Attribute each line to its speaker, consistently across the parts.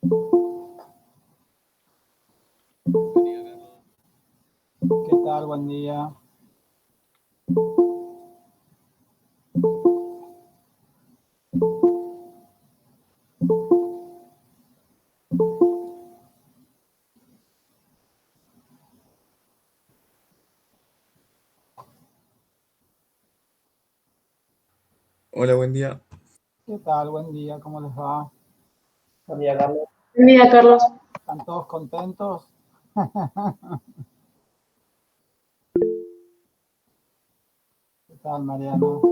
Speaker 1: ¿Qué tal? Buen día.
Speaker 2: Hola, buen día.
Speaker 1: ¿Qué tal? Buen día. ¿Cómo les va?
Speaker 3: Buen día, Carlos. Buen día, Carlos.
Speaker 1: ¿Están todos contentos? ¿Qué tal, Mariano?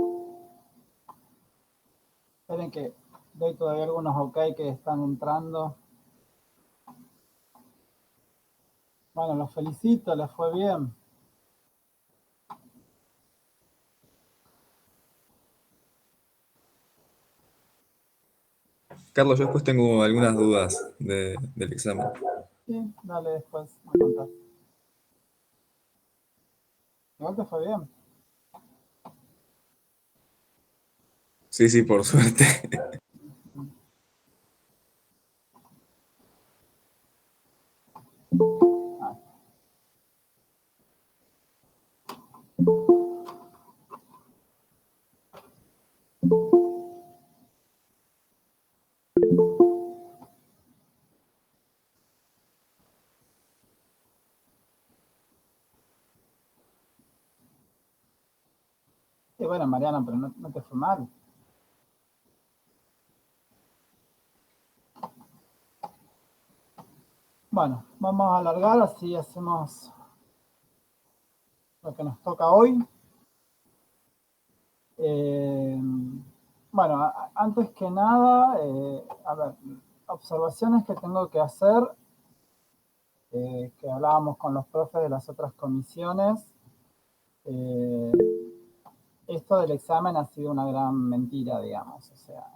Speaker 1: Esperen que doy todavía algunos ok que están entrando. Bueno, los felicito, les fue bien.
Speaker 2: Carlos, yo después tengo algunas dudas del examen.
Speaker 1: Sí, dale después, me contás. Igual te fue bien.
Speaker 2: Sí, sí, por suerte.
Speaker 1: Ah, sí, bueno, Mariano, pero no te fue mal. Bueno, vamos a alargar, así hacemos lo que nos toca hoy. Bueno, antes que nada, a ver, observaciones que tengo que hacer, que hablábamos con los profes de las otras comisiones. eh, Esto del examen ha sido una gran mentira, digamos. O sea,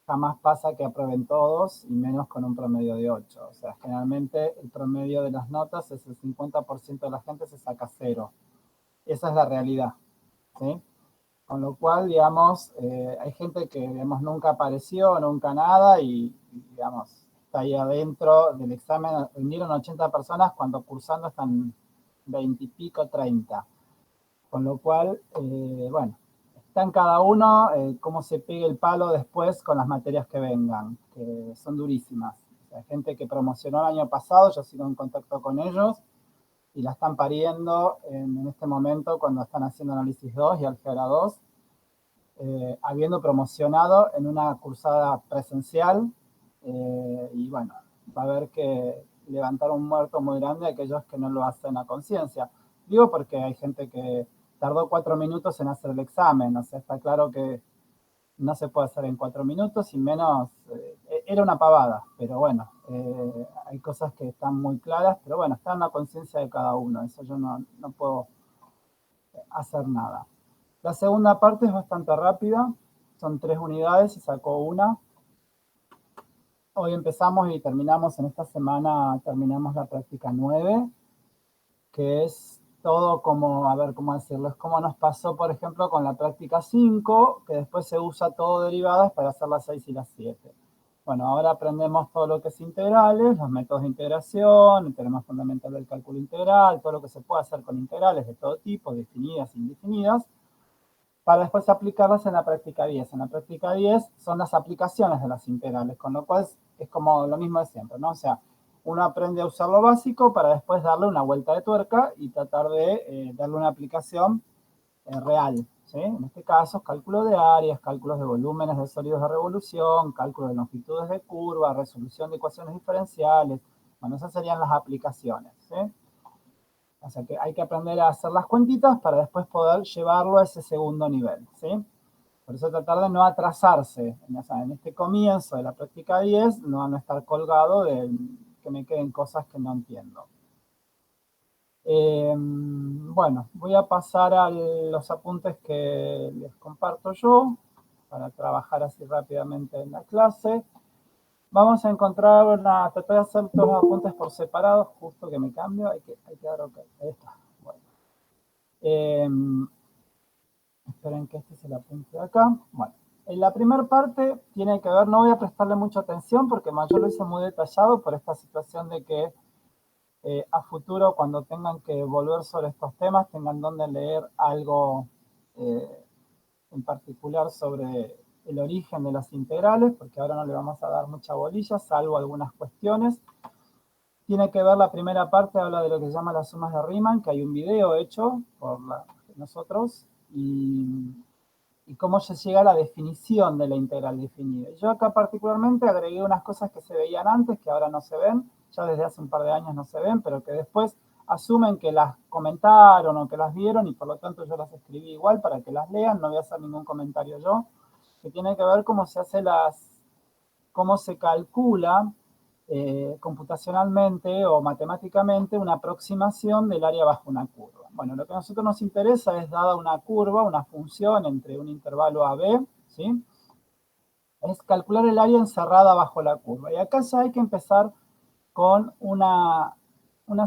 Speaker 1: jamás pasa que aprueben todos y menos con un promedio de 8. O sea, generalmente el promedio de las notas es el 50% de la gente se saca 0. Esa es la realidad, ¿sí? Con lo cual, digamos, hay gente que, digamos, nunca apareció, nunca nada y, digamos, está ahí adentro del examen. Vinieron 80 personas cuando cursando están 20 y pico, 30. Con lo cual, bueno, está en cada uno cómo se pegue el palo después con las materias que vengan, que son durísimas. O sea, gente que promocionó el año pasado, yo sigo en contacto con ellos y la están pariendo en este momento cuando están haciendo análisis 2 y álgebra 2, habiendo promocionado en una cursada presencial. Y bueno, va a haber que levantar un muerto muy grande a aquellos que no lo hacen a conciencia. Digo porque hay gente que tardó 4 minutos en hacer el examen, o sea, está claro que no se puede hacer en 4 minutos y menos, era una pavada, pero bueno, hay cosas que están muy claras, pero bueno, está en la conciencia de cada uno, eso yo no puedo hacer nada. La segunda parte es bastante rápida, son 3 unidades y sacó una. Hoy empezamos y terminamos en esta semana, terminamos la práctica 9, que es todo como, a ver cómo decirlo, es como nos pasó, por ejemplo, con la práctica 5, que después se usa todo derivadas para hacer las 6 y las 7. Bueno, ahora aprendemos todo lo que es integrales, los métodos de integración, el teorema fundamental del cálculo integral, todo lo que se puede hacer con integrales de todo tipo, definidas e indefinidas, para después aplicarlas en la práctica 10. En la práctica 10 son las aplicaciones de las integrales, con lo cual es como lo mismo de siempre, ¿no? O sea, uno aprende a usar lo básico para después darle una vuelta de tuerca y tratar de darle una aplicación real, ¿sí? En este caso, cálculo de áreas, cálculos de volúmenes de sólidos de revolución, cálculo de longitudes de curva, resolución de ecuaciones diferenciales. Bueno, esas serían las aplicaciones, ¿sí? O sea que hay que aprender a hacer las cuentitas para después poder llevarlo a ese segundo nivel, ¿sí? Por eso tratar de no atrasarse en este comienzo de la práctica 10, no estar colgado de que me queden cosas que no entiendo. Bueno, voy a pasar a los apuntes que les comparto yo para trabajar así rápidamente en la clase. Vamos a encontrar tratar de hacer todos los apuntes por separado, justo que me cambio, hay que dar ok. Ahí está. Bueno. Esperen que este es el apunte de acá. Bueno, En la primera parte tiene que ver, no voy a prestarle mucha atención porque yo lo hice muy detallado por esta situación de que a futuro, cuando tengan que volver sobre estos temas, tengan donde leer algo en particular sobre el origen de las integrales, porque ahora no le vamos a dar mucha bolilla, salvo algunas cuestiones. Tiene que ver la primera parte, habla de lo que se llama las sumas de Riemann, que hay un video hecho por nosotros, y cómo se llega a la definición de la integral definida. Yo acá particularmente agregué unas cosas que se veían antes, que ahora no se ven, ya desde hace un par de años no se ven, pero que después asumen que las comentaron o que las vieron y por lo tanto yo las escribí igual para que las lean, no voy a hacer ningún comentario yo, que tiene que ver cómo se hace cómo se calcula computacionalmente o matemáticamente una aproximación del área bajo una curva. Bueno, lo que a nosotros nos interesa es, dada una curva, una función entre un intervalo a b, ¿sí? Es calcular el área encerrada bajo la curva. Y acá ya hay que empezar con una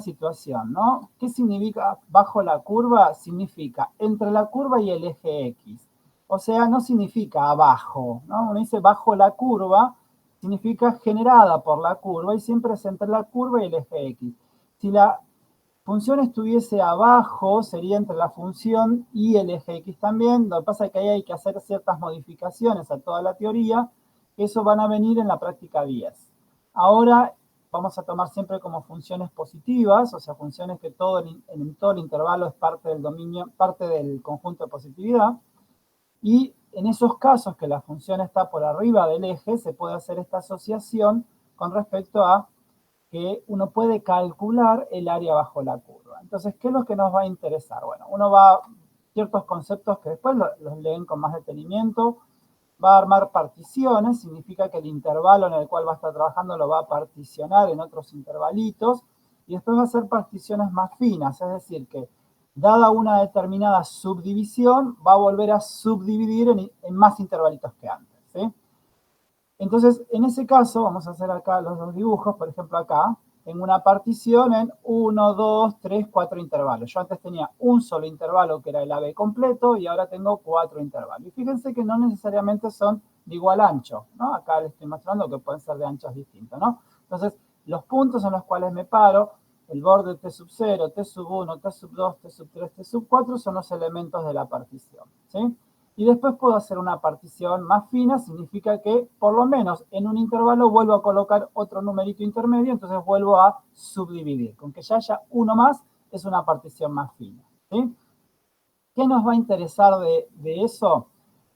Speaker 1: situación, ¿no? ¿Qué significa bajo la curva? Significa entre la curva y el eje X. O sea, no significa abajo, ¿no? Uno dice bajo la curva, significa generada por la curva y siempre es entre la curva y el eje X. Si la función estuviese abajo, sería entre la función y el eje X también. Lo que pasa es que ahí hay que hacer ciertas modificaciones a toda la teoría, que eso van a venir en la práctica 10. Ahora vamos a tomar siempre como funciones positivas, o sea, funciones que en todo el intervalo es parte del dominio, parte del conjunto de positividad. Y en esos casos que la función está por arriba del eje, se puede hacer esta asociación con respecto a que uno puede calcular el área bajo la curva. Entonces, ¿qué es lo que nos va a interesar? Bueno, uno va, ciertos conceptos que después los leen con más detenimiento, va a armar particiones, significa que el intervalo en el cual va a estar trabajando lo va a particionar en otros intervalitos, y después va a hacer particiones más finas, es decir, que dada una determinada subdivisión, va a volver a subdividir en más intervalitos que antes, ¿sí? Entonces, en ese caso, vamos a hacer acá los dos dibujos, por ejemplo acá, tengo una partición en 1, 2, 3, 4 intervalos. Yo antes tenía un solo intervalo que era el AB completo y ahora tengo 4 intervalos. Y fíjense que no necesariamente son de igual ancho, ¿no? Acá les estoy mostrando que pueden ser de anchos distintos, ¿no? Entonces, los puntos en los cuales me paro, el borde T sub 0, T sub 1, T sub 2, T sub 3, T sub 4 son los elementos de la partición, ¿sí? Y después puedo hacer una partición más fina, significa que por lo menos en un intervalo vuelvo a colocar otro numerito intermedio, entonces vuelvo a subdividir. Con que ya haya uno más, es una partición más fina, ¿sí? ¿Qué nos va a interesar de eso?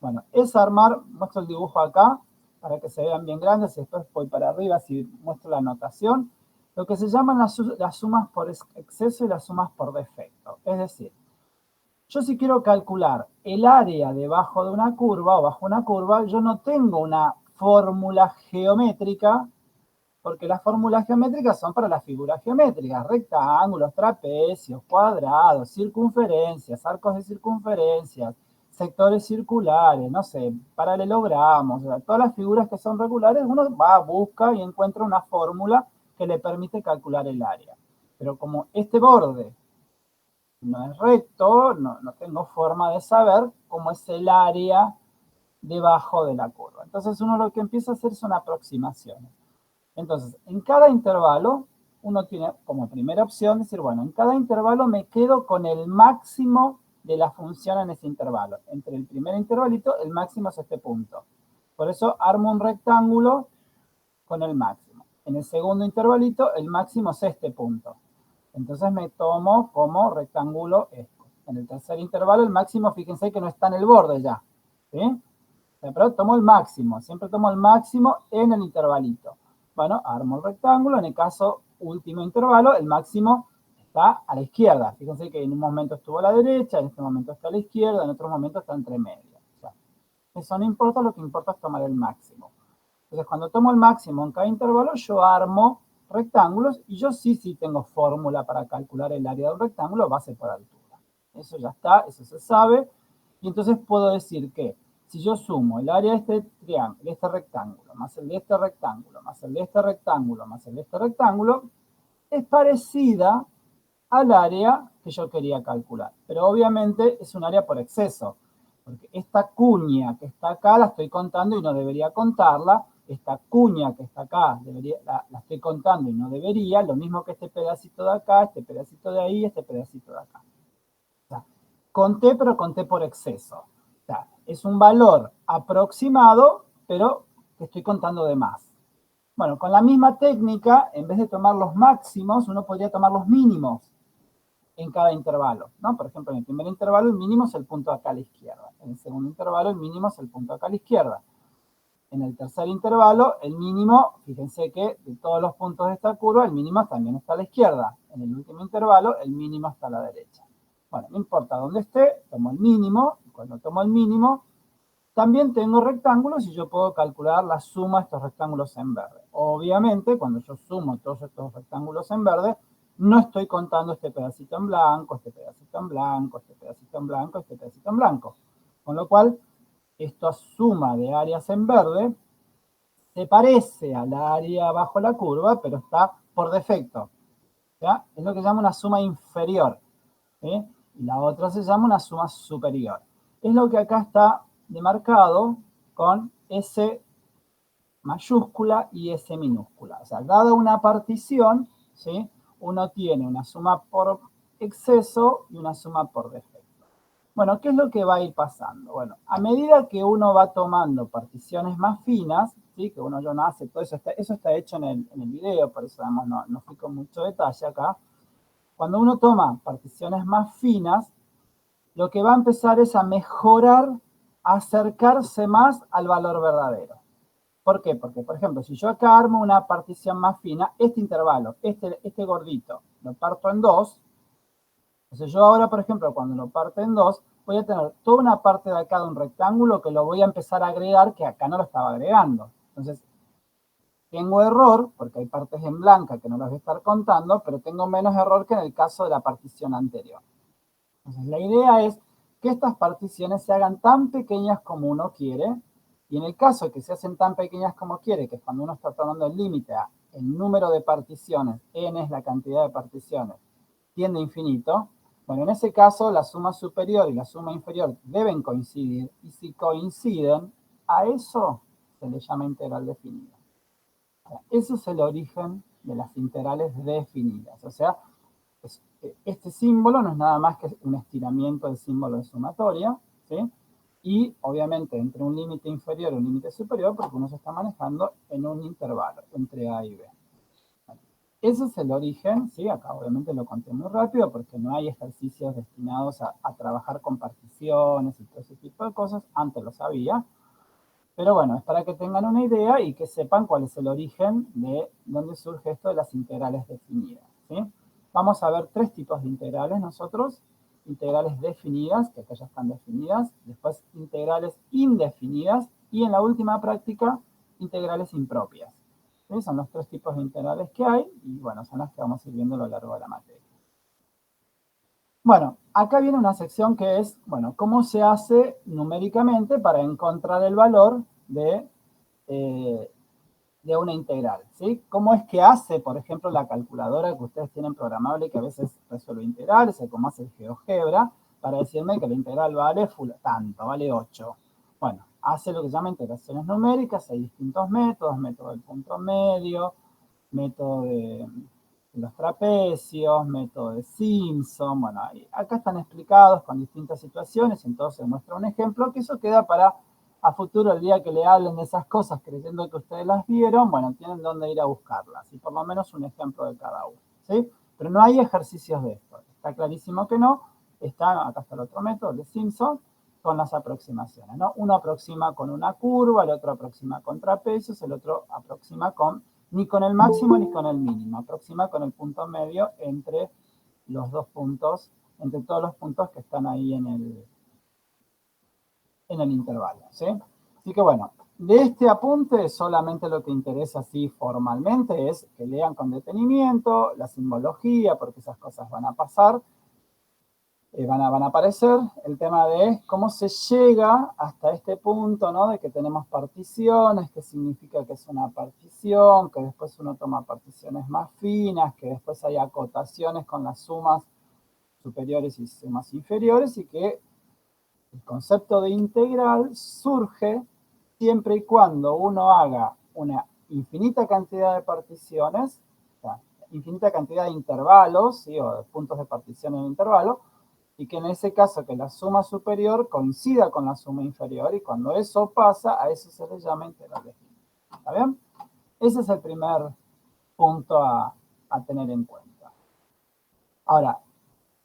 Speaker 1: Bueno, es armar, muestro el dibujo acá, para que se vean bien grandes, y después voy para arriba si muestro la notación. Lo que se llaman las sumas por exceso y las sumas por defecto. Es decir, yo si quiero calcular el área debajo de una curva o bajo una curva, yo no tengo una fórmula geométrica, porque las fórmulas geométricas son para las figuras geométricas, rectángulos, trapecios, cuadrados, circunferencias, arcos de circunferencias, sectores circulares, no sé, paralelogramos, o sea, todas las figuras que son regulares, uno va, busca y encuentra una fórmula que le permite calcular el área. Pero como este borde no es recto, no tengo forma de saber cómo es el área debajo de la curva. Entonces uno lo que empieza a hacer son aproximaciones. Entonces, en cada intervalo, uno tiene como primera opción decir, bueno, en cada intervalo me quedo con el máximo de la función en ese intervalo. Entre el primer intervalito, el máximo es este punto. Por eso armo un rectángulo con el máximo. En el segundo intervalito, el máximo es este punto. Entonces me tomo como rectángulo esto. En el tercer intervalo, el máximo, fíjense que no está en el borde ya, ¿sí? Pero tomo el máximo, siempre tomo el máximo en el intervalito. Bueno, armo el rectángulo, en el caso último intervalo, el máximo está a la izquierda. Fíjense que en un momento estuvo a la derecha, en este momento está a la izquierda, en otro momento está entre medio. O sea, eso no importa, lo que importa es tomar el máximo. Entonces, cuando tomo el máximo en cada intervalo, yo armo rectángulos y yo sí tengo fórmula para calcular el área de un rectángulo base por altura. Eso ya está, eso se sabe. Y entonces puedo decir que si yo sumo el área de este triángulo, de este rectángulo, más el de este rectángulo, más el de este rectángulo, más el de este rectángulo, es parecida al área que yo quería calcular. Pero obviamente es un área por exceso. Porque esta cuña que está acá la estoy contando y no debería contarla. Esta cuña que está acá la estoy contando y no debería. Lo mismo que este pedacito de acá, este pedacito de ahí, este pedacito de acá. O sea, conté, pero conté por exceso. O sea, es un valor aproximado, pero que estoy contando de más. Bueno, con la misma técnica, en vez de tomar los máximos, uno podría tomar los mínimos en cada intervalo, ¿no? Por ejemplo, en el primer intervalo el mínimo es el punto acá a la izquierda. En el segundo intervalo el mínimo es el punto acá a la izquierda. En el tercer intervalo el mínimo, fíjense que de todos los puntos de esta curva, el mínimo también está a la izquierda. En el último intervalo el mínimo está a la derecha. Bueno, no importa dónde esté, tomo el mínimo. Y cuando tomo el mínimo, también tengo rectángulos y yo puedo calcular la suma de estos rectángulos en verde. Obviamente, cuando yo sumo todos estos rectángulos en verde, no estoy contando este pedacito en blanco, este pedacito en blanco, este pedacito en blanco, este pedacito en blanco. Con lo cual, esta suma de áreas en verde se parece a la área bajo la curva, pero está por defecto. ¿Ya? Es lo que se llama una suma inferior. ¿Sí? Y la otra se llama una suma superior. Es lo que acá está demarcado con S mayúscula y S minúscula. O sea, dada una partición, ¿sí? Uno tiene una suma por exceso y una suma por defecto. Bueno, ¿qué es lo que va a ir pasando? Bueno, a medida que uno va tomando particiones más finas, ¿sí? Que uno ya no hace todo eso, eso está hecho en el video, por eso además no fui con mucho detalle acá. Cuando uno toma particiones más finas, lo que va a empezar es a mejorar, a acercarse más al valor verdadero. ¿Por qué? Porque, por ejemplo, si yo acá armo una partición más fina, este intervalo, este gordito, lo parto en dos. Entonces yo ahora, por ejemplo, cuando lo parto en dos, voy a tener toda una parte de acá de un rectángulo que lo voy a empezar a agregar, que acá no lo estaba agregando. Entonces, tengo error, porque hay partes en blanca que no las voy a estar contando, pero tengo menos error que en el caso de la partición anterior. Entonces, la idea es que estas particiones se hagan tan pequeñas como uno quiere, y en el caso de que se hacen tan pequeñas como quiere, que es cuando uno está tomando el límite a el número de particiones, n es la cantidad de particiones, tiende a infinito, bueno, en ese caso la suma superior y la suma inferior deben coincidir, y si coinciden, a eso se le llama integral definida. Ese es el origen de las integrales definidas. O sea, este símbolo no es nada más que un estiramiento del símbolo de sumatoria, ¿sí? Y obviamente entre un límite inferior y un límite superior, porque uno se está manejando en un intervalo entre A y B. Ese es el origen, ¿sí? Acá obviamente lo conté muy rápido porque no hay ejercicios destinados a trabajar con particiones y todo ese tipo de cosas. Antes lo sabía. Pero bueno, es para que tengan una idea y que sepan cuál es el origen de dónde surge esto de las integrales definidas, ¿sí? Vamos a ver tres tipos de integrales nosotros. Integrales definidas, que acá ya están definidas. Después integrales indefinidas. Y en la última práctica, integrales impropias. ¿Sí? Son los tres tipos de integrales que hay. Y bueno, son las que vamos a ir viendo a lo largo de la materia. Bueno, acá viene una sección que es, bueno, cómo se hace numéricamente para encontrar el valor de una integral, ¿sí? ¿Cómo es que hace, por ejemplo, la calculadora que ustedes tienen programable y que a veces resuelve integrales, o cómo hace el GeoGebra, para decirme que la integral vale tanto, vale 8? Bueno, hace lo que se llama integraciones numéricas, hay distintos métodos, método del punto medio, método de los trapecios, método de Simpson, bueno, acá están explicados con distintas situaciones, entonces muestra un ejemplo, que eso queda para a futuro, el día que le hablen de esas cosas creyendo que ustedes las vieron, bueno, tienen dónde ir a buscarlas, y por lo menos un ejemplo de cada uno, ¿sí? Pero no hay ejercicios de esto, está clarísimo que no, acá está el otro método, el de Simpson, con las aproximaciones, ¿no? Uno aproxima con una curva, el otro aproxima con trapecios, el otro aproxima ni con el máximo ni con el mínimo, aproxima con el punto medio entre los dos puntos, entre todos los puntos que están ahí en el intervalo, ¿sí? Así que bueno, de este apunte solamente lo que interesa así formalmente es que lean con detenimiento la simbología, porque esas cosas van a pasar, van a aparecer. El tema de cómo se llega hasta este punto, ¿no? De que tenemos particiones, que significa que es una partición, que después uno toma particiones más finas, que después hay acotaciones con las sumas superiores y sumas inferiores, y que El concepto de integral surge siempre y cuando uno haga una infinita cantidad de particiones, o sea, infinita cantidad de intervalos, ¿sí? O de puntos de partición en intervalo, y que en ese caso que la suma superior coincida con la suma inferior, y cuando eso pasa, a eso se le llama integral de Hilbert. ¿Está bien? Ese es el primer punto a tener en cuenta. Ahora,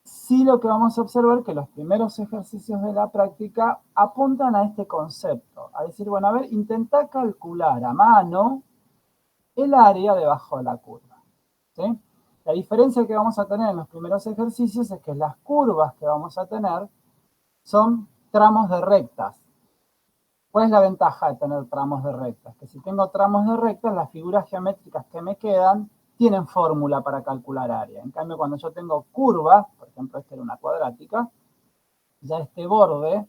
Speaker 1: sí lo que vamos a observar es que los primeros ejercicios de la práctica apuntan a este concepto, a decir, bueno, a ver, intenta calcular a mano el área debajo de la curva, ¿sí? La diferencia que vamos a tener en los primeros ejercicios es que las curvas que vamos a tener son tramos de rectas. ¿Cuál es la ventaja de tener tramos de rectas? Que si tengo tramos de rectas, las figuras geométricas que me quedan tienen fórmula para calcular área. En cambio, cuando yo tengo curvas, por ejemplo, esta era una cuadrática, ya este borde,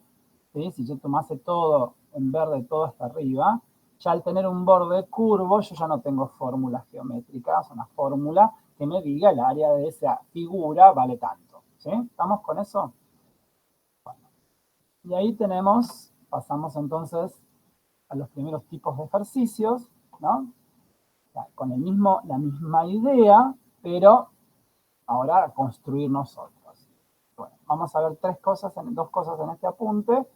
Speaker 1: ¿sí? Si yo tomase todo en verde, todo hasta arriba, ya al tener un borde curvo, yo ya no tengo fórmulas geométricas, una fórmula que me diga el área de esa figura vale tanto. ¿Sí? ¿Estamos con eso? Bueno. Y ahí tenemos, pasamos entonces a los primeros tipos de ejercicios, ¿no? O sea, con la misma idea, pero ahora a construir nosotros. Bueno, vamos a ver dos cosas en este apunte.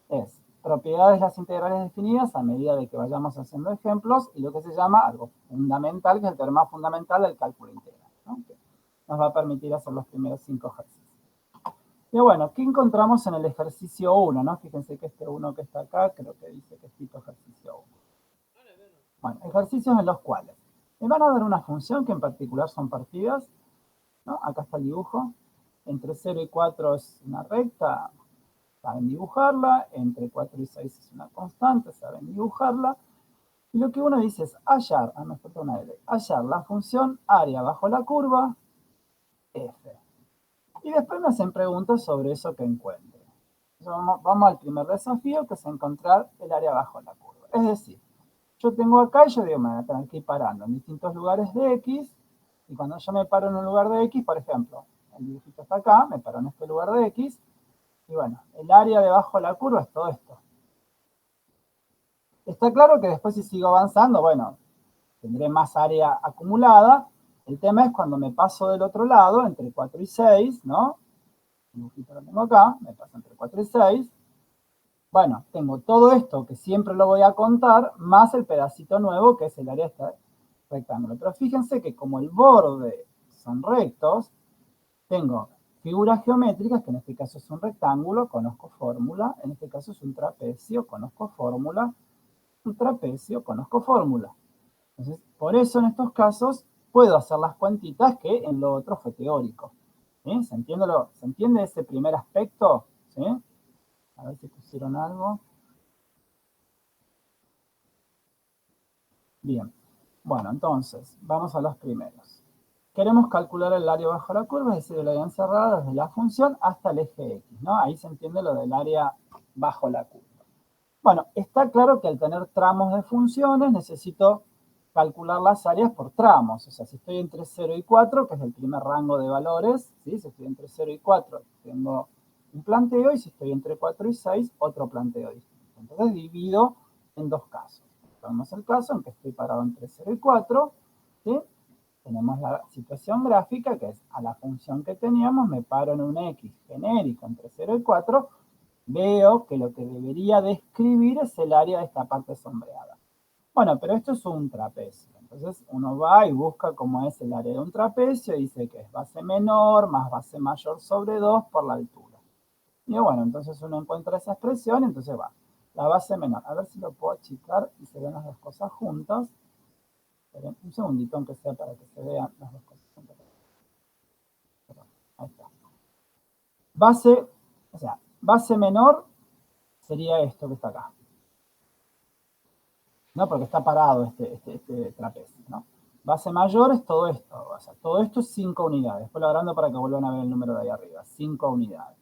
Speaker 1: Es propiedades de las integrales definidas a medida de que vayamos haciendo ejemplos y lo que se llama algo fundamental, que es el teorema fundamental del cálculo integral, ¿no? Que nos va a permitir hacer los primeros 5 ejercicios. Y bueno, ¿qué encontramos en el ejercicio 1? ¿No? Fíjense que este 1 que está acá, creo que dice que es tipo ejercicio 1. Bueno, ejercicios en los cuales me van a dar una función que en particular son partidas, ¿no? Acá está el dibujo. Entre 0 y 4 es una recta, saben dibujarla. Entre 4 y 6 es una constante, saben dibujarla. Y lo que uno dice es hallar, me falta una L, hallar la función área bajo la curva f. Y después me hacen preguntas sobre eso que encuentre. Vamos al primer desafío, que es encontrar el área bajo la curva. Es decir, yo tengo acá y yo digo, me voy a tener que ir parando en distintos lugares de X, y cuando yo me paro en un lugar de X, por ejemplo, el dibujito está acá, me paro en este lugar de X, y bueno, el área debajo de la curva es todo esto. Está claro que después si sigo avanzando, bueno, tendré más área acumulada. El tema es cuando me paso del otro lado, entre 4 y 6, ¿no? El dibujito lo tengo acá, me paso entre 4 y 6. Bueno, tengo todo esto que siempre lo voy a contar, más el pedacito nuevo que es el área de este rectángulo. Pero fíjense que como el borde son rectos, tengo figuras geométricas, que en este caso es un rectángulo, conozco fórmula. En este caso es un trapecio, conozco fórmula. Un trapecio, conozco fórmula. Entonces, por eso en estos casos puedo hacer las cuentitas que en lo otro fue teórico. ¿Sí? ¿Se entiende ese primer aspecto? ¿Sí? A ver si pusieron algo. Bien. Bueno, entonces, vamos a los primeros. Queremos calcular el área bajo la curva, es decir, el área encerrada desde la función hasta el eje X, ¿no? Ahí se entiende lo del área bajo la curva. Bueno, está claro que al tener tramos de funciones necesito calcular las áreas por tramos. O sea, si estoy entre 0 y 4, que es el primer rango de valores, ¿sí? Si estoy entre 0 y 4, tengo un planteo, y si estoy entre 4 y 6, otro planteo distinto. Entonces divido en dos casos. Tenemos el caso en que estoy parado entre 0 y 4, ¿sí? Tenemos la situación gráfica, que es a la función que teníamos, me paro en un X genérico entre 0 y 4, veo que lo que debería describir es el área de esta parte sombreada. Bueno, pero esto es un trapecio. Entonces uno va y busca cómo es el área de un trapecio y dice que es base menor más base mayor sobre 2 por la altura. Y bueno, entonces uno encuentra esa expresión y entonces va. La base menor. A ver si lo puedo achicar y se ven las dos cosas juntas. Esperen un segundito, aunque sea para que se vean las dos cosas juntas. Ahí está. Base menor sería esto que está acá. ¿No? Porque está parado este trapecio, ¿no? Base mayor es todo esto. O sea, todo esto es 5 unidades. Después lo agrando para que vuelvan a ver el número de ahí arriba. 5 unidades.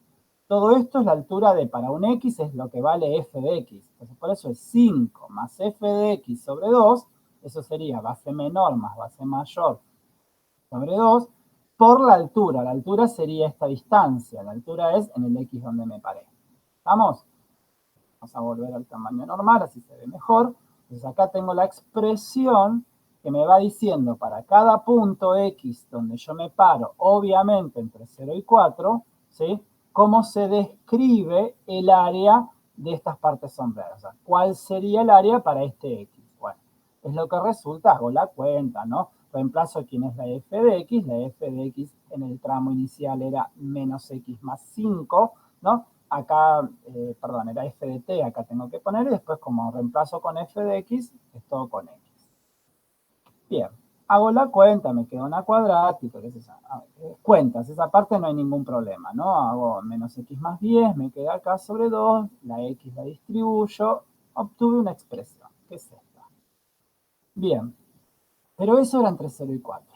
Speaker 1: Todo esto es la altura de, para un X, es lo que vale f de X. Entonces, por eso es 5 más f de X sobre 2. Eso sería base menor más base mayor sobre 2 por la altura. La altura sería esta distancia. La altura es en el X donde me paré. ¿Estamos? Vamos a volver al tamaño normal, así se ve mejor. Entonces acá tengo la expresión que me va diciendo para cada punto X donde yo me paro, obviamente entre 0 y 4, ¿sí? Cómo se describe el área de estas partes sombreadas. O sea, ¿cuál sería el área para este X? Bueno, es lo que resulta, hago la cuenta, ¿no? Reemplazo quién es la f de x. La f de x en el tramo inicial era menos x más 5, ¿no? Acá, perdón, era f de t, acá tengo que poner, y después como reemplazo con f de x, es todo con x. Bien, hago la cuenta, me queda una cuadrática, ¿qué es esa? Cuentas, esa parte no hay ningún problema, ¿no? Hago menos x más 10, me queda acá sobre 2, la x la distribuyo, obtuve una expresión, que es esta. Bien, pero eso era entre 0 y 4.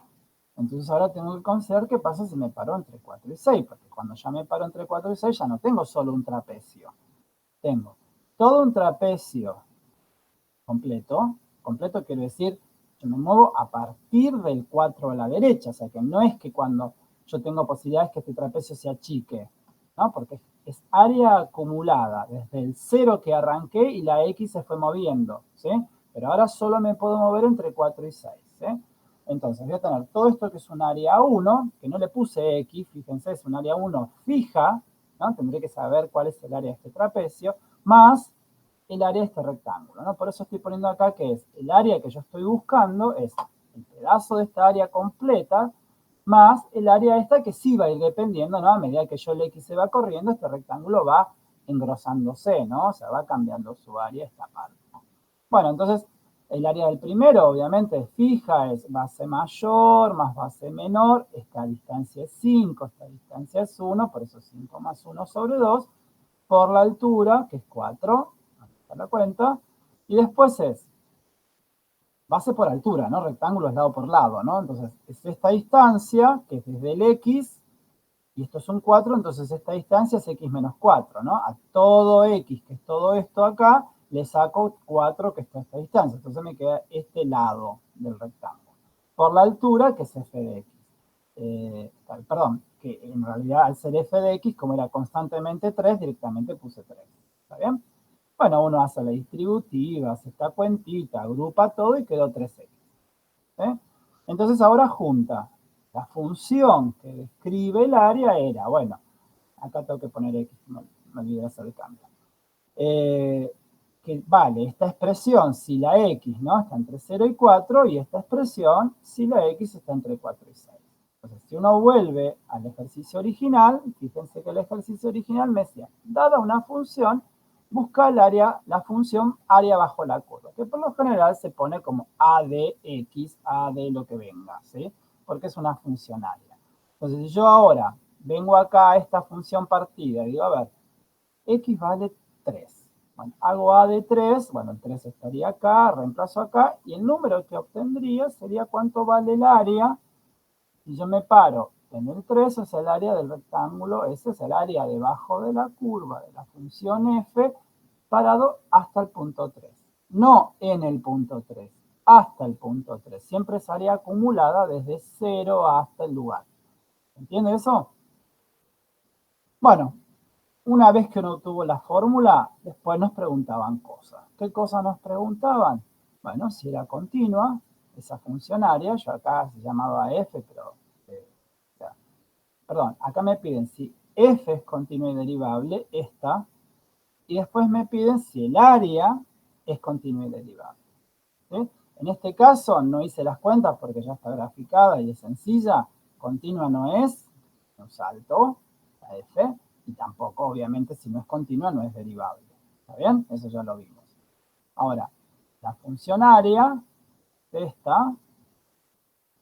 Speaker 1: Entonces ahora tengo que considerar qué pasa si me paro entre 4 y 6, porque cuando ya me paro entre 4 y 6 ya no tengo solo un trapecio. Tengo todo un trapecio completo. Completo quiere decir, yo me muevo a partir del 4 a la derecha, o sea que no es que cuando yo tengo posibilidades que este trapecio se achique, ¿no? Porque es área acumulada desde el 0 que arranqué y la X se fue moviendo, ¿sí? Pero ahora solo me puedo mover entre 4 y 6, ¿sí? Entonces voy a tener todo esto que es un área 1, que no le puse X, fíjense, es un área 1 fija, ¿no? Tendré que saber cuál es el área de este trapecio, más el área de este rectángulo, ¿no? Por eso estoy poniendo acá que es el área que yo estoy buscando, es el pedazo de esta área completa, más el área esta que sí va a ir dependiendo, ¿no? A medida que yo el X se va corriendo, este rectángulo va engrosándose, ¿no? O sea, va cambiando su área esta parte. Bueno, entonces, el área del primero, obviamente, es fija, es base mayor más base menor. Esta distancia es 5, esta distancia es 1, por eso 5 más 1 sobre 2, por la altura, que es 4, aquí está la cuenta, y después es base por altura, ¿no? Rectángulo es lado por lado, ¿no? Entonces, es esta distancia, que es desde el X, y esto es un 4, entonces esta distancia es X menos 4, ¿no? A todo X, que es todo esto acá, le saco 4, que está a esta distancia. Entonces me queda este lado del rectángulo. Por la altura, que es f de x. Perdón, que en realidad al ser f de x, como era constantemente 3, directamente puse 3. ¿Está bien? Bueno, uno hace la distributiva, hace esta cuentita, agrupa todo y quedó 3x. ¿Sí? Entonces ahora junta. La función que describe el área era, bueno, acá tengo que poner x, me olvidé hacer el cambio. Que vale, esta expresión si la x, ¿no? Está entre 0 y 4, y esta expresión si la x está entre 4 y 6. Entonces, si uno vuelve al ejercicio original, fíjense que el ejercicio original me decía, dada una función, busca el área, la función área bajo la curva, que por lo general se pone como a de x, a de lo que venga, ¿sí? Porque es una función área. Entonces, si yo ahora vengo acá a esta función partida y digo, a ver, x vale 3. Bueno, hago a de 3, bueno, el 3 estaría acá, reemplazo acá, y el número que obtendría sería cuánto vale el área. Si yo me paro en el 3, es el área del rectángulo, ese es el área debajo de la curva de la función f, parado hasta el punto 3. No en el punto 3, hasta el punto 3. Siempre es área acumulada desde 0 hasta el lugar. ¿Entiende eso? Bueno, una vez que uno obtuvo la fórmula, después nos preguntaban cosas. ¿Qué cosas nos preguntaban? Bueno, si era continua, esa funcionaria, yo acá se llamaba f, pero, perdón, acá me piden si f es continua y derivable, esta, y después me piden si el área es continua y derivable. ¿Sí? En este caso no hice las cuentas porque ya está graficada y es sencilla. Continua no es, un salto, la f, y tampoco, obviamente, si no es continua, no es derivable. ¿Está bien? Eso ya lo vimos. Ahora, la función área, esta,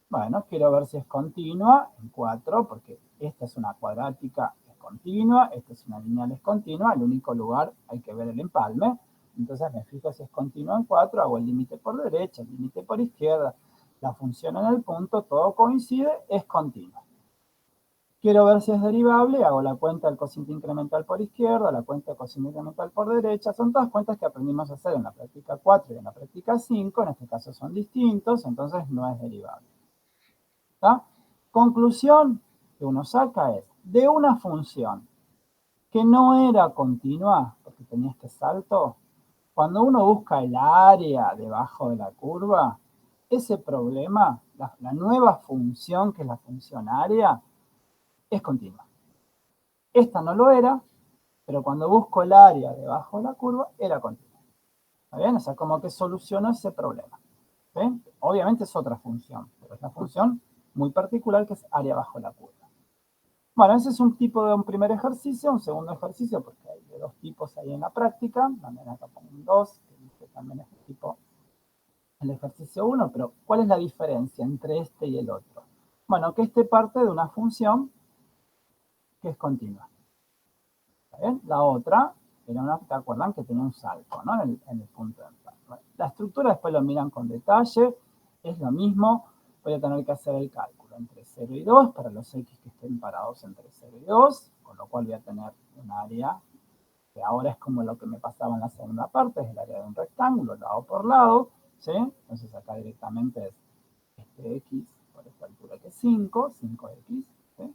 Speaker 1: bueno, quiero ver si es continua en 4, porque esta es una cuadrática, es continua, esta es una lineal, es continua, el único lugar hay que ver el empalme. Entonces me fijo si es continua en 4, hago el límite por derecha, el límite por izquierda, la función en el punto, todo coincide, es continua. Quiero ver si es derivable, hago la cuenta del cociente incremental por izquierda, la cuenta del cociente incremental por derecha. Son todas cuentas que aprendimos a hacer en la práctica 4 y en la práctica 5. En este caso son distintos, entonces no es derivable. ¿Está? Conclusión que uno saca es, de una función que no era continua, porque tenía este salto, cuando uno busca el área debajo de la curva, ese problema, la nueva función, que es la función área, es continua. Esta no lo era, pero cuando busco el área debajo de la curva, era continua. ¿Está bien? O sea, como que solucionó ese problema. ¿Sí? Obviamente es otra función, pero es una función muy particular que es área bajo la curva. Bueno, ese es un tipo de un primer ejercicio. Un segundo ejercicio, porque hay de dos tipos ahí en la práctica. También acá ponen dos, que también es el tipo, el ejercicio 1, pero ¿cuál es la diferencia entre este y el otro? Bueno, que este parte de una función que es continua. ¿Está bien? La otra era una, ¿te acuerdan? Que tenía un salto, ¿no? En el punto de entrada. Bueno, la estructura después lo miran con detalle, es lo mismo. Voy a tener que hacer el cálculo entre 0 y 2 para los x que estén parados entre 0 y 2, con lo cual voy a tener un área que ahora es como lo que me pasaba en la segunda parte, es el área de un rectángulo, lado por lado, ¿sí? Entonces acá directamente es este x por esta altura que es 5, 5x, ¿sí?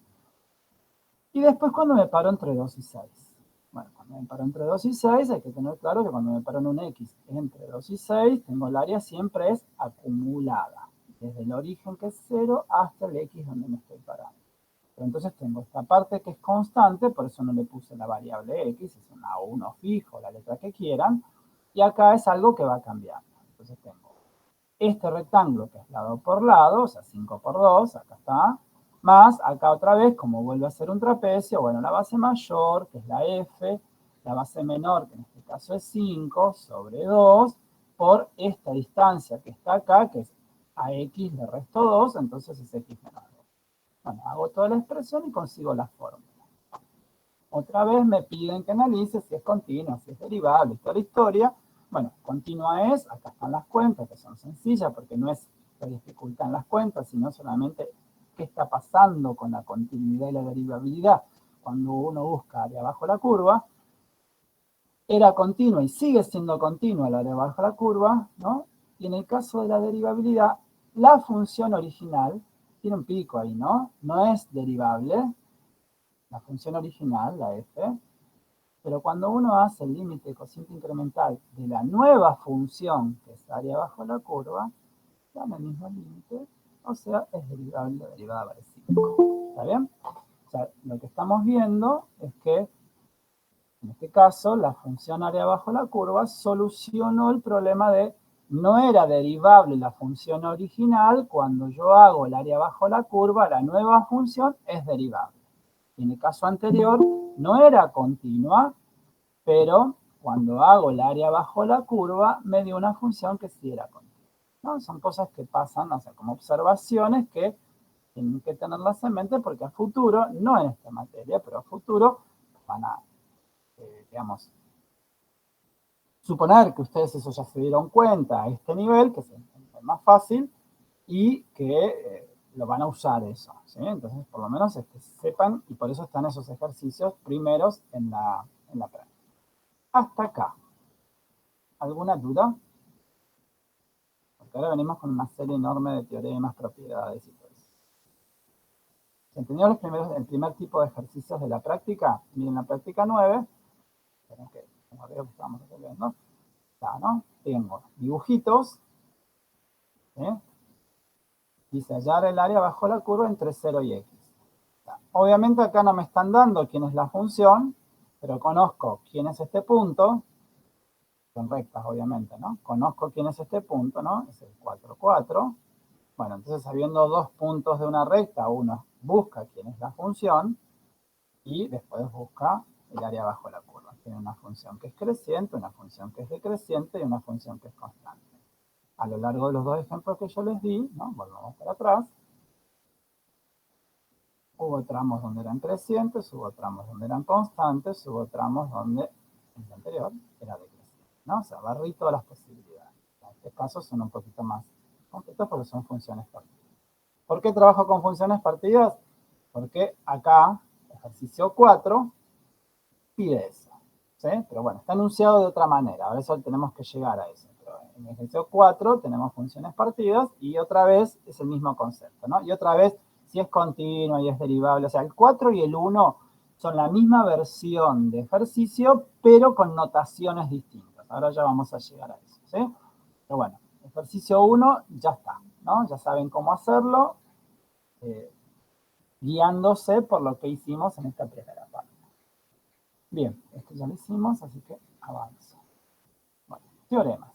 Speaker 1: Y después cuando me paro entre 2 y 6. Bueno, cuando me paro entre 2 y 6 hay que tener claro que cuando me paro en un x entre 2 y 6, tengo el área siempre es acumulada, desde el origen que es 0 hasta el x donde me estoy parando. Pero entonces tengo esta parte que es constante, por eso no le puse la variable x, es una A1 fijo, la letra que quieran, y acá es algo que va cambiando. Entonces tengo este rectángulo que es lado por lado, o sea, 5 por 2, acá está, más acá otra vez, como vuelve a ser un trapecio, bueno, la base mayor, que es la f, la base menor, que en este caso es 5, sobre 2, por esta distancia que está acá, que es a x le resto 2, entonces es x menos 2. Bueno, hago toda la expresión y consigo la fórmula. Otra vez me piden que analice si es continua, si es derivable, toda la historia. Bueno, continua es, acá están las cuentas, que son sencillas, porque no es que dificultan las cuentas, sino solamente qué está pasando con la continuidad y la derivabilidad cuando uno busca área bajo la curva. Era continua y sigue siendo continua la área bajo la curva, ¿no? Y en el caso de la derivabilidad, la función original tiene un pico ahí, ¿no? No es derivable, la función original, la f, pero cuando uno hace el límite de cociente incremental de la nueva función, que es área bajo la curva, dan el mismo límite, o sea, es derivable, la derivada vale 5. ¿Está bien? O sea, lo que estamos viendo es que, en este caso, la función área bajo la curva solucionó el problema de no era derivable la función original, cuando yo hago el área bajo la curva, la nueva función es derivable. En el caso anterior no era continua, pero cuando hago el área bajo la curva, me dio una función que sí era continua, ¿no? Son cosas que pasan, o sea, como observaciones que tienen que tenerlas en mente porque a futuro, no en esta materia, pero a futuro van a, digamos, suponer que ustedes eso ya se dieron cuenta a este nivel, que es el más fácil, y que lo van a usar eso, ¿sí? Entonces, por lo menos sepan, y por eso están esos ejercicios primeros en la práctica. Hasta acá. ¿Alguna duda? Porque ahora venimos con una serie enorme de teoremas, propiedades y todo eso. ¿Se entendió el primer tipo de ejercicios de la práctica? Miren la práctica 9. Esperen que, como veo que estamos resolviendo. Está, ¿no? Tengo dibujitos. ¿Sí? Dice hallar el área bajo la curva entre 0 y x. Obviamente acá no me están dando quién es la función, pero conozco quién es este punto. Son rectas, obviamente, ¿no? Conozco quién es este punto, ¿no? Es el 4, 4. Bueno, entonces sabiendo dos puntos de una recta, uno busca quién es la función y después busca el área bajo la curva. Tiene una función que es creciente, una función que es decreciente y una función que es constante. A lo largo de los dos ejemplos que yo les di, ¿no? Volvamos para atrás. Hubo tramos donde eran crecientes, hubo tramos donde eran constantes, hubo tramos donde en el anterior era decreciente, ¿no? O sea, barrí todas las posibilidades. En este caso son un poquito más completos porque son funciones partidas. ¿Por qué trabajo con funciones partidas? Porque acá, ejercicio 4, pide eso, ¿sí? Pero bueno, está enunciado de otra manera, a eso tenemos que llegar a eso. Pero en el ejercicio 4 tenemos funciones partidas y otra vez es el mismo concepto, ¿no? Y otra vez, si es continua y es derivable, o sea, el 4 y el 1 son la misma versión de ejercicio, pero con notaciones distintas. Ahora ya vamos a llegar a eso, ¿sí? Pero bueno, ejercicio 1 ya está, ¿no? Ya saben cómo hacerlo, guiándose por lo que hicimos en esta primera parte. Bien, esto ya lo hicimos, así que avanzo. Bueno, teoremas.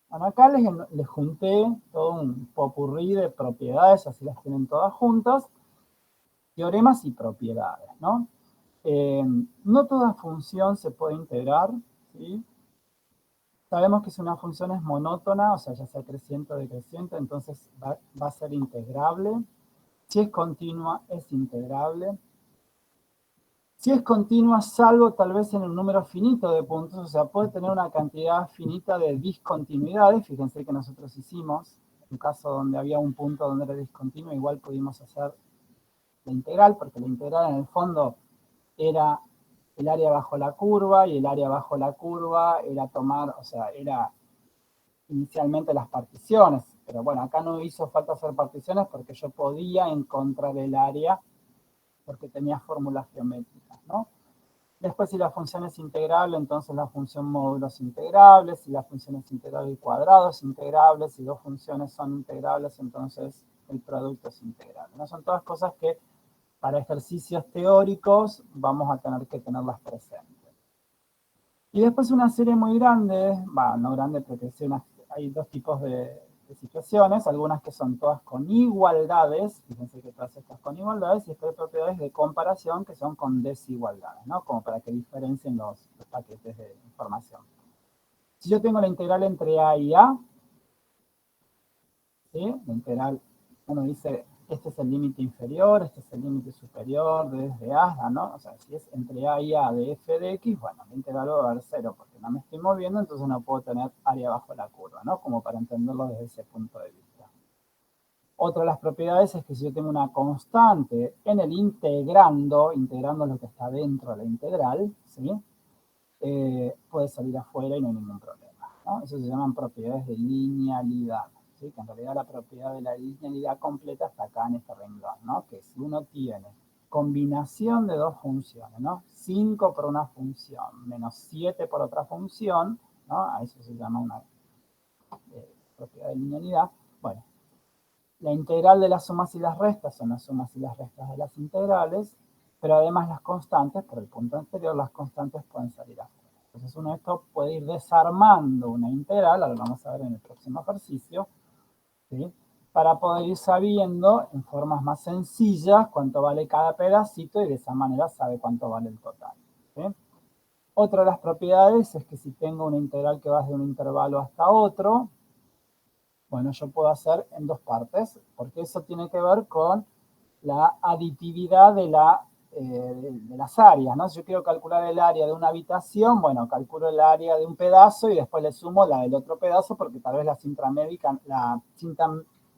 Speaker 1: Bueno, acá les junté todo un popurrí de propiedades, así las tienen todas juntas. Teoremas y propiedades, ¿no? No toda función se puede integrar, ¿sí? Sabemos que si una función es monótona, o sea, ya sea creciente o decreciente, entonces va a ser integrable. Si es continua, es integrable. Si es continua, salvo tal vez en un número finito de puntos, o sea, puede tener una cantidad finita de discontinuidades. Fíjense que nosotros hicimos un caso donde había un punto donde era discontinuo, igual pudimos hacer la integral, porque la integral en el fondo era el área bajo la curva, y el área bajo la curva era tomar, o sea, era inicialmente las particiones, pero bueno, acá no hizo falta hacer particiones porque yo podía encontrar el área porque tenía fórmulas geométricas, ¿no? Después, si la función es integrable, entonces la función módulo es integrable. Si la función es integral al cuadrado es integrable. Si dos funciones son integrables, entonces el producto es integrable, ¿no? Son todas cosas que para ejercicios teóricos vamos a tener que tenerlas presentes. Y después una serie muy grande, no grande porque hay dos tipos de situaciones, algunas que son todas con igualdades, fíjense que todas estas con igualdades, y después hay propiedades de comparación que son con desigualdades, ¿no? Como para que diferencien los paquetes de información. Si yo tengo la integral entre A y A, ¿sí? La integral, uno dice, este es el límite inferior, este es el límite superior desde A, ¿no? O sea, si es entre A y A de f de x, bueno, la integral va a dar 0 porque no me estoy moviendo, entonces no puedo tener área bajo la curva, ¿no? Como para entenderlo desde ese punto de vista. Otra de las propiedades es que si yo tengo una constante en el integrando lo que está dentro de la integral, ¿sí? Puede salir afuera y no hay ningún problema, ¿no? Eso se llaman propiedades de linealidad, ¿sí? Que en realidad la propiedad de la linealidad completa está acá en este renglón, ¿no? Que si uno tiene combinación de dos funciones, ¿no? 5 por una función menos 7 por otra función, ¿no? A eso se llama una propiedad de linealidad. Bueno, la integral de las sumas y las restas son las sumas y las restas de las integrales, pero además las constantes, por el punto anterior, las constantes pueden salir afuera. Entonces uno de esto puede ir desarmando una integral, ahora lo vamos a ver en el próximo ejercicio, ¿sí? Para poder ir sabiendo en formas más sencillas cuánto vale cada pedacito y de esa manera sabe cuánto vale el total, ¿sí? Otra de las propiedades es que si tengo una integral que va de un intervalo hasta otro, bueno, yo puedo hacer en dos partes, porque eso tiene que ver con la aditividad de las áreas, ¿no? Si yo quiero calcular el área de una habitación, bueno, calculo el área de un pedazo y después le sumo la del otro pedazo, porque tal vez la cinta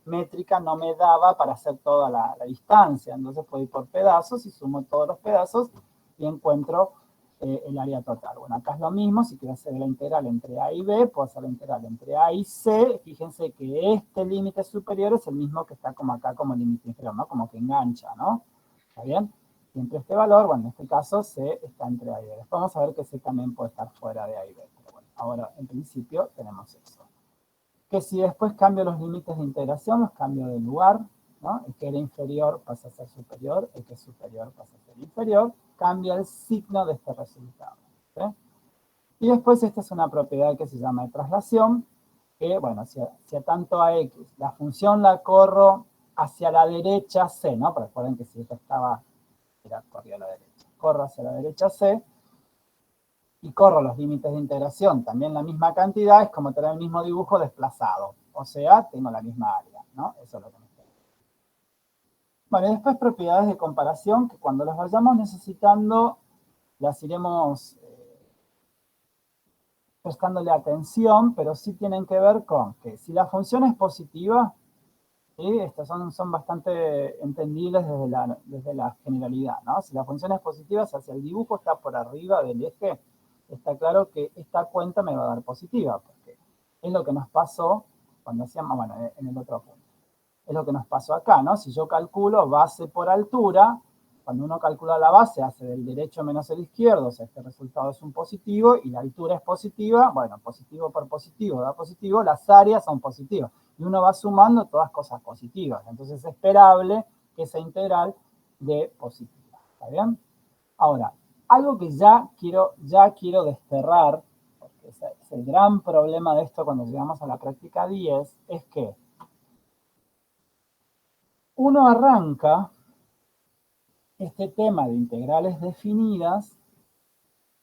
Speaker 1: métrica no me daba para hacer toda la distancia. Entonces puedo ir por pedazos y sumo todos los pedazos y encuentro el área total. Bueno, acá es lo mismo, si quiero hacer la integral entre A y B, puedo hacer la integral entre A y C. Fíjense que este límite superior es el mismo que está como acá como límite inferior, ¿no? Como que engancha, ¿no? ¿Está bien? Siempre este valor, bueno, en este caso C está entre A y B. Después vamos a ver que C también puede estar fuera de A y B. Pero bueno, ahora en principio tenemos eso. Que si después cambio los límites de integración, los cambio de lugar, ¿no? El que era inferior pasa a ser superior, el que es superior pasa a ser inferior, cambia el signo de este resultado, ¿sí? Y después esta es una propiedad que se llama de traslación, que bueno, si a tanto a x, la función la corro hacia la derecha c, ¿no? Pero recuerden que si esta corría a la derecha. Corro hacia la derecha c, y corro los límites de integración, también la misma cantidad, es como tener el mismo dibujo desplazado. O sea, tengo la misma área, ¿no? Eso es lo que me estoy diciendo. Bueno, y después propiedades de comparación, que cuando las vayamos necesitando, las iremos prestándole atención, pero sí tienen que ver con que si la función es positiva, ¿sí? Estas son bastante entendibles desde la generalidad, ¿no? Si la función es positiva, o sea, si el dibujo está por arriba del eje, está claro que esta cuenta me va a dar positiva, porque es lo que nos pasó cuando hacíamos, bueno, en el otro punto. Es lo que nos pasó acá, ¿no? Si yo calculo base por altura, cuando uno calcula la base, hace del derecho menos el izquierdo, o sea, este resultado es un positivo y la altura es positiva, bueno, positivo por positivo da positivo, las áreas son positivas. Y uno va sumando todas cosas positivas. Entonces es esperable que esa integral dé positiva. ¿Está bien? Ahora, algo que ya quiero desterrar, porque es el gran problema de esto cuando llegamos a la práctica 10, es que uno arranca este tema de integrales definidas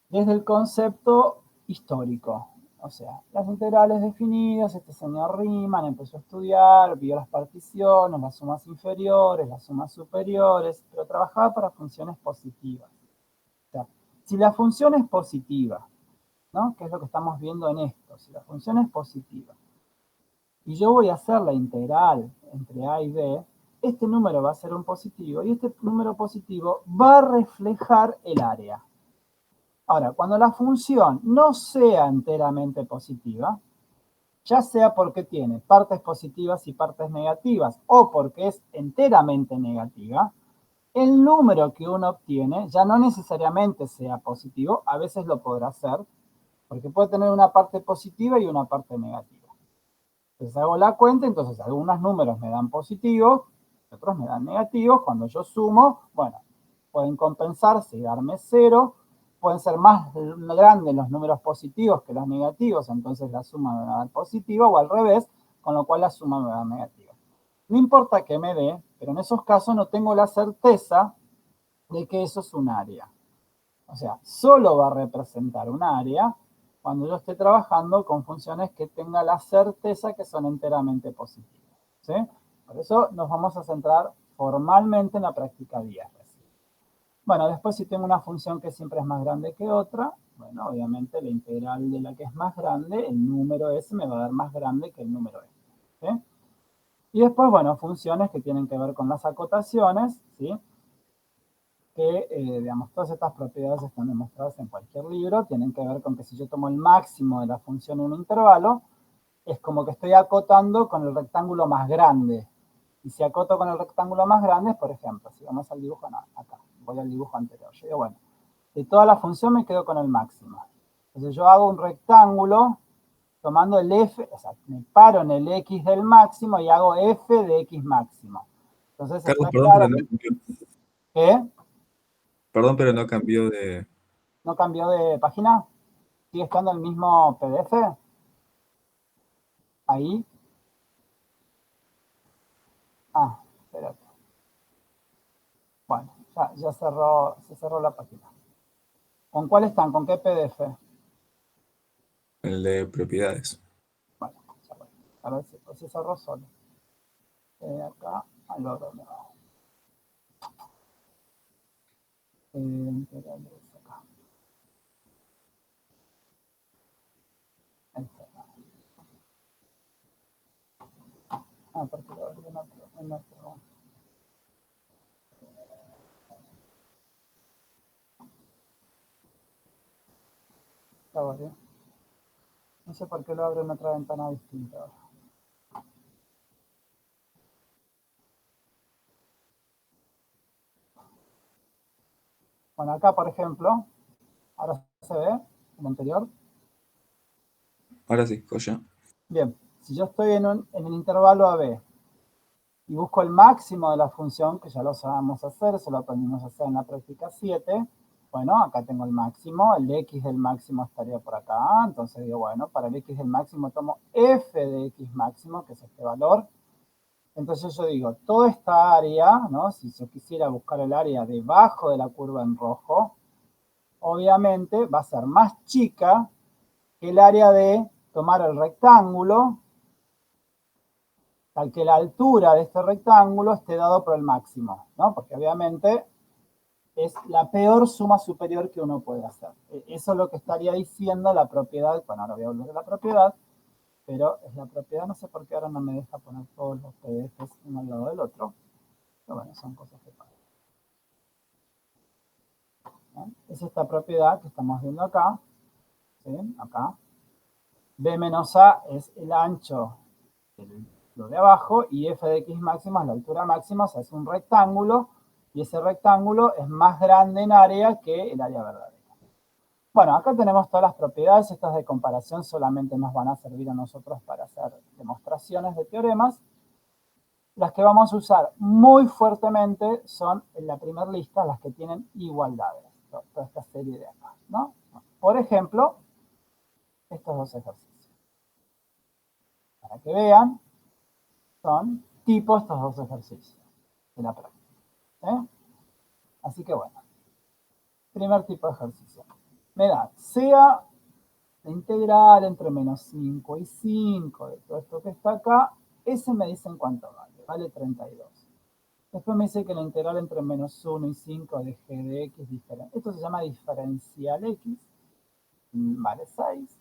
Speaker 1: desde el concepto histórico. O sea, las integrales definidas, este señor Riemann empezó a estudiar, vio las particiones, las sumas inferiores, las sumas superiores, pero trabajaba para funciones positivas. O sea, si la función es positiva, ¿no? Que es lo que estamos viendo en esto, si la función es positiva, y yo voy a hacer la integral entre A y B, este número va a ser un positivo, y este número positivo va a reflejar el área. Ahora, cuando la función no sea enteramente positiva, ya sea porque tiene partes positivas y partes negativas, o porque es enteramente negativa, el número que uno obtiene ya no necesariamente sea positivo, a veces lo podrá ser, porque puede tener una parte positiva y una parte negativa. Entonces hago la cuenta, entonces algunos números me dan positivos, otros me dan negativos. Cuando yo sumo, bueno, pueden compensarse y darme 0. Pueden ser más grandes los números positivos que los negativos, entonces la suma me va a dar positiva, o al revés, con lo cual la suma me va a dar negativa. No importa que me dé, pero en esos casos no tengo la certeza de que eso es un área. O sea, solo va a representar un área cuando yo esté trabajando con funciones que tenga la certeza que son enteramente positivas. ¿Sí? Por eso nos vamos a centrar formalmente en la práctica 10. Bueno, después si tengo una función que siempre es más grande que otra, bueno, obviamente la integral de la que es más grande, el número ese me va a dar más grande que el número este. ¿Sí? Y después, bueno, funciones que tienen que ver con las acotaciones, ¿sí? Que, digamos, todas estas propiedades están demostradas en cualquier libro, tienen que ver con que si yo tomo el máximo de la función en un intervalo, es como que estoy acotando con el rectángulo más grande. Y si acoto con el rectángulo más grande, por ejemplo, si vamos al dibujo, no, acá, voy al dibujo anterior. Yo digo, bueno, de toda la función me quedo con el máximo. Entonces yo hago un rectángulo tomando el f, o sea, me paro en el x del máximo y hago f de x máximo. Entonces
Speaker 2: Carlos,
Speaker 1: está
Speaker 2: perdón,
Speaker 1: claro
Speaker 2: pero no cambió.
Speaker 1: que
Speaker 2: Perdón, pero no cambió de.
Speaker 1: no cambió de página. ¿Sigue estando el mismo PDF? Ahí. Ah, espérate. Bueno, ya se cerró la página. ¿Con cuál están? ¿Con qué PDF?
Speaker 2: El de propiedades.
Speaker 1: Bueno, ya voy. A ver si se cerró solo. Acá, al otro lado. Acá. Ahí está. Ah, porque lo abrí en otro. Ya vale. No sé por qué lo abro en otra ventana distinta. Bueno, acá, por ejemplo, ahora se ve, el anterior.
Speaker 2: Ahora sí, Joya.
Speaker 1: Bien, si yo estoy en el intervalo AB y busco el máximo de la función, que ya lo sabemos hacer, eso lo aprendimos a hacer en la práctica 7, bueno, acá tengo el máximo, el x del máximo estaría por acá, entonces digo, bueno, para el x del máximo tomo f de x máximo, que es este valor. Entonces yo digo, toda esta área, ¿no? Si yo quisiera buscar el área debajo de la curva en rojo, obviamente va a ser más chica que el área de tomar el rectángulo, tal que la altura de este rectángulo esté dado por el máximo, ¿no? Porque obviamente es la peor suma superior que uno puede hacer. Eso es lo que estaría diciendo la propiedad. Bueno, ahora voy a hablar de la propiedad, pero es la propiedad, no sé por qué ahora no me deja poner todos los PDFs uno al lado del otro. Pero bueno, son cosas que pasan. ¿Eh? Es esta propiedad que estamos viendo acá, ¿sí? Acá. B menos A es el ancho de lo de abajo y f de x máxima es la altura máxima, o sea, es un rectángulo y ese rectángulo es más grande en área que el área verdadera. Bueno, acá tenemos todas las propiedades. Estas de comparación solamente nos van a servir a nosotros para hacer demostraciones de teoremas. Las que vamos a usar muy fuertemente son en la primera lista las que tienen igualdades. Toda esta serie de acá, ¿no? Por ejemplo, estos dos ejercicios. Para que vean, son tipo estos dos ejercicios de la práctica. Así que bueno, primer tipo de ejercicio. Me da, sea la integral entre menos 5 y 5 de todo esto que está acá, ese me dice en cuánto vale, vale 32. Después me dice que la integral entre menos 1 y 5 de g de x diferente. Esto se llama diferencial x, vale 6.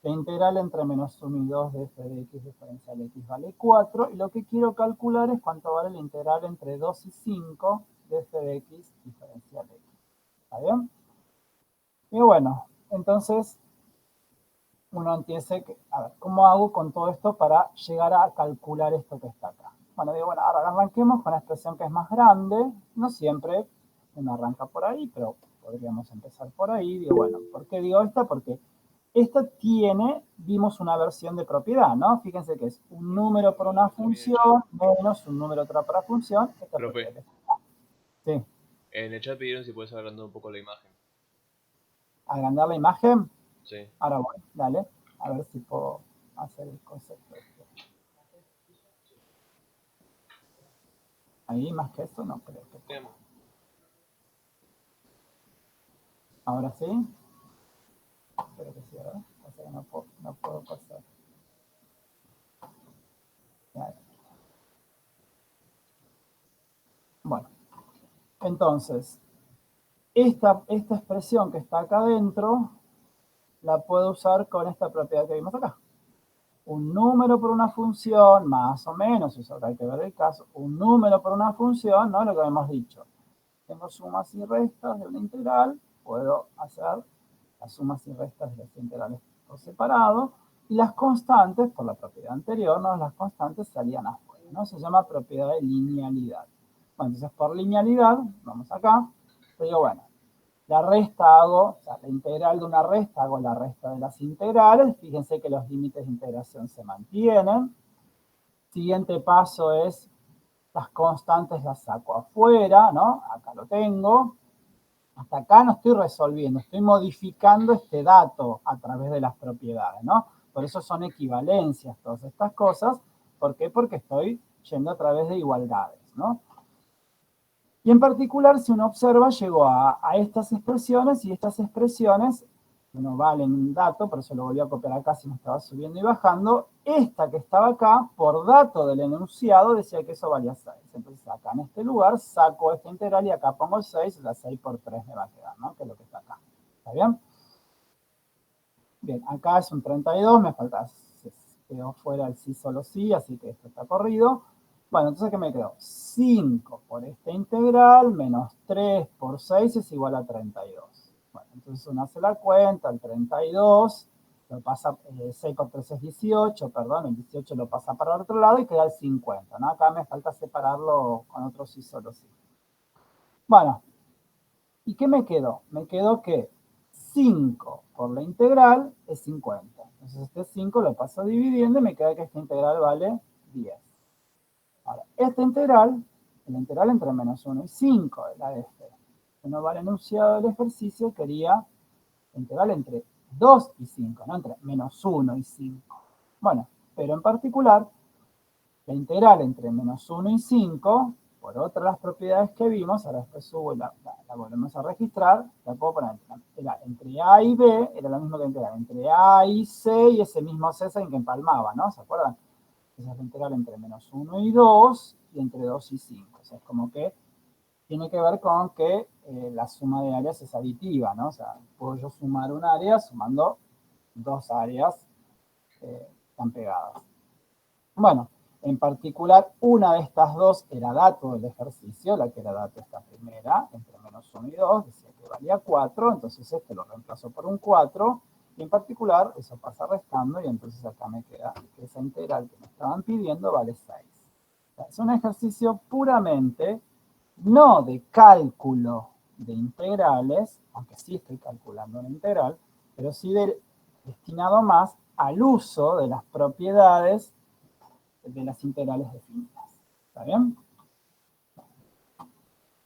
Speaker 1: La integral entre menos 1 y 2 de f de x diferencial x vale 4. Y lo que quiero calcular es cuánto vale la integral entre 2 y 5 de f de x diferencial x. ¿Está bien? Y bueno, entonces uno entiende que, a ver, ¿cómo hago con todo esto para llegar a calcular esto que está acá? Bueno, digo, bueno, ahora arranquemos con la expresión que es más grande. No siempre uno arranca por ahí, pero podríamos empezar por ahí. Digo, bueno, ¿por qué digo esta? Porque esta tiene, vimos una versión de propiedad, ¿no? Fíjense que es un número por una función menos un número otra para función. Esta
Speaker 4: Profe,
Speaker 1: propiedad. Sí.
Speaker 4: en el chat pidieron si puedes agrandar un poco la imagen.
Speaker 1: ¿Agrandar la imagen?
Speaker 4: Sí.
Speaker 1: Ahora voy, dale. A ver si puedo hacer el concepto. Ahí más que eso no creo que pueda. Ahora sí. Espero que sí, ¿verdad? O sea, no puedo pasar. Bueno, entonces, esta expresión que está acá adentro la puedo usar con esta propiedad que vimos acá. Un número por una función, más o menos, eso hay que ver el caso, un número por una función, ¿no? Lo que hemos dicho. Tengo sumas y restas de una integral, puedo hacer las sumas y restas de las integrales por separado, y las constantes, por la propiedad anterior, ¿no? Las constantes salían afuera, ¿no? Se llama propiedad de linealidad. Bueno, entonces por linealidad, vamos acá, yo digo, bueno, la resta hago, o sea, la integral de una resta, hago la resta de las integrales. Fíjense que los límites de integración se mantienen. Siguiente paso es, las constantes las saco afuera, ¿no? Acá lo tengo. Hasta acá no estoy resolviendo, estoy modificando este dato a través de las propiedades, ¿no? Por eso son equivalencias todas estas cosas. ¿Por qué? Porque estoy yendo a través de igualdades, ¿no? Y en particular, si uno observa, llegó a estas expresiones, y estas expresiones, no valen un dato, por eso lo volví a copiar acá si me estaba subiendo y bajando. Esta que estaba acá, por dato del enunciado, decía que eso valía 6. Entonces acá en este lugar saco esta integral y acá pongo el 6, o sea, 6 por 3 me va a quedar, ¿no? Que es lo que está acá. ¿Está bien? Bien, acá es un 32, me falta, se quedó fuera el sí solo sí, así que esto está corrido. Bueno, entonces, ¿qué me quedó? 5 por esta integral menos 3 por 6 es igual a 32. Bueno, entonces uno hace la cuenta, el 32, lo pasa, 6 por 3 es 18, perdón, el 18 lo pasa para el otro lado y queda el 50, ¿no? Acá me falta separarlo con otro sí solo sí. Bueno, ¿y qué me quedó? Me quedó que 5 por la integral es 50. Entonces este 5 lo paso dividiendo y me queda que esta integral vale 10. Ahora, esta integral, la integral entre menos 1 y 5 de la de este, que no va al enunciado del ejercicio, quería la integral entre 2 y 5, no entre menos 1 y 5. Bueno, pero en particular, la integral entre menos 1 y 5, por otras las propiedades que vimos, ahora después subo y la volvemos a registrar, la puedo poner entre A y B, era lo mismo que integral entre A y C, y ese mismo C es el que empalmaba, ¿no? ¿Se acuerdan? Esa es la integral entre menos 1 y 2, y entre 2 y 5. O sea, es como que tiene que ver con que la suma de áreas es aditiva, ¿no? O sea, puedo yo sumar un área sumando dos áreas tan pegadas. Bueno, en particular, una de estas dos era dato del ejercicio, la que era dato esta primera, entre menos 1 y 2, decía que valía 4, entonces este lo reemplazo por un 4, y en particular eso pasa restando, y entonces acá me queda que esa integral que me estaban pidiendo vale 6. O sea, es un ejercicio puramente no de cálculo de integrales, aunque sí estoy calculando una integral, pero sí destinado más al uso de las propiedades de las integrales definidas. ¿Está bien?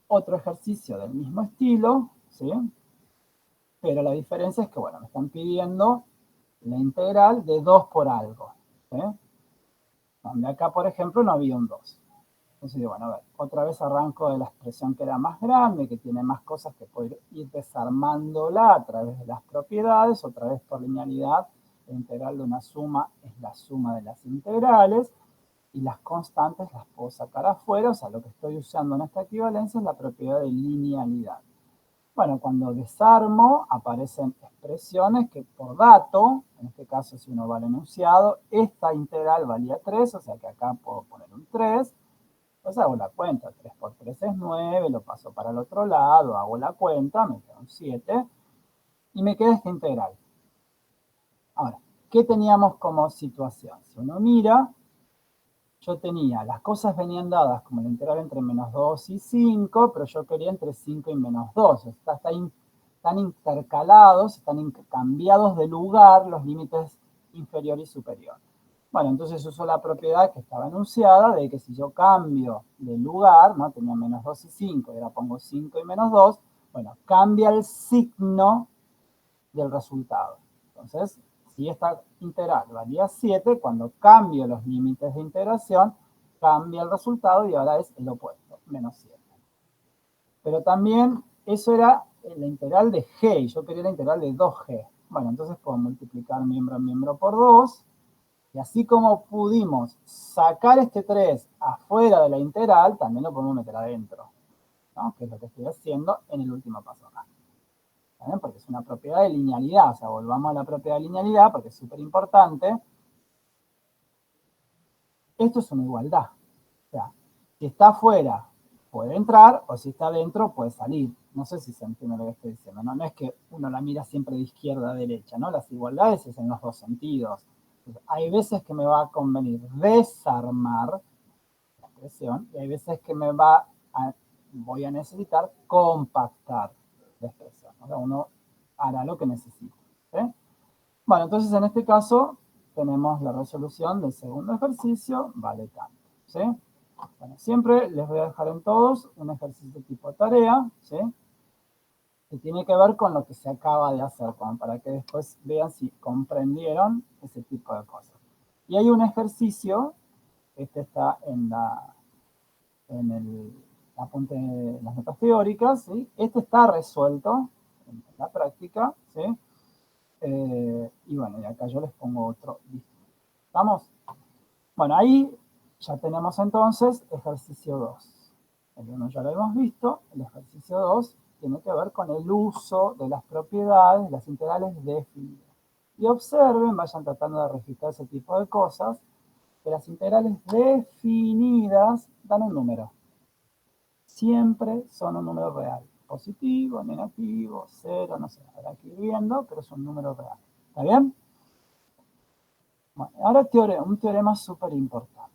Speaker 1: Otro ejercicio del mismo estilo, ¿sí? Pero la diferencia es que, bueno, me están pidiendo la integral de 2 por algo, ¿sí? Donde acá, por ejemplo, no había un 2. Entonces digo, bueno, a ver, otra vez arranco de la expresión que era más grande, que tiene más cosas que puedo ir desarmándola a través de las propiedades, otra vez por linealidad, la integral de una suma es la suma de las integrales, y las constantes las puedo sacar afuera, o sea, lo que estoy usando en esta equivalencia es la propiedad de linealidad. Bueno, cuando desarmo aparecen expresiones que por dato, en este caso si uno va al enunciado, esta integral valía 3, o sea que acá puedo poner un 3, pues hago la cuenta, 3 por 3 es 9, lo paso para el otro lado, hago la cuenta, me queda un 7, y me queda esta integral. Ahora, ¿qué teníamos como situación? Si uno mira, yo tenía, las cosas venían dadas como la integral entre menos 2 y 5, pero yo quería entre 5 y menos 2. Están intercalados, están cambiados de lugar los límites inferior y superior. Bueno, entonces uso la propiedad que estaba enunciada de que si yo cambio de lugar, ¿no? Tenía menos 2 y 5, y ahora pongo 5 y menos 2, bueno, cambia el signo del resultado. Entonces, si esta integral valía 7, cuando cambio los límites de integración, cambia el resultado y ahora es el opuesto, menos 7. Pero también eso era la integral de g, y yo quería la integral de 2g. Bueno, entonces puedo multiplicar miembro a miembro por 2, y así como pudimos sacar este 3 afuera de la integral, también lo podemos meter adentro, ¿no? Que es lo que estoy haciendo en el último paso acá. ¿Bien? Porque es una propiedad de linealidad, o sea, volvamos a la propiedad de linealidad porque es súper importante. Esto es una igualdad. O sea, si está afuera puede entrar, o si está adentro puede salir. No sé si se entiende lo que estoy diciendo, ¿no? No es que uno la mira siempre de izquierda a derecha, ¿no? Las igualdades es en los dos sentidos. Entonces, hay veces que me va a convenir desarmar la expresión y hay veces que voy a necesitar compactar la expresión. O sea, uno hará lo que necesite. ¿Sí? Bueno, entonces en este caso tenemos la resolución del segundo ejercicio, vale tanto. ¿Sí? Bueno, siempre les voy a dejar en todos un ejercicio tipo tarea, ¿sí? Que tiene que ver con lo que se acaba de hacer, para que después vean si comprendieron ese tipo de cosas. Y hay un ejercicio, este está en el apunte de las notas teóricas, ¿sí? Este está resuelto en la práctica, ¿sí? Y bueno, y acá yo les pongo otro. ¿Estamos? Bueno, ahí ya tenemos entonces ejercicio 2. El 1 ya lo hemos visto, el ejercicio 2 tiene que ver con el uso de las propiedades, las integrales definidas. Y observen, vayan tratando de registrar ese tipo de cosas, que las integrales definidas dan un número. Siempre son un número real. Positivo, negativo, cero, no sé, habrá que ir viendo, pero es un número real. ¿Está bien? Bueno, ahora un teorema súper importante.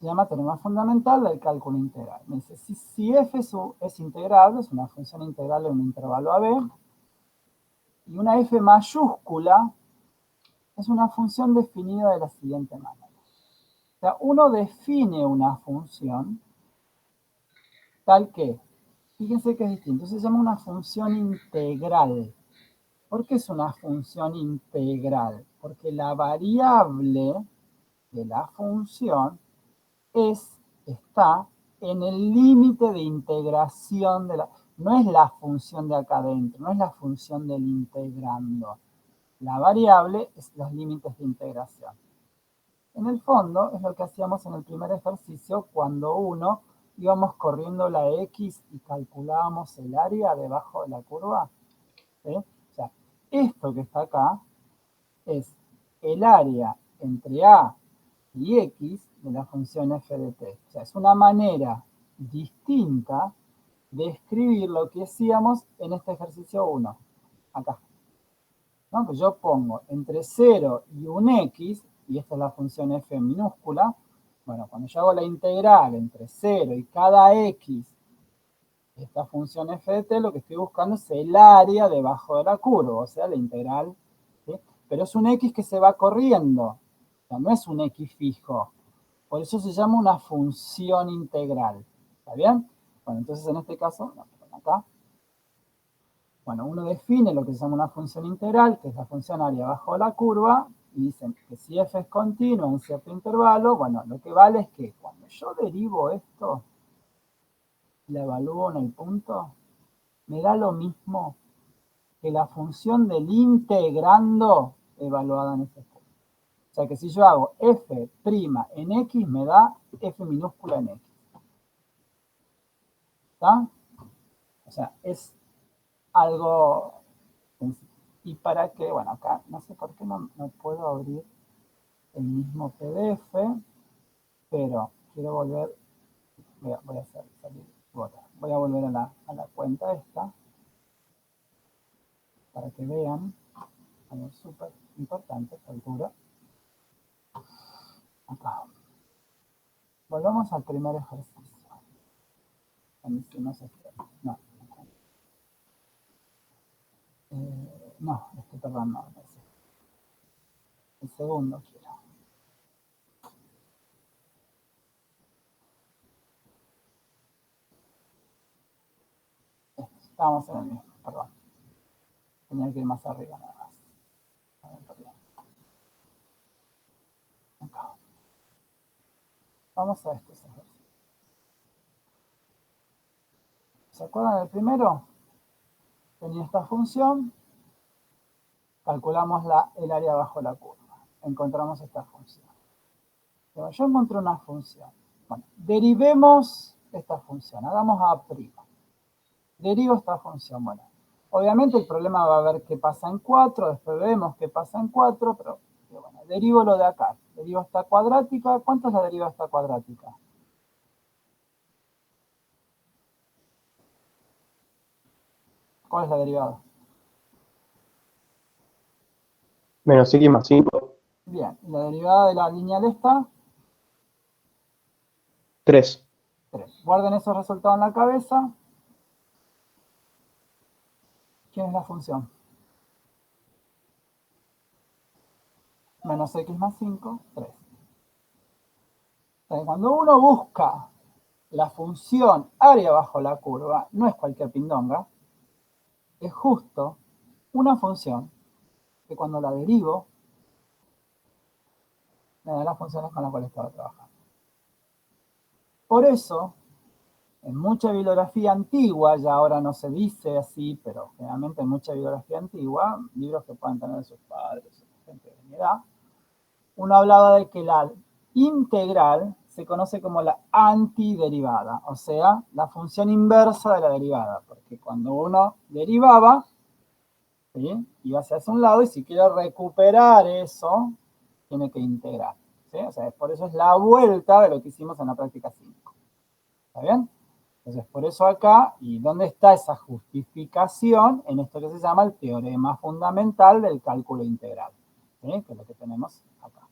Speaker 1: Se llama teorema fundamental del cálculo integral. Me dice, si f es integrable, es una función integral de un intervalo AB, y una f mayúscula es una función definida de la siguiente manera. O sea, uno define una función tal que, fíjense que es distinto, se llama una función integral. ¿Por qué es una función integral? Porque la variable de la función está en el límite de integración de no es la función de acá adentro, no es la función del integrando. La variable es los límites de integración. En el fondo es lo que hacíamos en el primer ejercicio cuando íbamos corriendo la X y calculábamos el área debajo de la curva. ¿Sí? O sea, esto que está acá es el área entre A y X de la función f de t. O sea, es una manera distinta de escribir lo que hacíamos en este ejercicio 1. Acá. ¿No? Pues yo pongo entre 0 y un X, y esta es la función f minúscula, Bueno, cuando yo hago la integral entre 0 y cada x, esta función f de t, lo que estoy buscando es el área debajo de la curva, o sea, la integral, ¿sí? Pero es un x que se va corriendo, o sea, no es un x fijo. Por eso se llama una función integral. ¿Está bien? Bueno, entonces en este caso, acá, bueno, uno define lo que se llama una función integral, que es la función área bajo la curva, y dicen que si f es continua en un cierto intervalo, bueno, lo que vale es que cuando yo derivo esto, la evalúo en el punto, me da lo mismo que la función del integrando evaluada en ese punto. O sea que si yo hago f' en x, me da f minúscula en x. ¿Está? O sea, es algo sencillo. Y para que, bueno, acá no sé por qué no puedo abrir el mismo PDF, pero quiero volver, voy a hacer salir, voy a volver a la cuenta esta, para que vean, algo súper importante, esta altura. Acá. Volvamos al primer ejercicio. A mí sí no se espera. No. No, perdón, no. El segundo quiero. Estábamos en el mismo, perdón. Tenía que ir más arriba nada más. A ver, perdón. Acá. Vamos a estos ejercicios. ¿Se acuerdan del primero? Tenía esta función. Calculamos el área bajo la curva. Encontramos esta función. Pero yo encontré una función. Bueno, derivemos esta función. Hagamos A'. Derivo esta función. Bueno, obviamente el problema va a ver qué pasa en 4. Después vemos qué pasa en 4. Pero bueno, derivo lo de acá. Derivo esta cuadrática. ¿Cuánto es la deriva de esta cuadrática? ¿Cuál es la derivada?
Speaker 3: Menos x más 5.
Speaker 1: Bien, ¿y la derivada de la lineal esta?
Speaker 3: 3.
Speaker 1: 3. Guarden esos resultados en la cabeza. ¿Quién es la función? Menos x más 5, 3. Entonces, cuando uno busca la función área bajo la curva, no es cualquier pindonga, es justo una función que cuando la derivo, me da las funciones con las cuales estaba trabajando. Por eso, en mucha bibliografía antigua, ya ahora no se dice así, pero generalmente en mucha bibliografía antigua, libros que puedan tener sus padres, gente de mi edad, uno hablaba de que la integral se conoce como la antiderivada, o sea, la función inversa de la derivada, porque cuando uno derivaba, ¿sí?, iba hacia un lado, y si quiere recuperar eso, tiene que integrar, ¿sí? O sea, por eso es la vuelta de lo que hicimos en la práctica 5. ¿Está bien? Entonces, por eso acá, ¿y dónde está esa justificación? En esto que se llama el teorema fundamental del cálculo integral, ¿sí?, que es lo que tenemos acá,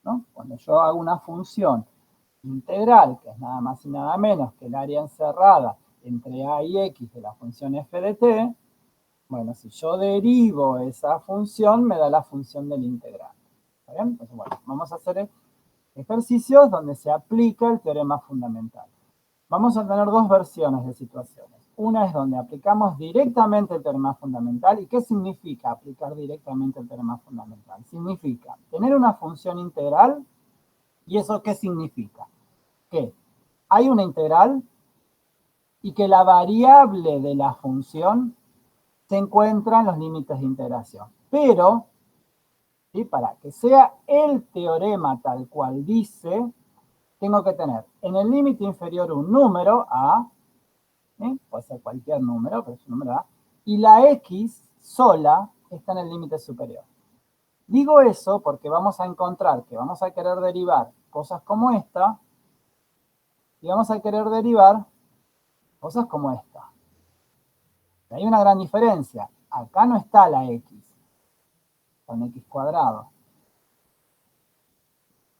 Speaker 1: ¿no? Cuando yo hago una función integral, que es nada más y nada menos que el área encerrada entre a y x de la función f de t, bueno, si yo derivo esa función, me da la función del integral. ¿Está bien? Entonces, bueno, vamos a hacer ejercicios donde se aplica el teorema fundamental. Vamos a tener dos versiones de situaciones. Una es donde aplicamos directamente el teorema fundamental. ¿Y qué significa aplicar directamente el teorema fundamental? Significa tener una función integral. ¿Y eso qué significa? Que hay una integral y que la variable de la función se encuentra en los límites de integración. Pero, ¿sí?, para que sea el teorema tal cual dice, tengo que tener en el límite inferior un número A, ¿sí?, puede ser cualquier número, pero es un número A, y la X sola está en el límite superior. Digo eso porque vamos a encontrar que vamos a querer derivar cosas como esta, y vamos a querer derivar cosas como esta. Hay una gran diferencia. Acá no está la X, con X cuadrado.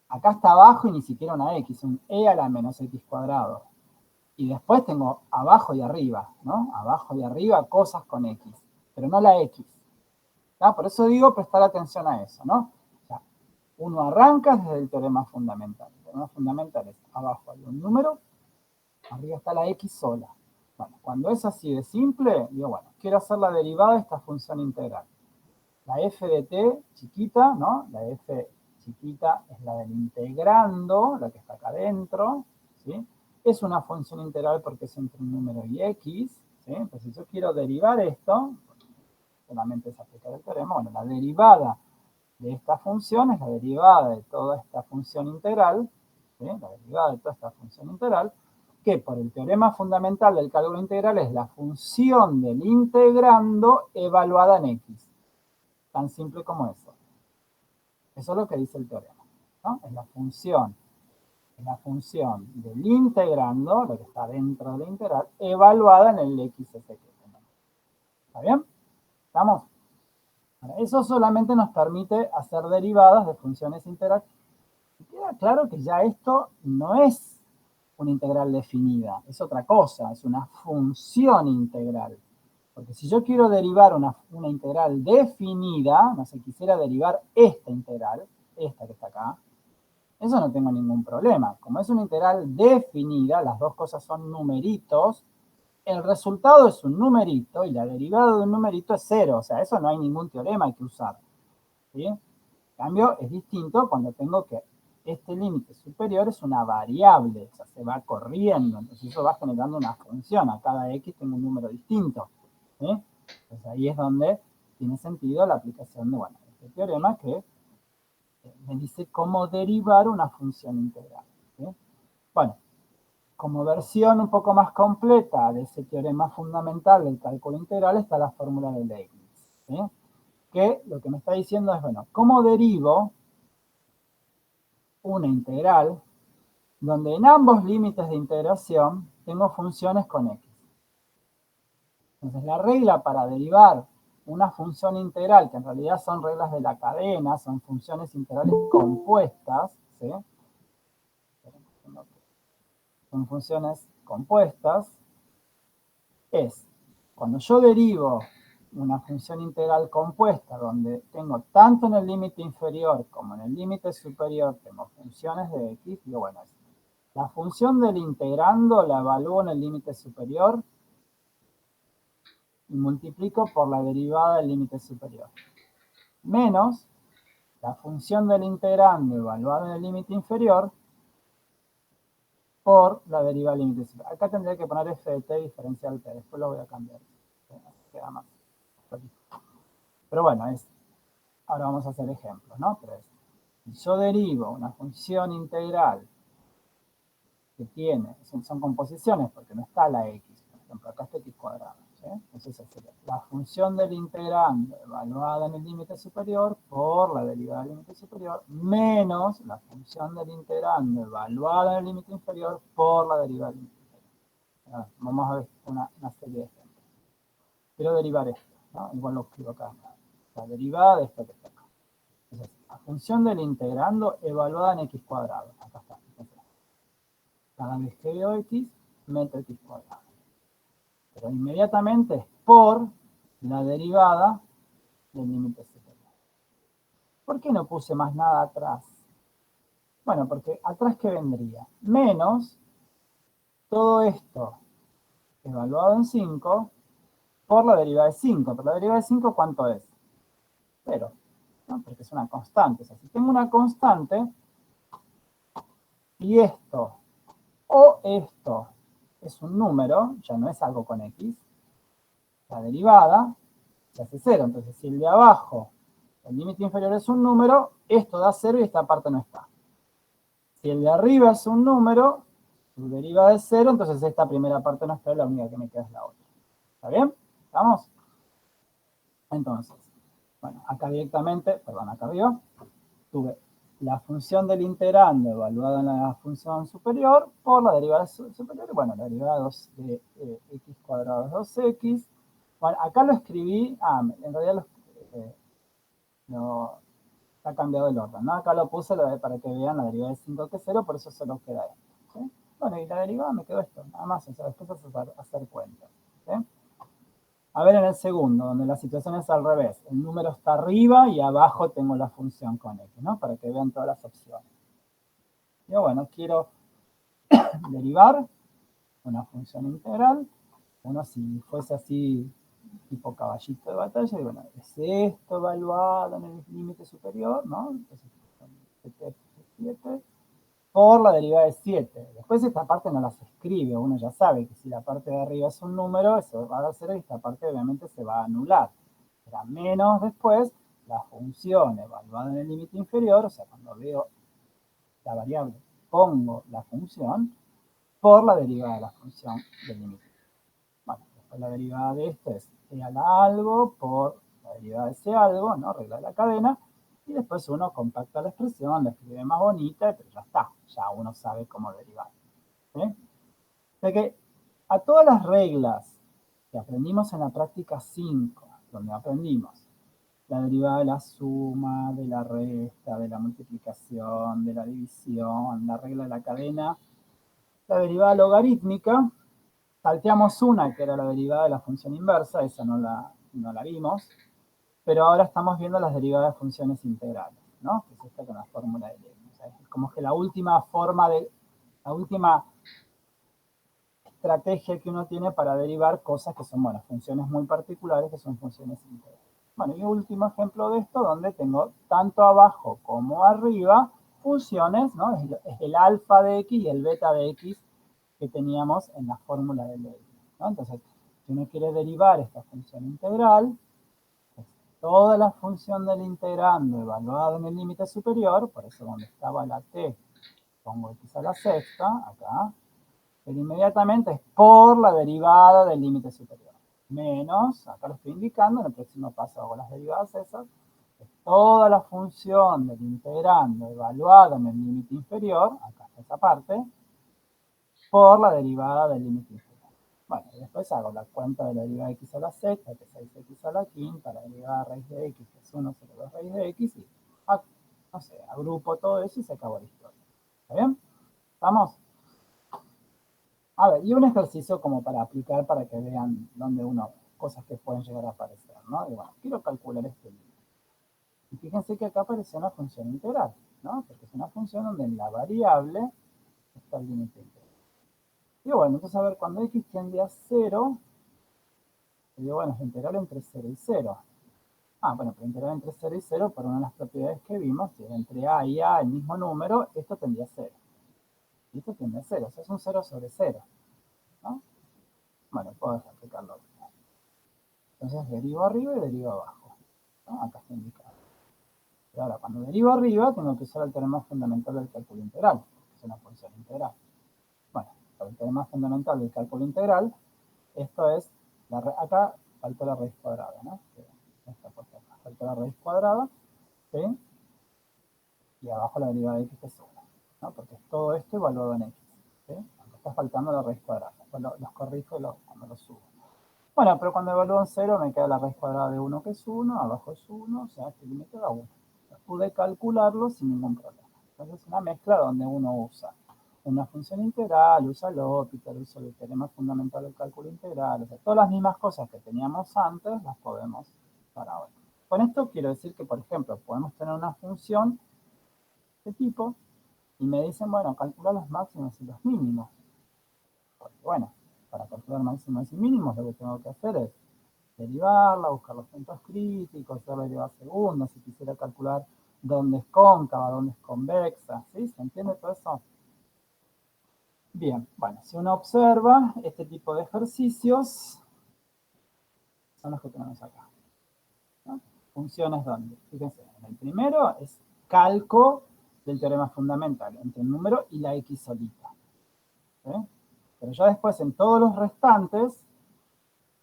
Speaker 1: Acá está abajo y ni siquiera una x, un e a la menos x cuadrado. Y después tengo abajo y arriba, ¿no? Abajo y arriba cosas con x, pero no la x. ¿Ya? Por eso digo prestar atención a eso, ¿no? O sea, uno arranca desde el teorema fundamental. El teorema fundamental es abajo hay un número, arriba está la x sola. Bueno, cuando es así de simple, digo, bueno, quiero hacer la derivada de esta función integral. La f de t chiquita, ¿no? La f chiquita es la del integrando, la que está acá adentro, ¿sí? Es una función integral porque es entre un número y x, ¿sí? Entonces, si yo quiero derivar esto, solamente es aplicar el teorema, bueno, la derivada de esta función es la derivada de toda esta función integral, ¿sí? La derivada de toda esta función integral, que por el teorema fundamental del cálculo integral es la función del integrando evaluada en x. Tan simple como eso. Eso es lo que dice el teorema, ¿no? Es la función del integrando, lo que está dentro de la integral, evaluada en el x que tenemos. ¿Está bien? ¿Estamos? Ahora, eso solamente nos permite hacer derivadas de funciones integrales. Y queda claro que ya esto no es una integral definida, es otra cosa, es una función integral. Porque si yo quiero derivar una integral definida, no sé, quisiera derivar esta integral, esta que está acá, eso no tengo ningún problema. Como es una integral definida, las dos cosas son numeritos, el resultado es un numerito y la derivada de un numerito es 0. O sea, eso no hay ningún teorema que usar. ¿Sí? En cambio, es distinto cuando tengo que este límite superior es una variable, o sea, se va corriendo, entonces eso va generando una función. A cada x tengo un número distinto. ¿Sí? Entonces ahí es donde tiene sentido la aplicación de, bueno, este teorema que me dice cómo derivar una función integral. ¿Sí? Bueno, como versión un poco más completa de ese teorema fundamental del cálculo integral está la fórmula de Leibniz. ¿Sí? Que lo que me está diciendo es, bueno, ¿cómo derivo una integral donde en ambos límites de integración tengo funciones con x? Entonces la regla para derivar una función integral, que en realidad son reglas de la cadena, son funciones integrales compuestas, ¿sí? Son funciones compuestas, es cuando yo derivo una función integral compuesta donde tengo tanto en el límite inferior como en el límite superior, tengo funciones de x, digo, bueno, la función del integrando la evalúo en el límite superior y multiplico por la derivada del límite superior, menos la función del integrando evaluada en el límite inferior por la derivada del límite superior. Acá tendría que poner f de t diferencial t, después lo voy a cambiar. Queda más. Pero bueno, ahora vamos a hacer ejemplos, ¿no? Pero si yo derivo una función integral que tiene, son composiciones porque no está la x, por ejemplo, acá está x cuadrado, ¿sí? Entonces sería la función del integrando evaluada en el límite superior por la derivada del límite superior menos la función del integrando evaluada en el límite inferior por la derivada del límite inferior. Vamos a ver una serie de ejemplos. Quiero derivar esto, ¿no? Igual lo escribo acá. La derivada de esto que está acá. Entonces, la función del integrando evaluada en x cuadrado. Acá está. Entonces, cada vez que veo x, meto x cuadrado. Pero inmediatamente es por la derivada del límite superior. ¿Por qué no puse más nada atrás? Bueno, porque atrás ¿qué vendría? Menos todo esto evaluado en 5 por la derivada de 5. Pero la derivada de 5, ¿cuánto es? 0. ¿No? Porque es una constante. O sea, si tengo una constante y esto o esto es un número, ya no es algo con x, la derivada se hace 0. Entonces, si el de abajo, el límite inferior es un número, esto da 0 y esta parte no está. Si el de arriba es un número, su derivada es 0, entonces esta primera parte no está, la única que me queda es la otra. ¿Está bien? ¿Estamos? Entonces, bueno, acá directamente, perdón, acá arriba, tuve la función del integrando evaluada en la función superior por la derivada superior, bueno, la derivada de x cuadrado es 2x. Bueno, acá lo escribí, en realidad está cambiado el orden, ¿no? Acá lo puse para que vean la derivada de 5 que es 0, por eso solo queda esto. ¿Sí? Bueno, y la derivada me quedó esto, nada más, o sea, después hacer cuentas. ¿Sí? A ver en el segundo, donde la situación es al revés. El número está arriba y abajo tengo la función con x, ¿no? Para que vean todas las opciones. Yo, bueno, quiero derivar una función integral. Uno, si fuese así, tipo caballito de batalla, y bueno, es esto evaluado en el límite superior, ¿no? Entonces, 7 por la derivada de 7. Después esta parte no las escribe, uno ya sabe que si la parte de arriba es un número, eso va a dar 0 y esta parte obviamente se va a anular. Será menos después la función evaluada en el límite inferior, o sea, cuando veo la variable, pongo la función por la derivada de la función del límite. Bueno, después la derivada de esto es e a la algo por la derivada de ese algo, ¿no? Regla de la cadena. Y después uno compacta la expresión, la escribe más bonita, pero ya está. Ya uno sabe cómo derivar. ¿Sí? O sea que a todas las reglas que aprendimos en la práctica 5, donde aprendimos la derivada de la suma, de la resta, de la multiplicación, de la división, la regla de la cadena, la derivada logarítmica, salteamos una que era la derivada de la función inversa, esa no la vimos, pero ahora estamos viendo las derivadas de funciones integrales, ¿no? Que es esta con la fórmula de Leibniz. O sea, es como que la última estrategia que uno tiene para derivar cosas que son, bueno, funciones muy particulares, que son funciones integrales. Bueno, y último ejemplo de esto, donde tengo tanto abajo como arriba funciones, ¿no? Es el alfa de x y el beta de x que teníamos en la fórmula de Leibniz, ¿no? Entonces, si uno quiere derivar esta función integral, pues toda la función del integrando evaluada en el límite superior, por eso donde estaba la t, pongo x a la sexta, acá, pero inmediatamente es por la derivada del límite superior. Menos, acá lo estoy indicando, en el próximo paso hago las derivadas esas, es toda la función del integrando evaluada en el límite inferior, acá está esa parte, por la derivada del límite inferior. Bueno, y después hago la cuenta de la derivada de x a la sexta, que es 6x a la quinta, la derivada de raíz de x, que es 1 sobre 2 raíz de x, y, no sé, agrupo todo eso y se acabó la historia. ¿Está bien? ¿Estamos? A ver, y un ejercicio como para aplicar para que vean dónde cosas que pueden llegar a aparecer, ¿no? Y bueno, quiero calcular este límite. Y fíjense que acá aparece una función integral, ¿no? Porque es una función donde en la variable está el límite integral. Y bueno, entonces a ver, cuando x tiende a 0, digo, bueno, es integral entre 0 y 0. Bueno, pero integral entre 0 y 0, por una de las propiedades que vimos, si era entre a y a el mismo número, esto tendría a 0. Y esto tiende a 0, o sea, es un 0 sobre 0, ¿no? Bueno, puedo aplicarlo. Entonces derivo arriba y derivo abajo, ¿no? Acá está indicado. Y ahora, cuando derivo arriba, tengo que usar el teorema fundamental del cálculo integral, que es una función integral. Bueno, para el teorema fundamental del cálculo integral, esto es, acá faltó la raíz cuadrada, ¿no? Esta puesta acá, faltó la raíz cuadrada, ¿sí? Y abajo la derivada de x que es 1, ¿no? Porque es todo esto evaluado en x, ¿sí? Aunque está faltando la raíz cuadrada. Después los corrijo cuando los subo. Bueno, pero cuando evalúo en 0 me queda la raíz cuadrada de 1 que es 1, abajo es 1, o sea, este límite da 1. Pude calcularlo sin ningún problema. Entonces es una mezcla donde uno usa una función integral, usa L'Hopital, usa el teorema fundamental del cálculo integral, o sea, todas las mismas cosas que teníamos antes las podemos usar ahora. Con esto quiero decir que, por ejemplo, podemos tener una función de tipo y me dicen, bueno, calcula los máximos y los mínimos. Porque, bueno, para calcular máximos y mínimos lo que tengo que hacer es derivarla, buscar los puntos críticos, hacer la derivada segunda, si quisiera calcular dónde es cóncava, dónde es convexa, ¿sí? ¿Se entiende todo eso? Bien, bueno, si uno observa este tipo de ejercicios, son los que tenemos acá, ¿no? Funciones donde, fíjense, en el primero es calco del teorema fundamental entre el número y la x solita, ¿sí? Pero ya después en todos los restantes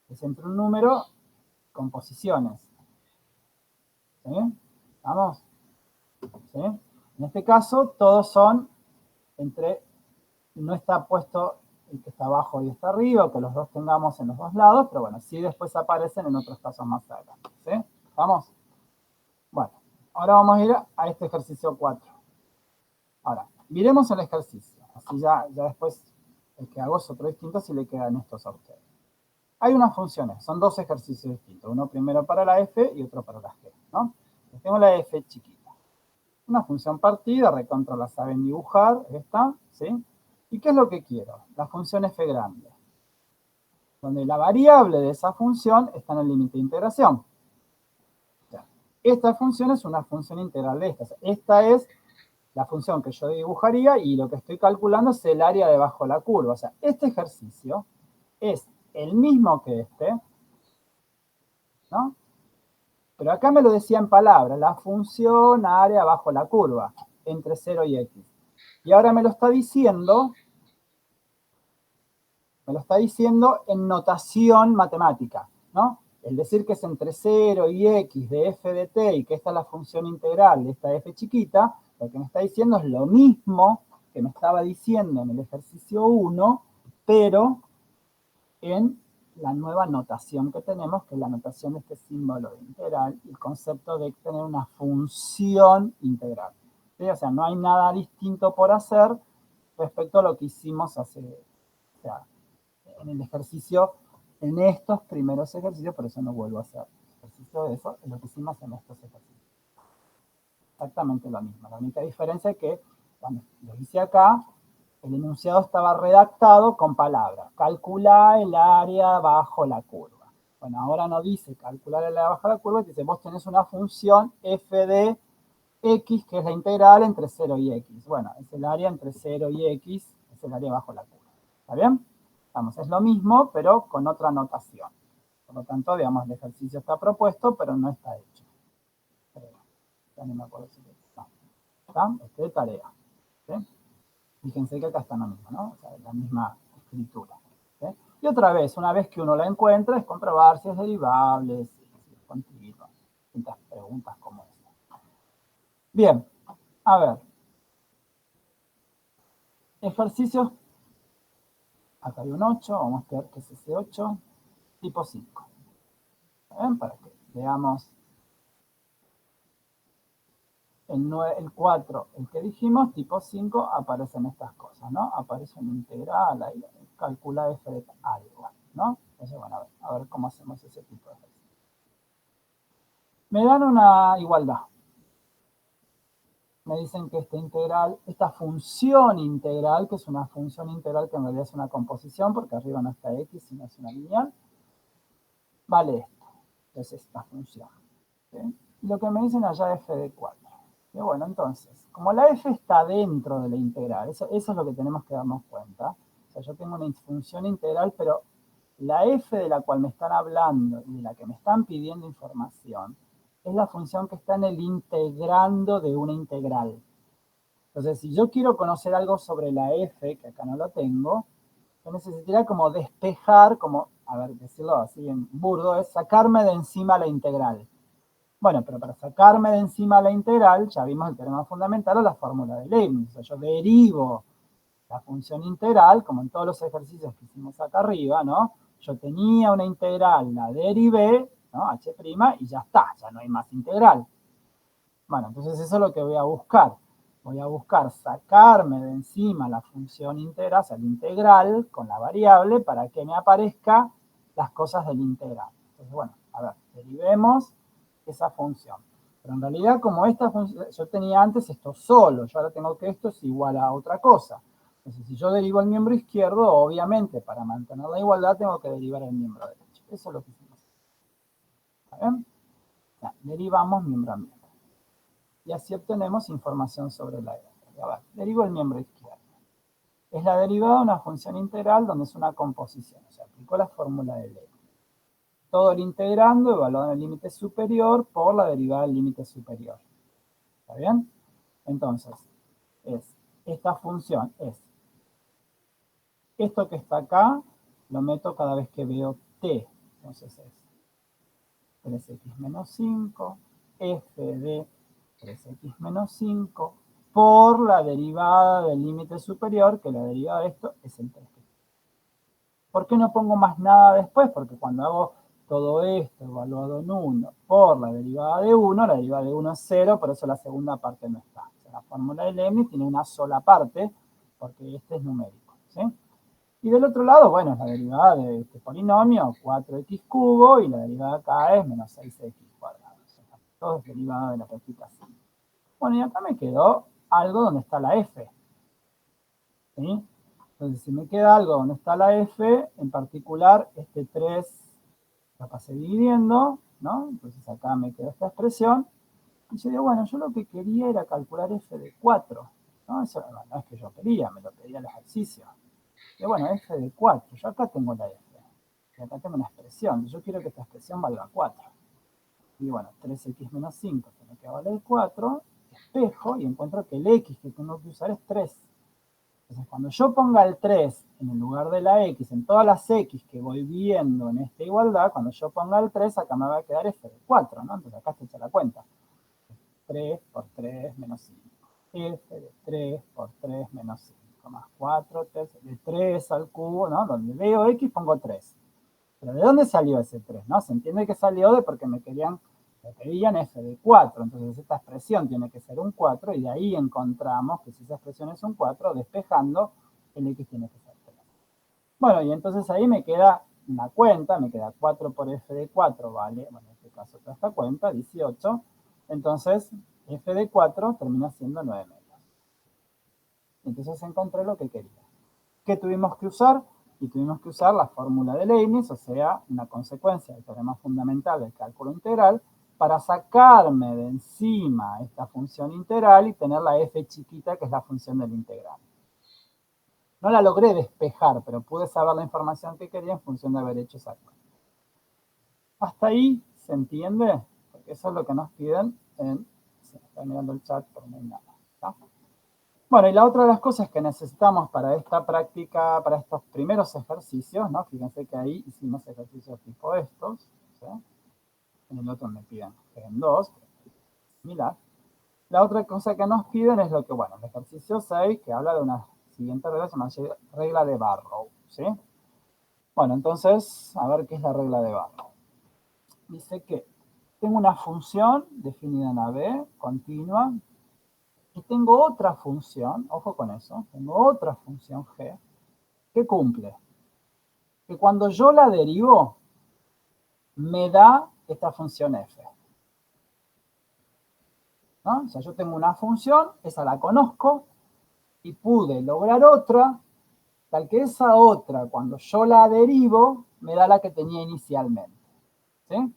Speaker 1: es entre un número con posiciones, ¿sí? ¿Vamos? ¿Sí? En este caso todos son entre, no está puesto el que está abajo y está arriba, que los dos tengamos en los dos lados, pero bueno, sí después aparecen en otros casos más adelante, ¿sí? ¿Vamos? Bueno, Ahora vamos a ir a este ejercicio 4. Ahora, miremos el ejercicio. Así ya después el que hago es otro distinto si le quedan estos a ustedes. Hay unas funciones, son dos ejercicios distintos. Uno primero para la f y otro para la g, ¿no? Entonces tengo la f chiquita. Una función partida, recontra la saben dibujar, esta, ¿sí? ¿Y qué es lo que quiero? La función f grande, donde la variable de esa función está en el límite de integración. O sea, esta función es una función integral de esta. O sea, esta es la función que yo dibujaría y lo que estoy calculando es el área debajo de la curva. O sea, este ejercicio es el mismo que este, ¿no? Pero acá me lo decía en palabras, la función área bajo la curva, entre 0 y x. Y ahora me lo está diciendo en notación matemática, ¿no? El decir que es entre 0 y x de f de t y que esta es la función integral de esta f chiquita, lo que me está diciendo es lo mismo que me estaba diciendo en el ejercicio 1, pero en la nueva notación que tenemos, que es la notación de este símbolo de integral y el concepto de tener una función integral. ¿Sí? O sea, no hay nada distinto por hacer respecto a lo que hicimos en el ejercicio, en estos primeros ejercicios, por eso no vuelvo a hacer ejercicio de eso, es lo que hicimos en estos ejercicios. Exactamente lo mismo. La única diferencia es que cuando lo hice acá, el enunciado estaba redactado con palabras. Calcula el área bajo la curva. Bueno, ahora no dice calcular el área bajo la curva, dice vos tenés una función f de x, que es la integral entre 0 y x. Bueno, es el área entre 0 y x, es el área bajo la curva. ¿Está bien? Vamos, es lo mismo, pero con otra notación. Por lo tanto, digamos, el ejercicio está propuesto, pero no está hecho. Ya no me acuerdo si está. ¿Está? Este de tarea. ¿Sí? Fíjense que acá está lo mismo, ¿no? O sea, la misma escritura. ¿Sí? Y otra vez, una vez que uno la encuentra, es comprobar si es derivable, si es continua. Distintas preguntas como esta. Bien, a ver. Ejercicios. Acá hay un 8, vamos a ver qué es ese 8. Tipo 5. ¿Ven? Para que veamos el 4, el que dijimos, tipo 5, aparecen estas cosas, ¿no? Aparece una integral, ahí calcula f de algo, ¿no? Entonces, bueno, a ver cómo hacemos ese tipo de ejercicio. Me dan una igualdad. Me dicen que esta integral, esta función integral, que es una función integral que en realidad es una composición, porque arriba no está x, sino es una lineal, vale esto. Es esta función. ¿Sí? Y lo que me dicen allá es f de 4. Y bueno, entonces, como la f está dentro de la integral, eso es lo que tenemos que darnos cuenta. O sea, yo tengo una función integral, pero la f de la cual me están hablando y de la que me están pidiendo información es la función que está en el integrando de una integral. Entonces, si yo quiero conocer algo sobre la f, que acá no lo tengo, yo necesitaría como despejar, como, a ver, decirlo así en burdo, es sacarme de encima la integral. Bueno, pero para sacarme de encima la integral, ya vimos el teorema fundamental o la fórmula de Leibniz. O sea, yo derivo la función integral, como en todos los ejercicios que hicimos acá arriba, ¿no? Yo tenía una integral, la derivé, ¿no? H', y ya está, ya no hay más integral. Bueno, entonces eso es lo que voy a buscar. Voy a buscar sacarme de encima la función integral, o sea, la integral con la variable para que me aparezca las cosas del integral. Entonces, bueno, a ver, derivemos esa función. Pero en realidad, como esta función, yo tenía antes esto solo, yo ahora tengo que esto es igual a otra cosa. Entonces, si yo derivo el miembro izquierdo, obviamente, para mantener la igualdad, tengo que derivar el miembro derecho. Eso es lo que hicimos. ¿Está bien? Ya, derivamos miembro a miembro. Y así obtenemos información sobre la f. A ver, derivo el miembro izquierdo. Es la derivada de una función integral donde es una composición. O sea, aplicó la fórmula de Leibniz. Todo el integrando evaluado en el límite superior por la derivada del límite superior. ¿Está bien? Entonces, esta función es esto que está acá, lo meto cada vez que veo t. Entonces es 3x menos 5, f de 3x menos 5, por la derivada del límite superior, que la derivada de esto es el 3. ¿Por qué no pongo más nada después? Porque cuando hago todo esto evaluado en 1 por la derivada de 1, la derivada de 1 es 0, por eso la segunda parte no está. O sea, la fórmula de Leibniz tiene una sola parte, porque este es numérico, ¿sí? Y del otro lado, bueno, es la derivada de este polinomio, 4x cubo, y la derivada acá es menos 6x cuadrado. O sea, todo es derivada de la práctica simple. Bueno, y acá me quedó algo donde está la f, ¿sí? Entonces, si me queda algo donde está la f, en particular, este 3 la pasé dividiendo, ¿no? Entonces acá me queda esta expresión. Y yo digo, bueno, yo lo que quería era calcular f de 4, ¿no? Eso no es que yo quería, me lo pedía el ejercicio. Y bueno, f de 4, yo acá tengo la f. Y acá tengo una expresión. Yo quiero que esta expresión valga 4. Y bueno, 3x menos 5 tiene que valer 4. Espejo y encuentro que el x que tengo que usar es 3. Entonces, cuando yo ponga el 3 en el lugar de la x, en todas las x que voy viendo en esta igualdad, cuando yo ponga el 3, acá me va a quedar f de 4, ¿no? Entonces acá se echa la cuenta. 3 por 3 menos 5. F de 3 por 3 menos 5, más 4, de 3 al cubo, ¿no? Donde veo x pongo 3. Pero ¿de dónde salió ese 3? ¿No? Se entiende que salió de porque me pedían f de 4. Entonces esta expresión tiene que ser un 4 y de ahí encontramos que si esa expresión es un 4, despejando, el x tiene que ser 3. Bueno, y entonces ahí me queda una cuenta, me queda 4 por f de 4, vale, bueno, en este caso toda esta cuenta, 18. Entonces f de 4 termina siendo 9 metros. Entonces encontré lo que quería. ¿Qué tuvimos que usar? Y tuvimos que usar la fórmula de Leibniz, o sea, una consecuencia del teorema fundamental del cálculo integral, para sacarme de encima esta función integral y tener la f chiquita, que es la función del integral. No la logré despejar, pero pude saber la información que quería en función de haber hecho esa cuenta. ¿Hasta ahí se entiende? Porque eso es lo que nos piden en... Se me está mirando el chat, pero no hay nada. ¿Está? Bueno, y la otra de las cosas que necesitamos para esta práctica, para estos primeros ejercicios, ¿no? Fíjense que ahí hicimos ejercicios tipo estos, ¿sí? En el otro me piden en 2, similar. La otra cosa que nos piden es lo que, bueno, el ejercicio 6, que habla de una siguiente regla, se llama regla de Barrow, ¿sí? Bueno, entonces, a ver qué es la regla de Barrow. Dice que tengo una función definida en AB, continua, y tengo otra función, ojo con eso, tengo otra función g, que cumple. Que cuando yo la derivo, me da esta función f. ¿No? O sea, yo tengo una función, esa la conozco, y pude lograr otra, tal que esa otra, cuando yo la derivo, me da la que tenía inicialmente. ¿Sí?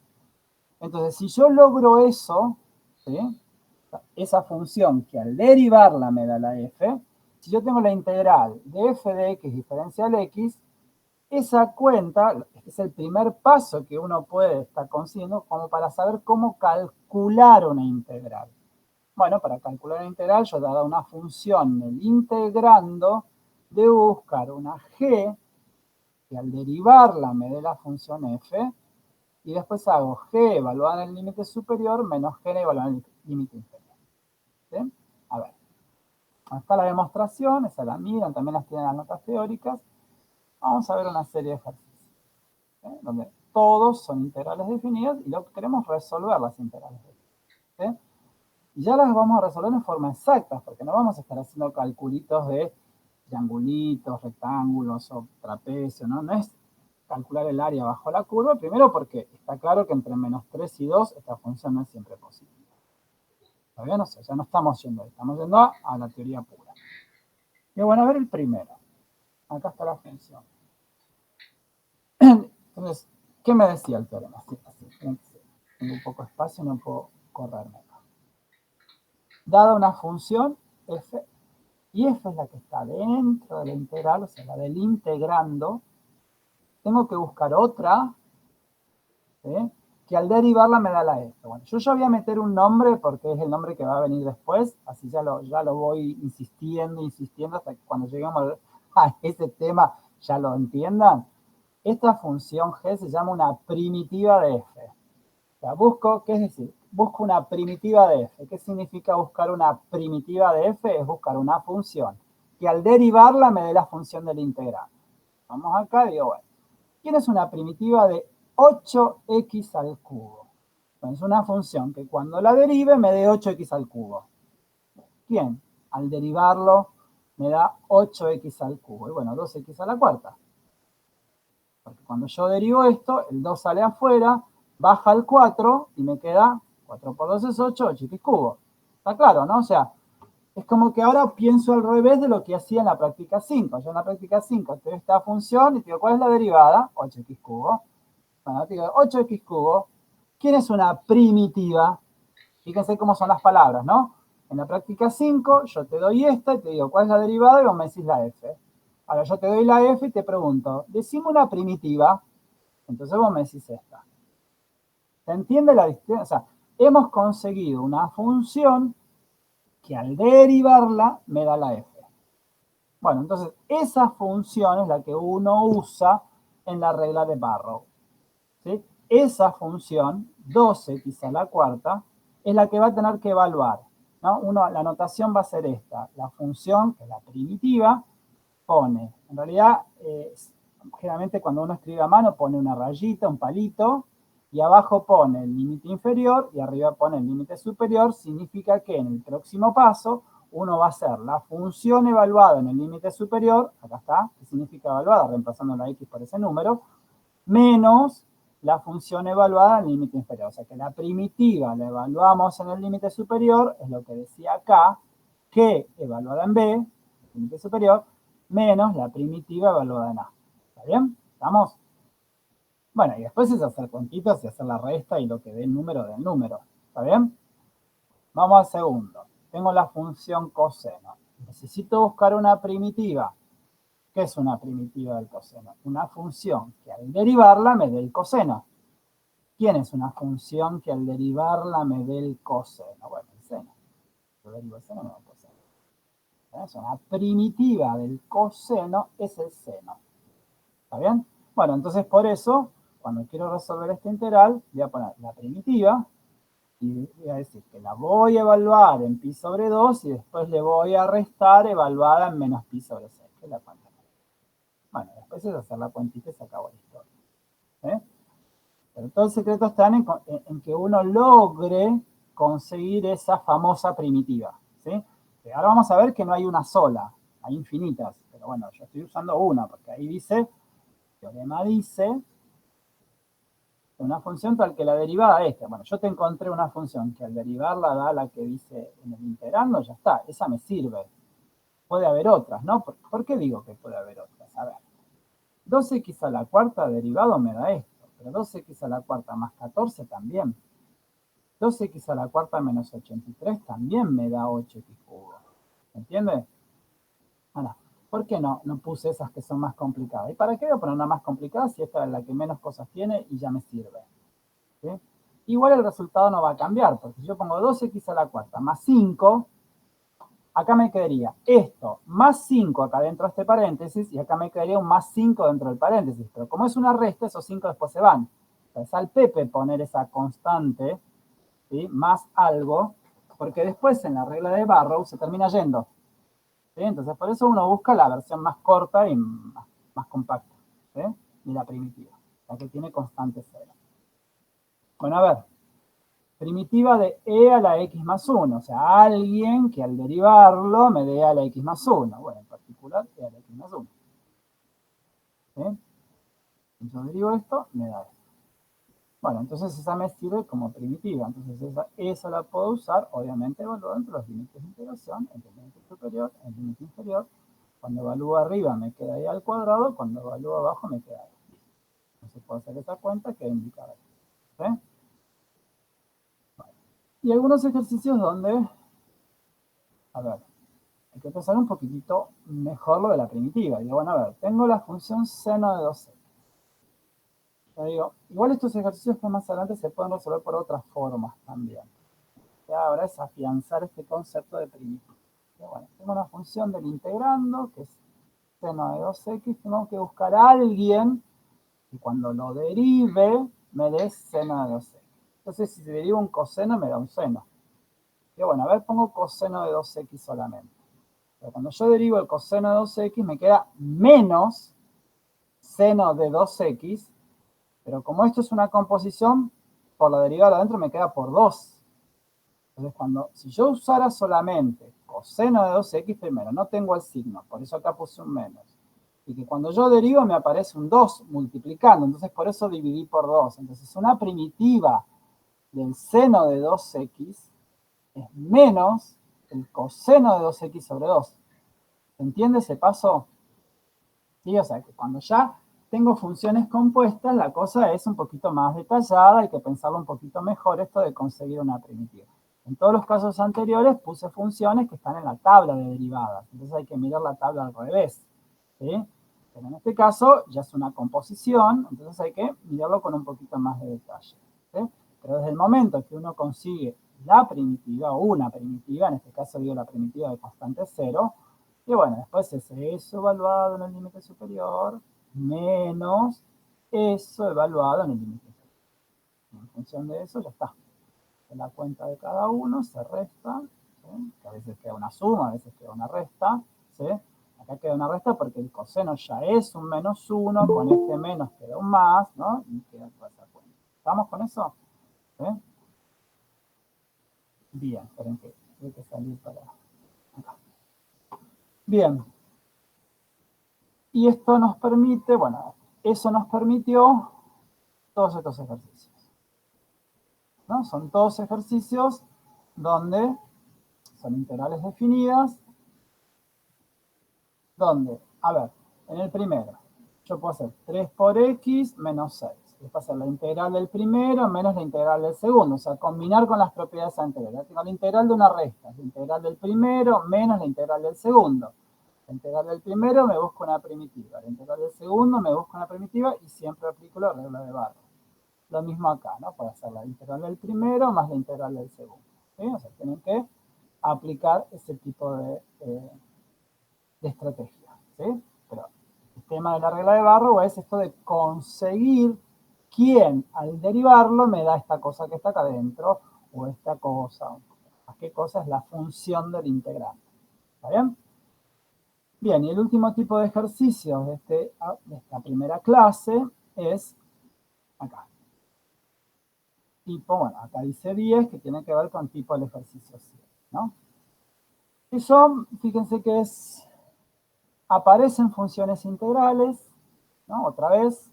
Speaker 1: Entonces, si yo logro eso, ¿sí? Esa función que al derivarla me da la f, si yo tengo la integral de f de x diferencial x, esa cuenta es el primer paso que uno puede estar consiguiendo como para saber cómo calcular una integral. Bueno, para calcular una integral yo dada una función, el integrando, debo buscar una g que al derivarla me dé la función f, y después hago g evaluada en el límite superior menos g evaluada en el límite inferior. ¿Sí? A ver, acá la demostración, esa la miran, también las tienen las notas teóricas. Vamos a ver una serie de ejercicios, ¿sí? Donde todos son integrales definidas y lo que queremos es resolver las integrales definidas. ¿Sí? Y ya las vamos a resolver en forma exacta, porque no vamos a estar haciendo calculitos de triangulitos, rectángulos o trapecio, ¿no? No es calcular el área bajo la curva, primero porque está claro que entre menos 3 y 2 esta función no es siempre positiva. Todavía no sé, ya no estamos yendo ahí, estamos yendo a la teoría pura. Y bueno, a ver el primero. Acá está la función. Entonces, ¿qué me decía el teorema? Así, tengo un poco de espacio, no puedo correrme acá. Dada una función, f, y f es la que está dentro de la integral, o sea, la del integrando, tengo que buscar otra, ¿sí? Que al derivarla me da la f. Bueno, yo ya voy a meter un nombre porque es el nombre que va a venir después, así ya lo voy insistiendo hasta que cuando lleguemos a ese tema ya lo entiendan. Esta función g se llama una primitiva de f. O sea, busco, ¿qué es decir? Busco una primitiva de f. ¿Qué significa buscar una primitiva de f? Es buscar una función que al derivarla me dé la función del integral. Vamos acá y digo, bueno, ¿quién es una primitiva de 8x al cubo. Bueno, es una función que cuando la derive me dé 8x al cubo. Bien, al derivarlo me da 8x al cubo. Y bueno, 2x a la cuarta. Porque cuando yo derivo esto, el 2 sale afuera, baja al 4 y me queda 4 por 2 es 8, 8x cubo. ¿Está claro, no? O sea, es como que ahora pienso al revés de lo que hacía en la práctica 5. Yo en la práctica 5 te doy esta función y te digo, ¿cuál es la derivada? 8x cubo. Bueno, te digo, 8x cubo. ¿Quién es una primitiva? Fíjense cómo son las palabras, ¿no? En la práctica 5 yo te doy esta y te digo, ¿cuál es la derivada? Y vos me decís la f. Ahora yo te doy la f y te pregunto, decime una primitiva. Entonces vos me decís esta. ¿Se entiende la distinción? O sea, hemos conseguido una función que al derivarla me da la f. Bueno, entonces esa función es la que uno usa en la regla de Barrow. ¿Sí? Esa función, 2x a la cuarta, es la que va a tener que evaluar, ¿no? La notación va a ser esta. La función, que es la primitiva, pone, en realidad, generalmente cuando uno escribe a mano pone una rayita, un palito, y abajo pone el límite inferior y arriba pone el límite superior. Significa que en el próximo paso uno va a hacer la función evaluada en el límite superior, acá está, que significa evaluada, reemplazando la x por ese número, menos la función evaluada en el límite inferior. O sea que la primitiva la evaluamos en el límite superior, es lo que decía acá, que evaluada en b, límite superior, menos la primitiva evaluada en a. ¿Está bien? ¿Estamos? Bueno, y después es hacer cuentitas y hacer la resta y lo que dé el número del número. ¿Está bien? Vamos al segundo. Tengo la función coseno. Necesito buscar una primitiva. ¿Qué es una primitiva del coseno? Una función que al derivarla me dé el coseno. ¿Quién es una función que al derivarla me dé el coseno? Bueno, el seno. Yo derivo el seno, me da el coseno. Es una primitiva del coseno, es el seno. ¿Está bien? Bueno, entonces por eso, cuando quiero resolver esta integral, voy a poner la primitiva y voy a decir que la voy a evaluar en pi sobre 2 y después le voy a restar evaluada en menos pi sobre 6, que es la cuenta. Bueno, después es hacer la cuentita y se acabó la historia. ¿Eh? Pero todo el secreto está en que uno logre conseguir esa famosa primitiva. ¿Sí? Ahora vamos a ver que no hay una sola, hay infinitas. Pero bueno, yo estoy usando una, porque ahí dice, el teorema dice, una función tal que la derivada es esta. Bueno, yo te encontré una función que al derivarla da la que dice en el integrando, ya está, esa me sirve. Puede haber otras, ¿no? ¿Por qué digo que puede haber otras? A ver, 2x a la cuarta derivado me da esto, pero 2x a la cuarta más 14 también. 2x a la cuarta menos 83 también me da 8x cubo. ¿Entiendes? Ahora, ¿por qué no puse esas que son más complicadas? ¿Y para qué voy a poner una más complicada si esta es la que menos cosas tiene y ya me sirve? ¿Sí? Igual el resultado no va a cambiar, porque si yo pongo 2x a la cuarta más 5, acá me quedaría esto más 5 acá dentro de este paréntesis y acá me quedaría un más 5 dentro del paréntesis. Pero como es una resta, esos 5 después se van. Entonces al Pepe poner esa constante, ¿sí? Más algo, porque después en la regla de Barrow se termina yendo. ¿Sí? Entonces por eso uno busca la versión más corta y más compacta. ¿Sí? Y la primitiva, la que tiene constante 0. Bueno, a ver. Primitiva de e a la x más 1. O sea, alguien que al derivarlo me dé a la x más 1. Bueno, en particular, e a la x más 1. ¿Sí? Si yo derivo esto, me da esto. Bueno, entonces esa me sirve como primitiva. Entonces esa la puedo usar, obviamente, evaluando entre los límites de integración, entre el límite superior y el límite inferior. Cuando evalúo arriba me queda ahí al cuadrado, cuando evalúo abajo me queda ahí. Entonces puedo hacer esa cuenta que indica ahí. ¿Sí? Y algunos ejercicios donde, a ver, hay que pensar un poquitito mejor lo de la primitiva. Digo, bueno, a ver, tengo la función seno de 2x. Yo digo, igual estos ejercicios que más adelante se pueden resolver por otras formas también. Y ahora es afianzar este concepto de primitiva. Bueno, tengo una función del integrando, que es seno de 2x. Tengo que buscar a alguien que cuando lo derive me dé seno de 2x. Entonces, si se deriva un coseno, me da un seno. Y bueno, a ver, pongo coseno de 2x solamente. Pero cuando yo derivo el coseno de 2x, me queda menos seno de 2x. Pero como esto es una composición, por la derivada de adentro me queda por 2. Entonces, si yo usara solamente coseno de 2x primero, no tengo el signo, por eso acá puse un menos. Y que cuando yo derivo me aparece un 2 multiplicando, entonces por eso dividí por 2. Entonces una primitiva del seno de 2x es menos el coseno de 2x sobre 2. ¿Se entiende ese paso? Sí, o sea que cuando ya tengo funciones compuestas, la cosa es un poquito más detallada, hay que pensarlo un poquito mejor esto de conseguir una primitiva. En todos los casos anteriores puse funciones que están en la tabla de derivadas, entonces hay que mirar la tabla al revés, ¿sí? Pero en este caso ya es una composición, entonces hay que mirarlo con un poquito más de detalle, ¿sí? Pero desde el momento que uno consigue la primitiva, o una primitiva, en este caso digo la primitiva de constante cero, y bueno, después es eso evaluado en el límite superior menos eso evaluado en el límite inferior. En función de eso ya está. En la cuenta de cada uno se resta, ¿sí? Que a veces queda una suma, a veces queda una resta, ¿sí? Acá queda una resta porque el coseno ya es un menos 1, con este menos queda un más, ¿no? Y queda toda esa cuenta. ¿Estamos con eso? ¿Sí? Bien, esperen que hay que salir para acá. Bien. Y esto nos permite, bueno, eso nos permitió todos estos ejercicios, ¿no? Son todos ejercicios donde son integrales definidas, donde, a ver, en el primero, yo puedo hacer 3 por x menos 6. Después hacer la integral del primero menos la integral del segundo, o sea, combinar con las propiedades anteriores. Tengo la integral de una resta, la integral del primero menos la integral del segundo. La integral del primero me busco una primitiva, la integral del segundo me busco una primitiva y siempre aplico la regla de Barrow. Lo mismo acá, ¿no? Para hacer la integral del primero más la integral del segundo, ¿sí? O sea, tienen que aplicar ese tipo de estrategia, ¿sí? Pero el tema de la regla de Barrow es esto de conseguir quién al derivarlo me da esta cosa que está acá adentro o esta cosa. ¿Qué cosa es la función del integrante? ¿Está bien? Bien, y el último tipo de ejercicios de esta primera clase es acá. Tipo, bueno, acá dice 10, que tiene que ver con tipo del ejercicio 7, ¿no? Eso, fíjense que aparecen funciones integrales, ¿no? Otra vez,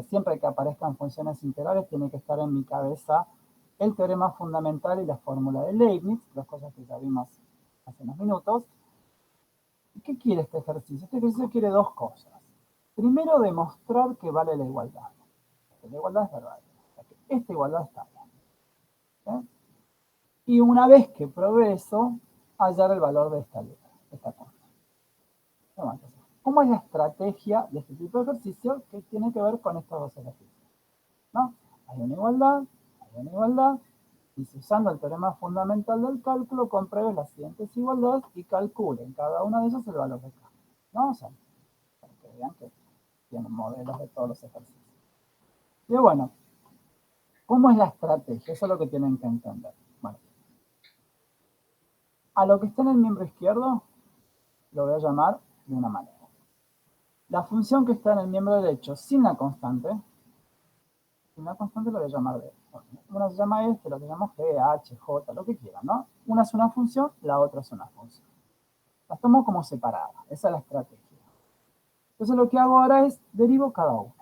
Speaker 1: siempre que aparezcan funciones integrales tiene que estar en mi cabeza el teorema fundamental y la fórmula de Leibniz, dos cosas que ya vimos hace unos minutos. ¿Qué quiere este ejercicio? Este ejercicio quiere dos cosas. Primero, demostrar que vale la igualdad. Que la igualdad es verdadera. O sea, que esta igualdad está bien. ¿Eh? Y una vez que pruebe eso, hallar el valor de esta letra, esta consta. ¿Cómo es la estrategia de este tipo de ejercicio que tiene que ver con estos dos ejercicios? ¿No? Hay una igualdad, y si usando el teorema fundamental del cálculo, compruebe las siguientes igualdades y calcule en cada una de ellas el valor de cada. ¿No? O sea, para que vean que tienen modelos de todos los ejercicios. Y bueno, ¿cómo es la estrategia? Eso es lo que tienen que entender. Bueno, a lo que está en el miembro izquierdo, lo voy a llamar de una manera. La función que está en el miembro derecho sin la constante lo voy a llamar B. Una se llama este, lo que llamamos G, H, J, lo que quieran, ¿no? Una es una función, la otra es una función. Las tomo como separadas, esa es la estrategia. Entonces lo que hago ahora es derivo cada una.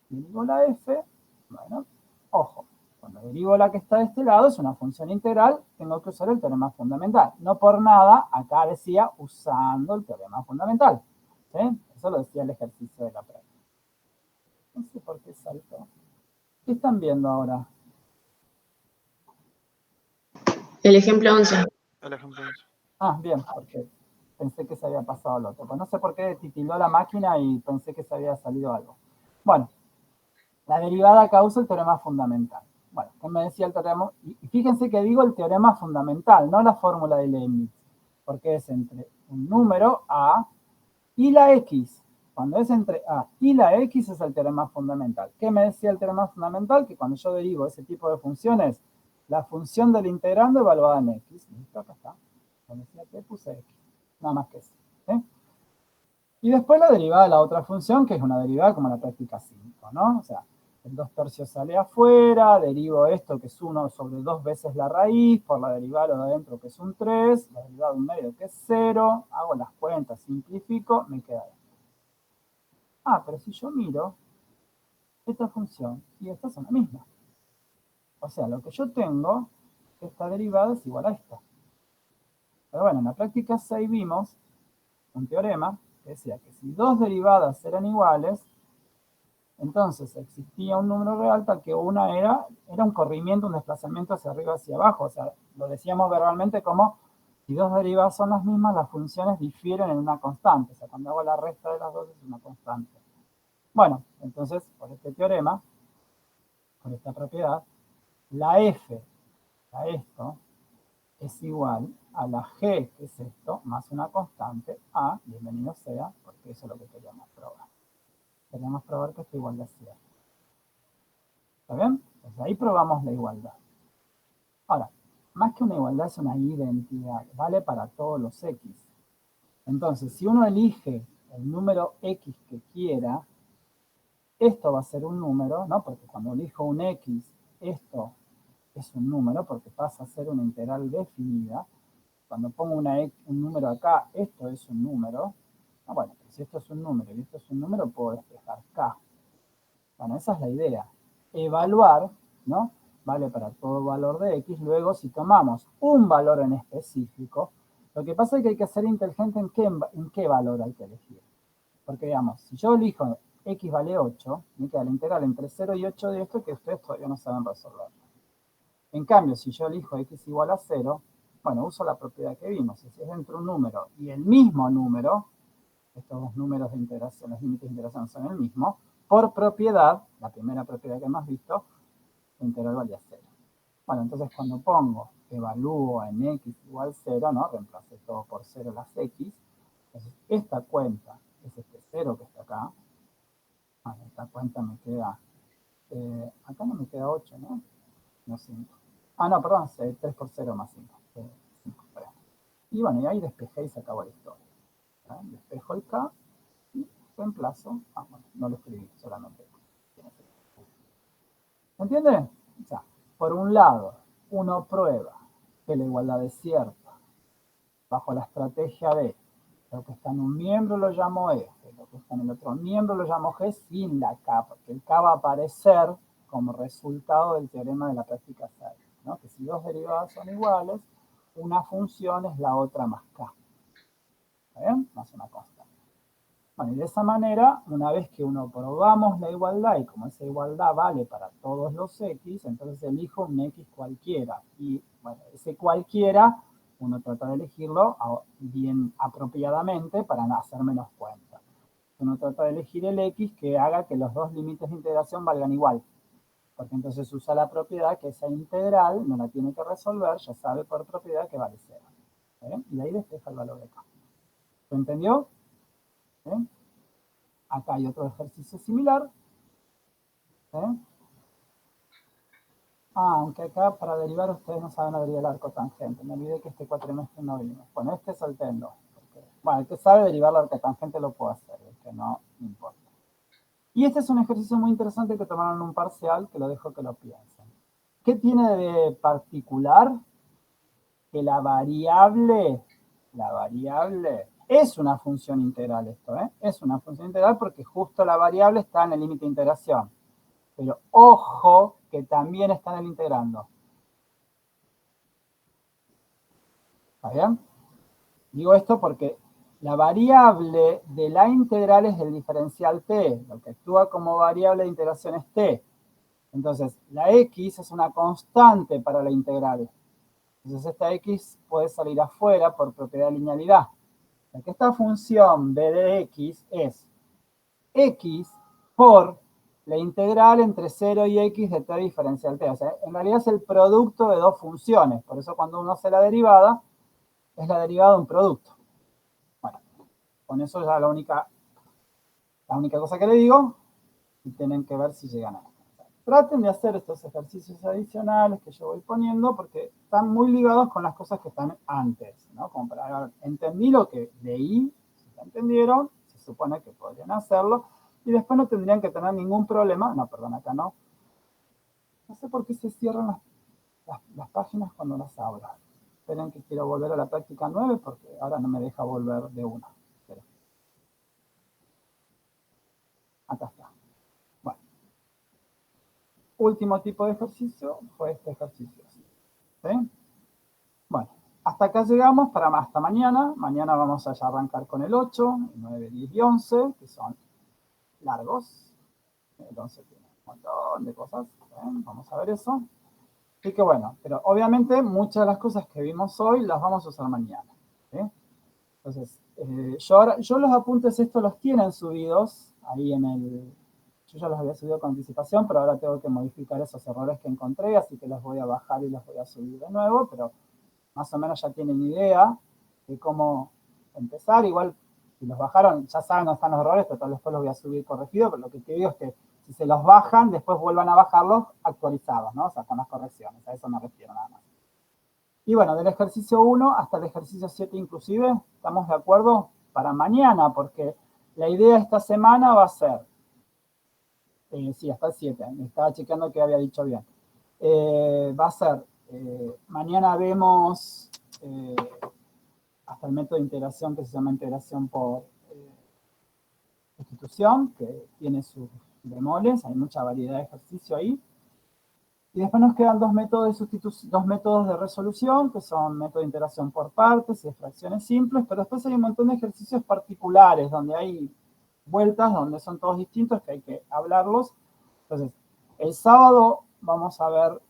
Speaker 1: Derivo la F, bueno, ojo, cuando derivo la que está de este lado es una función integral, tengo que usar el teorema fundamental. No por nada, acá decía usando el teorema fundamental. ¿Sí? Eso lo decía el ejercicio de la práctica. No sé por qué saltó. ¿Qué están viendo ahora?
Speaker 5: El ejemplo 11.
Speaker 6: El ejemplo 11.
Speaker 1: Ah, bien, porque pensé que se había pasado al otro. Pues no sé por qué titiló la máquina y pensé que se había salido algo. Bueno, la derivada causa el teorema fundamental. Bueno, ¿qué me decía el teorema? Y fíjense que digo el teorema fundamental, no la fórmula de Leibniz, porque es entre un número A y la X. Cuando es entre A y la X es el teorema fundamental. ¿Qué me decía el teorema fundamental? Que cuando yo derivo ese tipo de funciones, la función del integrando evaluada en X. ¿Listo? Acá está. Cuando decía que puse X. Nada más que eso. ¿Sí? Y después la derivada de la otra función, que es una derivada como la práctica 5, ¿no? O sea, el 2/3 sale afuera, derivo esto que es 1 sobre 2 veces la raíz, por la derivada de adentro que es un 3, la derivada de un medio que es 0, hago las cuentas, simplifico, me queda esto. Ah, pero si yo miro esta función y esta son la misma. O sea, lo que yo tengo, esta derivada es igual a esta. Pero bueno, en la práctica 6 vimos un teorema que decía que si dos derivadas eran iguales, entonces existía un número real tal que una era un corrimiento, un desplazamiento hacia arriba, hacia abajo. O sea, lo decíamos verbalmente como si dos derivadas son las mismas, las funciones difieren en una constante. O sea, cuando hago la resta de las dos es una constante. Bueno, entonces, por este teorema, por esta propiedad, la f a esto es igual a la g, que es esto, más una constante, a, bienvenido sea, porque eso es lo que queríamos probar. Queríamos probar que esta igualdad es cierta. ¿Está bien? Pues ahí probamos la igualdad. Ahora, más que una igualdad es una identidad, vale para todos los x. Entonces, si uno elige el número x que quiera, esto va a ser un número, ¿no? Porque cuando elijo un x, esto es un número, porque pasa a ser una integral definida. Cuando pongo un número acá, esto es un número. Ah, bueno, pero si esto es un número y esto es un número, puedo despejar k. Bueno, esa es la idea. Evaluar, ¿no? Vale para todo valor de x. Luego, si tomamos un valor en específico, lo que pasa es que hay que ser inteligente en qué valor hay que elegir. Porque, digamos, si yo elijo x vale 8, me queda la integral entre 0 y 8 de esto que ustedes todavía no saben resolver. En cambio, si yo elijo x igual a 0, bueno, uso la propiedad que vimos. Si es entre un número y el mismo número, estos dos números de integración, los límites de integración son el mismo, por propiedad, la primera propiedad que hemos visto, la integral valía 0. Bueno, entonces cuando pongo, evalúo en x igual 0, ¿no? Reemplacé todo por 0 las x. Entonces, esta cuenta es este 0 que está acá. Bueno, esta cuenta me queda, acá no me queda 8, ¿no? No 5. Ah, no, perdón, 3 por 0 más 5. 5, y bueno, y ahí despejé y se acabó la historia. ¿Tá? Despejo el k y reemplazo. Ah, bueno, no lo escribí, solamente. ¿Me entienden? O sea, por un lado, uno prueba que la igualdad es cierta bajo la estrategia de lo que está en un miembro lo llamo F, lo que está en el otro miembro lo llamo G sin la K, porque el K va a aparecer como resultado del teorema de la práctica 6, ¿no? Que si dos derivadas son iguales, una función es la otra más K. ¿Está bien? Más una constante. Bueno, y de esa manera, una vez que uno probamos la igualdad, y como esa igualdad vale para todos los x, entonces elijo un x cualquiera. Y bueno, ese cualquiera, uno trata de elegirlo bien apropiadamente para no hacer menos cuenta. Uno trata de elegir el x que haga que los dos límites de integración valgan igual. Porque entonces usa la propiedad que esa integral no la tiene que resolver, ya sabe por propiedad que vale 0. ¿Bien? Y de ahí despeja el valor de k. ¿Se entendió? ¿Bien? Acá hay otro ejercicio similar. Aunque acá para derivar ustedes no saben abrir el arco tangente. Me olvidé que este cuatrimestre no vimos. Bueno, este salténlo. Bueno, el que sabe derivar el arco tangente lo puede hacer, el que no importa. Y este es un ejercicio muy interesante que tomaron en un parcial, que lo dejo que lo piensen. ¿Qué tiene de particular? Que la variable es una función integral esto, ¿eh? Es una función integral porque justo la variable está en el límite de integración. Pero ojo que también está en el integrando. ¿Está bien? Digo esto porque la variable de la integral es del diferencial t. Lo que actúa como variable de integración es t. Entonces, la x es una constante para la integral. Entonces, esta x puede salir afuera por propiedad de linealidad. O sea, que esta función b de x es x por la integral entre 0 y x de t diferencial t. O sea, en realidad es el producto de dos funciones. Por eso cuando uno hace la derivada, es la derivada de un producto. Bueno, con eso ya la única cosa que le digo, y tienen que ver si llegan a esto. Traten de hacer estos ejercicios adicionales que yo voy poniendo porque están muy ligados con las cosas que están antes, ¿no? Como para ver, entendí lo que leí, si lo entendieron, se supone que podrían hacerlo, y después no tendrían que tener ningún problema. No, perdón, acá no. No sé por qué se cierran las páginas cuando las abro. Esperen que quiero volver a la práctica 9 porque ahora no me deja volver de una. Esperen. Acá está. Bueno. Último tipo de ejercicio fue este ejercicio. ¿Sí? Bueno, hasta acá llegamos para hasta mañana. Mañana vamos a ya arrancar con el 8, el 9, 10 y 11, que son largos. El 11 tiene un montón de cosas. Vamos a ver eso. Así que bueno, pero obviamente muchas de las cosas que vimos hoy las vamos a usar mañana. ¿Sí? Entonces, yo los apuntes estos los tienen subidos ahí en el... Yo ya los había subido con anticipación, pero ahora tengo que modificar esos errores que encontré, así que los voy a bajar y los voy a subir de nuevo, pero más o menos ya tienen idea de cómo empezar. Igual, si los bajaron, ya saben dónde están los errores, pero después los voy a subir corregido, pero lo que te digo es que si se los bajan, después vuelvan a bajarlos actualizados, ¿no? O sea, con las correcciones, a eso me refiero nada más. Y bueno, del ejercicio 1 hasta el ejercicio 7 inclusive, ¿estamos de acuerdo? Para mañana, porque la idea esta semana va a ser, sí, hasta el 7, me estaba chequeando que había dicho bien. Va a ser, mañana vemos hasta el método de integración que se llama integración por sustitución, que tiene sus bemoles, hay mucha variedad de ejercicio ahí. Y después nos quedan dos métodos de resolución, que son método de integración por partes y de fracciones simples, pero después hay un montón de ejercicios particulares, donde hay vueltas, donde son todos distintos, que hay que hablarlos. Entonces, el sábado vamos a ver,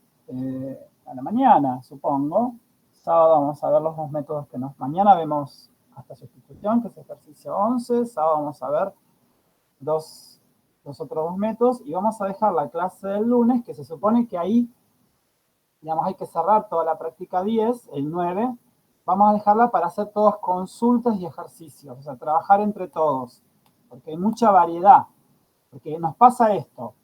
Speaker 1: a la mañana, supongo, sábado vamos a ver los dos métodos que mañana vemos hasta sustitución, que es ejercicio 11, sábado vamos a ver los otros dos métodos, y vamos a dejar la clase del lunes, que se supone que ahí, digamos, hay que cerrar toda la práctica 10, el 9, vamos a dejarla para hacer todas consultas y ejercicios, o sea, trabajar entre todos, porque hay mucha variedad, porque nos pasa esto,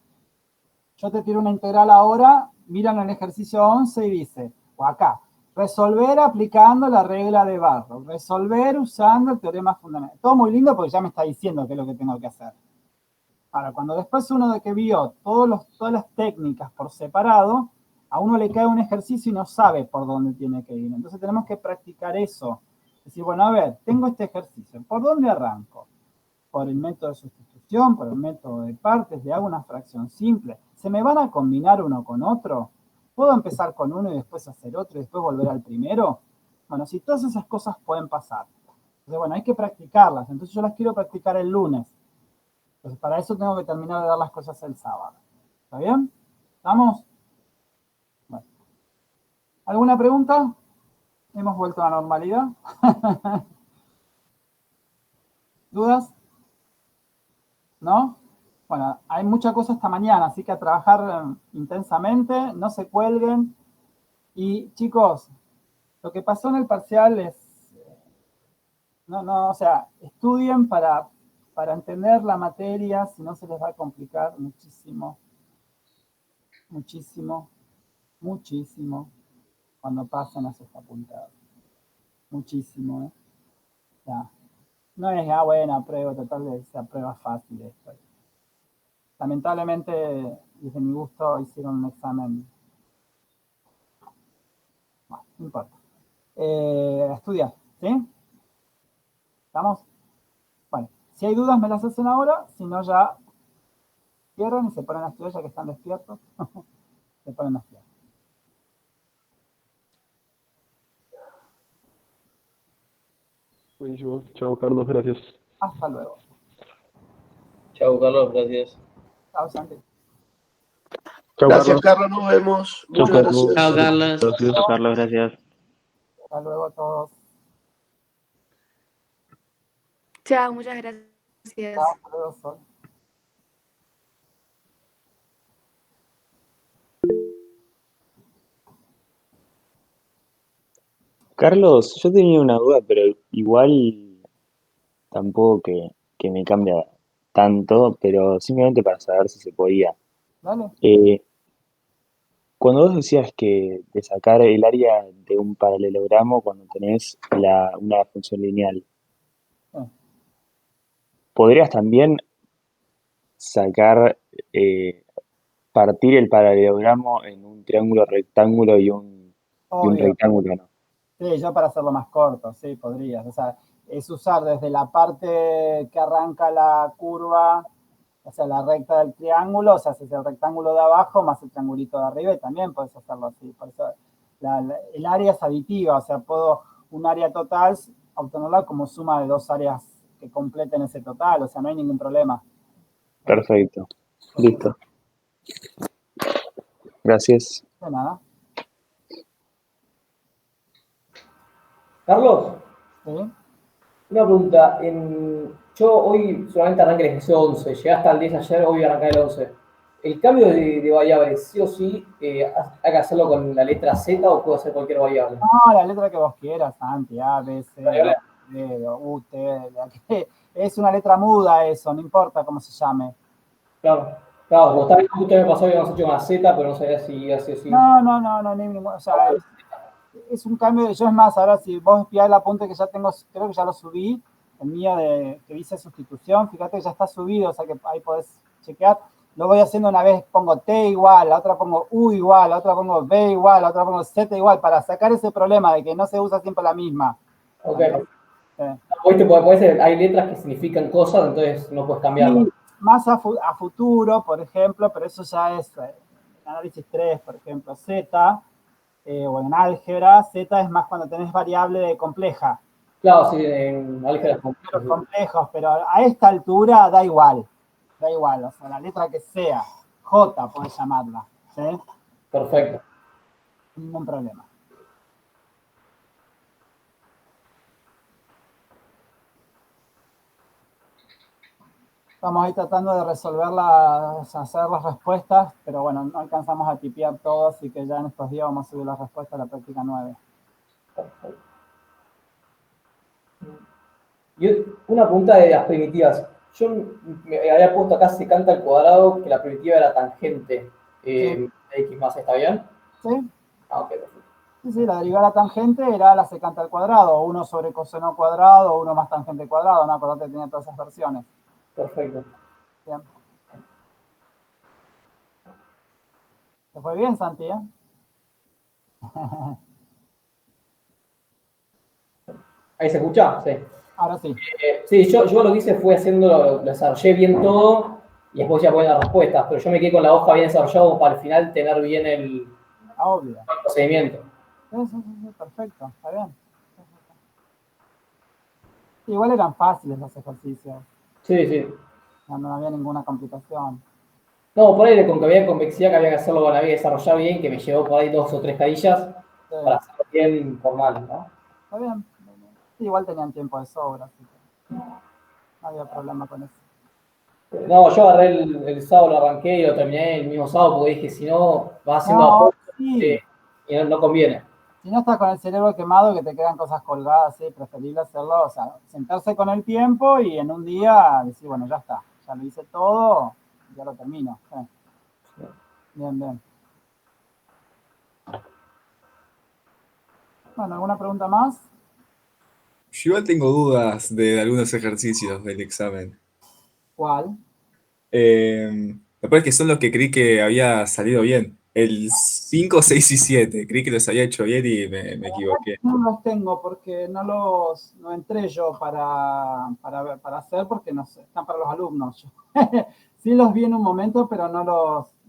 Speaker 1: yo te tiro una integral ahora, miran el ejercicio 11 y dice, o acá, resolver aplicando la regla de Barrow, resolver usando el teorema fundamental, todo muy lindo porque ya me está diciendo qué es lo que tengo que hacer. Ahora, cuando después uno de que vio todas las técnicas por separado, a uno le cae un ejercicio y no sabe por dónde tiene que ir. Entonces tenemos que practicar eso. Decir, bueno, a ver, tengo este ejercicio, ¿por dónde arranco? Por el método de sustitución, por el método de partes, le hago una fracción simple. ¿Se me van a combinar uno con otro? ¿Puedo empezar con uno y después hacer otro y después volver al primero? Bueno, si todas esas cosas pueden pasar. Entonces, bueno, hay que practicarlas. Entonces yo las quiero practicar el lunes. Entonces, para eso tengo que terminar de dar las cosas el sábado. ¿Está bien? ¿Estamos? Bueno. ¿Alguna pregunta? ¿Hemos vuelto a la normalidad? ¿Dudas? ¿No? Bueno, hay mucha cosa esta mañana, así que a trabajar intensamente, no se cuelguen. Y chicos, lo que pasó en el parcial es... o sea, estudien para entender la materia, si no se les va a complicar muchísimo, muchísimo, muchísimo cuando pasen a sus facultades. Muchísimo, ¿eh? Ya. No es, bueno, apruebo, total de esa prueba fácil esto. Lamentablemente, desde mi gusto, hicieron un examen. Bueno, no importa. Estudiar, ¿sí? ¿Estamos? Bueno, si hay dudas me las hacen ahora, si no ya cierran y se ponen a estudiar ya que están despiertos. Se ponen a estudiar.
Speaker 3: Buenísimo. Chao, Carlos, gracias.
Speaker 1: Hasta luego.
Speaker 6: Chao, Carlos, gracias.
Speaker 1: Chao, Santi.
Speaker 3: Chao,
Speaker 7: Gracias,
Speaker 3: Carlos.
Speaker 7: Carlos, nos vemos.
Speaker 3: Chao,
Speaker 7: Muchas
Speaker 3: Carlos.
Speaker 7: gracias.
Speaker 5: Chao, Carlos.
Speaker 3: Gracias, Carlos, gracias.
Speaker 1: Hasta luego a todos.
Speaker 8: Chao, muchas gracias.
Speaker 1: Chao, hasta luego, Sol.
Speaker 9: Carlos, yo tenía una duda, pero igual tampoco que me cambia tanto, pero simplemente para saber si se podía.
Speaker 1: Dale.
Speaker 9: Cuando vos decías que de sacar el área de un paralelogramo cuando tenés una función lineal,
Speaker 1: Sí.
Speaker 9: ¿podrías también sacar, partir el paralelogramo en un triángulo rectángulo y un
Speaker 1: Obvio.
Speaker 9: rectángulo, ¿no?
Speaker 1: Sí, yo para hacerlo más corto, sí, podrías. O sea, es usar desde la parte que arranca la curva, o sea, la recta del triángulo, o sea, haces el rectángulo de abajo más el triangulito de arriba y también puedes hacerlo así. Por eso el área es aditiva, o sea, puedo un área total obtenerla como suma de dos áreas que completen ese total, o sea, no hay ningún problema.
Speaker 9: Perfecto. Listo. Gracias.
Speaker 1: De nada.
Speaker 7: Carlos,
Speaker 1: ¿Sí?
Speaker 7: una pregunta. Yo hoy solamente arranqué el ejercicio 11, llegaste al 10 ayer, hoy voy a arrancar el 11. ¿El cambio de variables, sí o sí, hay que hacerlo con la letra Z o puedo hacer cualquier variable?
Speaker 1: No, la letra que vos quieras, Santi, A, B, C,
Speaker 7: Variable.
Speaker 1: D, U, T, es una letra muda eso, no importa cómo se llame.
Speaker 7: Claro, claro, como está bien, justo me pasó que habíamos hecho con la Z, pero no sabía si así o sí.
Speaker 1: No, ni ningún, o sea, es un cambio, yo es más, ahora si vos espiás el apunte que ya tengo, creo que ya lo subí, el mío que dice sustitución, fíjate que ya está subido, o sea que ahí podés chequear. Lo voy haciendo una vez, pongo T igual, la otra pongo U igual, la otra pongo B igual, la otra pongo Z igual, para sacar ese problema de que no se usa siempre la misma.
Speaker 7: Ok.
Speaker 1: Sí.
Speaker 7: Hay letras que significan cosas, entonces no puedes cambiarlo.
Speaker 1: Y más a futuro, por ejemplo, pero eso ya es análisis 3, por ejemplo, Z, o en álgebra, Z es más cuando tenés variable compleja.
Speaker 7: Claro, sí, en álgebra
Speaker 1: Números complejos, pero a esta altura da igual, o sea, la letra que sea, J podés llamarla, ¿sí?
Speaker 7: Perfecto.
Speaker 1: Ningún problema. Estamos ahí tratando de hacer las respuestas, pero bueno, no alcanzamos a tipear todo, así que ya en estos días vamos a subir las respuestas a la práctica 9.
Speaker 7: Y una pregunta de las primitivas. Yo me había puesto acá secante al cuadrado, que la primitiva era tangente.
Speaker 1: Sí.
Speaker 7: X más, ¿está bien?
Speaker 1: ¿Sí?
Speaker 7: Ah, ok, perfecto.
Speaker 1: Sí, la derivada tangente era la secante al cuadrado, 1 sobre coseno cuadrado, 1 más tangente cuadrado, ¿no? Acordate que tenía todas esas versiones.
Speaker 7: Perfecto.
Speaker 1: Bien. ¿Te fue bien, Santi,
Speaker 7: ¿Ahí se escucha? Sí.
Speaker 1: Ahora sí.
Speaker 7: Sí, yo lo que hice fue lo desarrollé bien todo y después ya poner las respuestas, pero yo me quedé con la hoja bien desarrollada como para al final tener bien el
Speaker 1: Obvio.
Speaker 7: procedimiento.
Speaker 1: Sí, perfecto, está bien. Igual eran fáciles los ejercicios,
Speaker 7: Sí, sí.
Speaker 1: no había ninguna complicación.
Speaker 7: No, por ahí con que había convexidad que había que hacerlo, había que desarrollar bien, que me llevó por ahí 2 o 3 carillas
Speaker 1: Sí,
Speaker 7: para hacerlo bien formal, ¿no?
Speaker 1: está bien. Sí, igual tenían tiempo de sobra, así que no había problema con eso.
Speaker 7: No, yo agarré el sábado, lo arranqué y lo terminé el mismo sábado porque dije, si no, vas haciendo a
Speaker 1: No,
Speaker 7: poco
Speaker 1: sí.
Speaker 7: y no conviene.
Speaker 1: Si no estás con el cerebro quemado, que te quedan cosas colgadas, sí, preferible hacerlo, o sea, sentarse con el tiempo y en un día decir, bueno, ya está, ya lo hice todo, ya lo termino. Bien. Bueno, ¿alguna pregunta más?
Speaker 2: Yo igual tengo dudas de algunos ejercicios del examen.
Speaker 1: ¿Cuál?
Speaker 2: Me parece que son los que creí que había salido bien. El 5, 6 y 7. Creí que los había hecho bien y me equivoqué.
Speaker 1: No los tengo porque no entré yo para hacer porque no sé, están para los alumnos. Sí los vi en un momento, pero no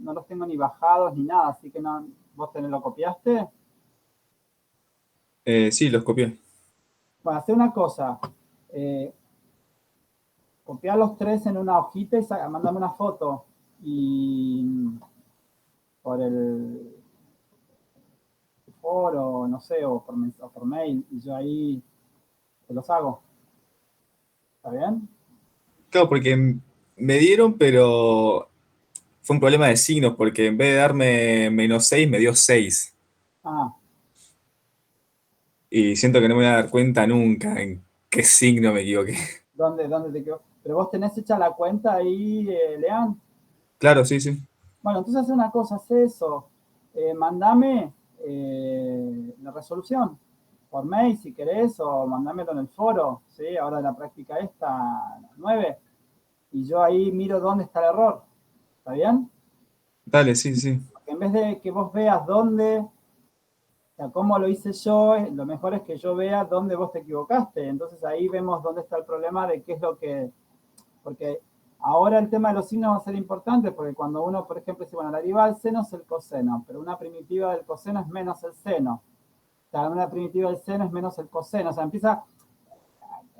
Speaker 1: los tengo ni bajados ni nada, así que no, ¿vos lo copiaste?
Speaker 2: Sí, los copié.
Speaker 1: Bueno, hacer una cosa, copiar los 3 en una hojita y mandame una foto y por el foro, no sé, o por mail, y yo ahí te los hago. ¿Está bien?
Speaker 2: Claro, porque me dieron, pero fue un problema de signos, porque en vez de darme -6, me dio 6.
Speaker 1: Ah,
Speaker 2: Y siento que no me voy a dar cuenta nunca en qué signo me equivoqué.
Speaker 1: ¿dónde te quedó? Pero vos tenés hecha la cuenta ahí, Lean.
Speaker 2: Claro, sí, sí.
Speaker 1: Bueno, entonces hace una cosa, hace eso. Mandame la resolución por mail si querés o mandámelo en el foro, ¿sí? Ahora de la práctica esta, 9. y yo ahí miro dónde está el error. ¿Está bien?
Speaker 2: Dale, sí, sí.
Speaker 1: Porque en vez de que vos veas dónde, o sea, cómo lo hice yo, lo mejor es que yo vea dónde vos te equivocaste. Entonces ahí vemos dónde está el problema de qué es lo que... Porque ahora el tema de los signos va a ser importante, porque cuando uno, por ejemplo, dice, bueno, la derivada del seno es el coseno, pero una primitiva del coseno es menos el seno. O sea, una primitiva del seno es menos el coseno. O sea, empieza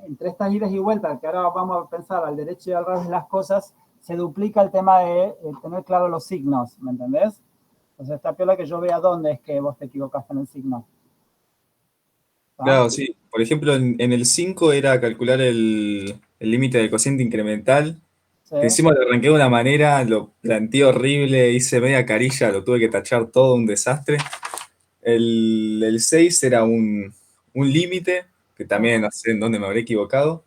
Speaker 1: entre estas idas y vueltas, que ahora vamos a pensar al derecho y al revés de las cosas, se duplica el tema de tener claro los signos, ¿me entendés? Entonces está piola que yo vea dónde es que vos te equivocaste en el signo. ¿Tá?
Speaker 2: Claro, sí. Por ejemplo, en el 5 era calcular el límite del cociente incremental.
Speaker 1: Sí.
Speaker 2: Que encima lo arranqué de una manera, lo planteé horrible, hice media carilla, lo tuve que tachar todo, un desastre. El 6 era un límite, que también no sé en dónde me habré equivocado.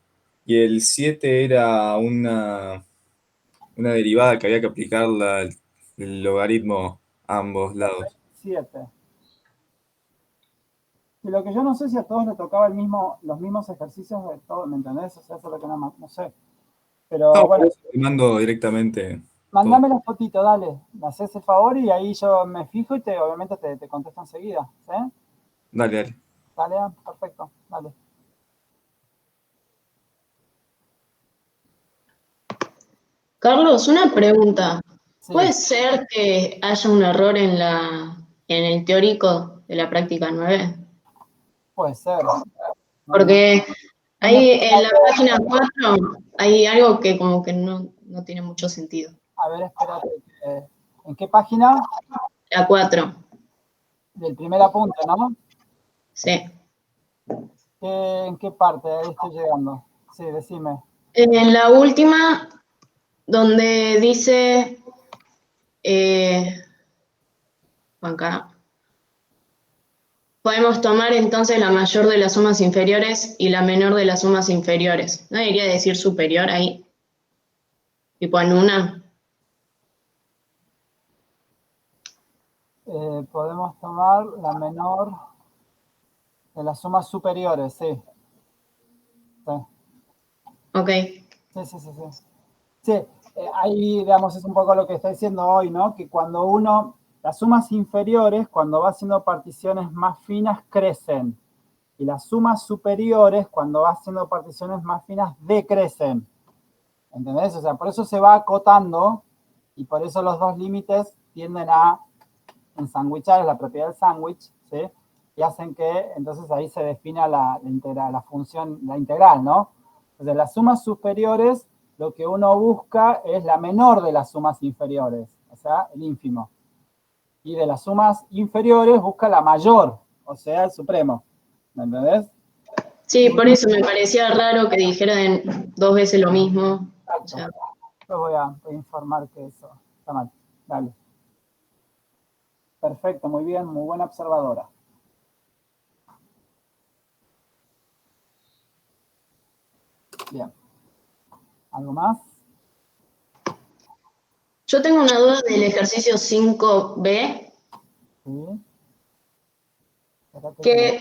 Speaker 2: Y el 7 era una derivada que había que aplicarla el logaritmo a ambos lados.
Speaker 1: 7. Y lo que yo no sé si a todos les tocaba los mismos ejercicios de todo, ¿me entendés? O sea, eso es lo que no sé. Pero
Speaker 2: No,
Speaker 1: bueno,
Speaker 2: por eso te mando directamente todo.
Speaker 1: mandame la fotito, dale. Me haces el favor y ahí yo me fijo y obviamente te contesto enseguida. ¿Sí?
Speaker 2: Dale, dale.
Speaker 1: Dale, perfecto, dale.
Speaker 5: Carlos, una pregunta.
Speaker 1: Sí,
Speaker 5: ¿Puede ser que haya un error en el teórico de la práctica 9?
Speaker 1: puede ser.
Speaker 5: Porque
Speaker 1: No me
Speaker 5: ahí en la
Speaker 1: extraña.
Speaker 5: página 4 hay algo que como que no tiene mucho sentido.
Speaker 1: A ver, espérate. ¿En qué página?
Speaker 5: La 4,
Speaker 1: Del primer apunte, ¿no?
Speaker 5: sí.
Speaker 1: ¿En qué parte? Ahí estoy llegando. Sí, decime.
Speaker 5: En la última, donde dice, acá, podemos tomar entonces la mayor de las sumas inferiores y la menor de las sumas inferiores. ¿No debería decir superior ahí? Tipo en una.
Speaker 1: Podemos tomar la menor de las sumas superiores, sí. Sí,
Speaker 5: Ok.
Speaker 1: sí. Sí, ahí, digamos, es un poco lo que está diciendo hoy, ¿no? Que cuando las sumas inferiores, cuando va haciendo particiones más finas, crecen. Y las sumas superiores, cuando va haciendo particiones más finas, decrecen. ¿Entendés? O sea, por eso se va acotando y por eso los dos límites tienden a ensanguichar, es la propiedad del sándwich, ¿sí? Y hacen que, entonces ahí se defina la función, la integral, ¿no? Entonces, las sumas superiores, lo que uno busca es la menor de las sumas inferiores, o sea, el ínfimo. Y de las sumas inferiores busca la mayor, o sea, el supremo. ¿Me entendés?
Speaker 5: Sí, por eso me parecía raro que dijeran dos veces lo mismo. O sea,
Speaker 1: Yo voy a informar que eso está mal. Dale. Perfecto, muy bien, muy buena observadora. Bien. ¿Algo más?
Speaker 5: yo tengo una duda del ejercicio 5B,
Speaker 1: Sí. Espérate
Speaker 5: que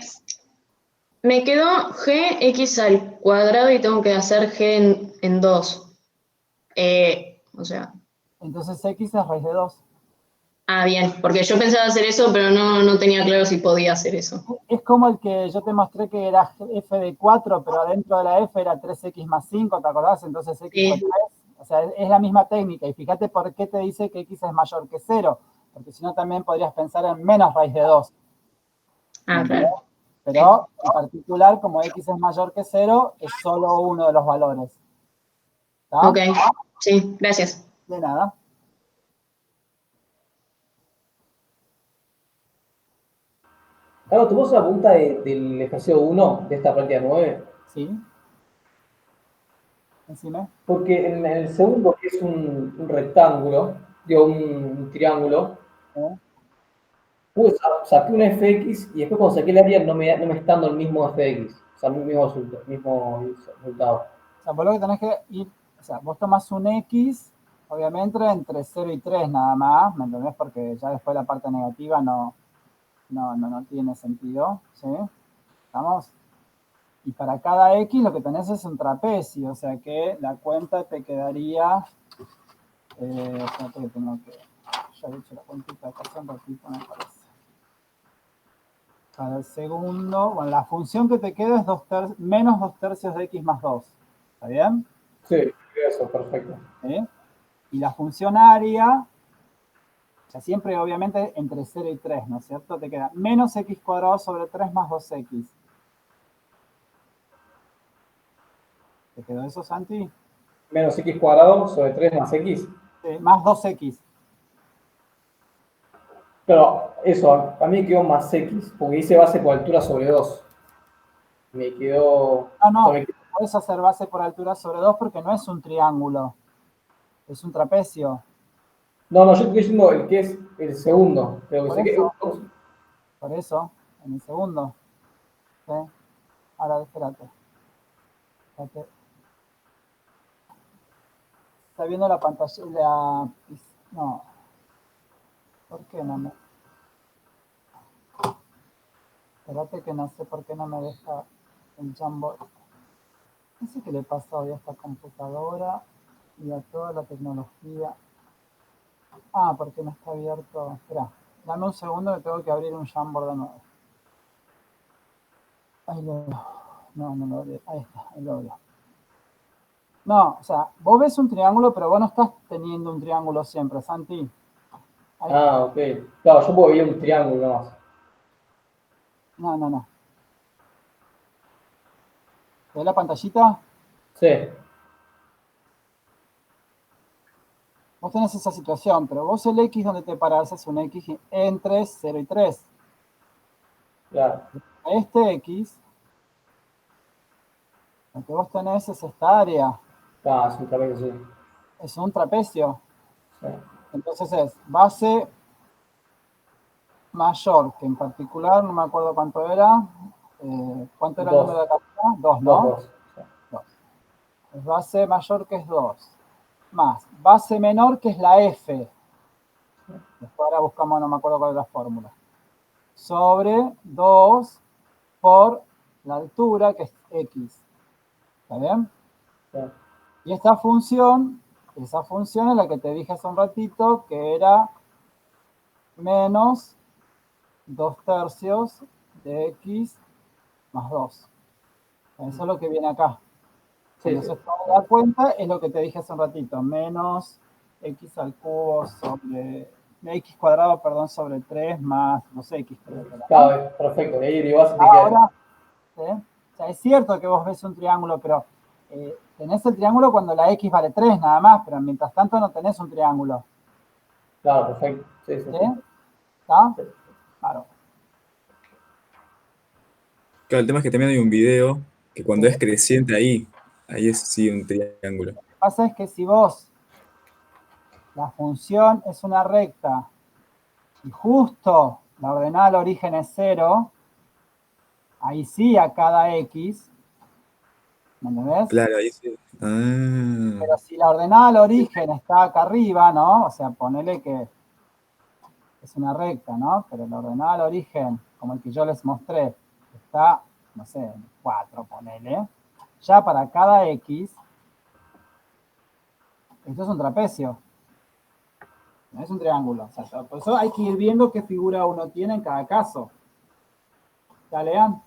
Speaker 5: me quedó gx al cuadrado y tengo que hacer g en 2. O sea,
Speaker 1: Entonces X es raíz de 2.
Speaker 5: bien, porque yo pensaba hacer eso, pero no tenía claro si podía hacer eso.
Speaker 1: Es como el que yo te mostré que era f de 4, pero adentro de la f era 3x más 5, ¿te acordás? Entonces x
Speaker 5: Sí.
Speaker 1: fue 3. O sea, es la misma técnica. Y fíjate por qué te dice que x es mayor que 0. Porque si no también podrías pensar en menos raíz de 2.
Speaker 5: Claro.
Speaker 1: Pero en particular, como x es mayor que 0, es solo uno de los valores. ¿Está?
Speaker 5: Ok, sí, gracias.
Speaker 1: De nada.
Speaker 7: Carlos, ¿tú la pregunta del ejercicio 1 de esta práctica 9?
Speaker 1: Sí. Decime.
Speaker 7: Porque en el segundo, que es un rectángulo, digo, un triángulo, pues saqué un fx y después cuando saqué el área no me está dando el mismo fx, o sea, el mismo resultado.
Speaker 1: O sea, vos lo que tenés que ir, o sea, vos tomás un X, obviamente entre 0 y 3 nada más, ¿me entendés? Porque ya después la parte negativa no tiene sentido, ¿sí? ¿Estamos? Y para cada X lo que tenés es un trapecio, o sea que la cuenta te quedaría, espérate que tengo que, ya he hecho la cuentita acá hace un ratito, me parece. Para el segundo, bueno, la función que te queda es menos 2/3 de X más 2, ¿está bien?
Speaker 7: Sí, eso, perfecto.
Speaker 1: ¿Sí? Y la función área, o sea, siempre obviamente entre 0 y 3, ¿no es cierto? Te queda menos X cuadrado sobre 3 más 2X. ¿Te quedó eso, Santi?
Speaker 7: Menos X cuadrado sobre 3 más X.
Speaker 1: Sí, más 2X.
Speaker 7: Pero eso, a mí me quedó más X, porque hice base por altura sobre 2. Me quedó...
Speaker 1: No,
Speaker 7: o sea,
Speaker 1: puedes hacer base por altura sobre 2 porque no es un triángulo, es un trapecio.
Speaker 7: no, yo estoy diciendo el que es el segundo. Creo que
Speaker 1: Por
Speaker 7: se queda...
Speaker 1: eso, en el segundo. ¿Sí? Ahora, espérate. Está viendo la pantalla, no. ¿Por qué no me...? Espérate que no sé por qué no me deja el Jamboard. No sé qué le pasa hoy a esta computadora y a toda la tecnología. Ah, porque no está abierto. Espera, dame un segundo que tengo que abrir un Jamboard de nuevo. Ahí no lo abrí. Ahí está, ahí lo abrí. No, o sea, vos ves un triángulo, pero vos no estás teniendo un triángulo siempre, Santi. Ahí está.
Speaker 7: Ah, ok. Claro, yo puedo ver un triángulo nomás.
Speaker 1: No. ¿Ves la pantallita?
Speaker 7: Sí.
Speaker 1: Vos tenés esa situación, pero vos el X donde te parás es un X entre 0 y 3.
Speaker 7: Claro.
Speaker 1: Este X, lo que vos tenés es esta área.
Speaker 7: Ah, es un trapecio, sí.
Speaker 1: Es un trapecio.
Speaker 7: Sí.
Speaker 1: Entonces es base mayor, que en particular, no me acuerdo cuánto era. ¿Cuánto era el
Speaker 7: Dos.
Speaker 1: número de acá? 2, ¿no?
Speaker 7: Dos. Sí.
Speaker 1: 2. Es base mayor que es 2. Más base menor que es la F. Después ahora buscamos, no me acuerdo cuál es la fórmula. Sobre 2 por la altura, que es X. ¿Está bien?
Speaker 7: Sí.
Speaker 1: Y esta función, esa función es la que te dije hace un ratito, que era menos 2/3 de X más 2. Eso es lo que viene acá. Cuando
Speaker 7: Sí,
Speaker 1: se da cuenta, es lo que te dije hace un ratito, menos X al cubo sobre, X cuadrado, perdón, sobre 3 más 2X.
Speaker 7: Claro, perfecto. De ahí derivás y te queda.
Speaker 1: Ahora, ¿sí? O sea, es cierto que vos ves un triángulo, pero tenés el triángulo cuando la X vale 3 nada más, pero mientras tanto no tenés un triángulo.
Speaker 7: Claro, perfecto. Sí, sí.
Speaker 1: ¿Sí? ¿Está? Claro.
Speaker 2: Claro, el tema es que también hay un video que cuando
Speaker 1: Sí.
Speaker 2: es creciente ahí es sí un triángulo.
Speaker 1: Lo que pasa es que si vos, la función es una recta y justo la ordenada al origen es 0, ahí sí a cada X, ¿me entendés?
Speaker 2: Claro, ahí sí. Ah,
Speaker 1: Pero si la ordenada al origen está acá arriba, ¿no? O sea, ponele que es una recta, ¿no? Pero la ordenada al origen, como el que yo les mostré, está, no sé, en 4, ponele. Ya para cada X, esto es un trapecio. No es un triángulo. O sea, por eso hay que ir viendo qué figura uno tiene en cada caso. ¿Ya lean?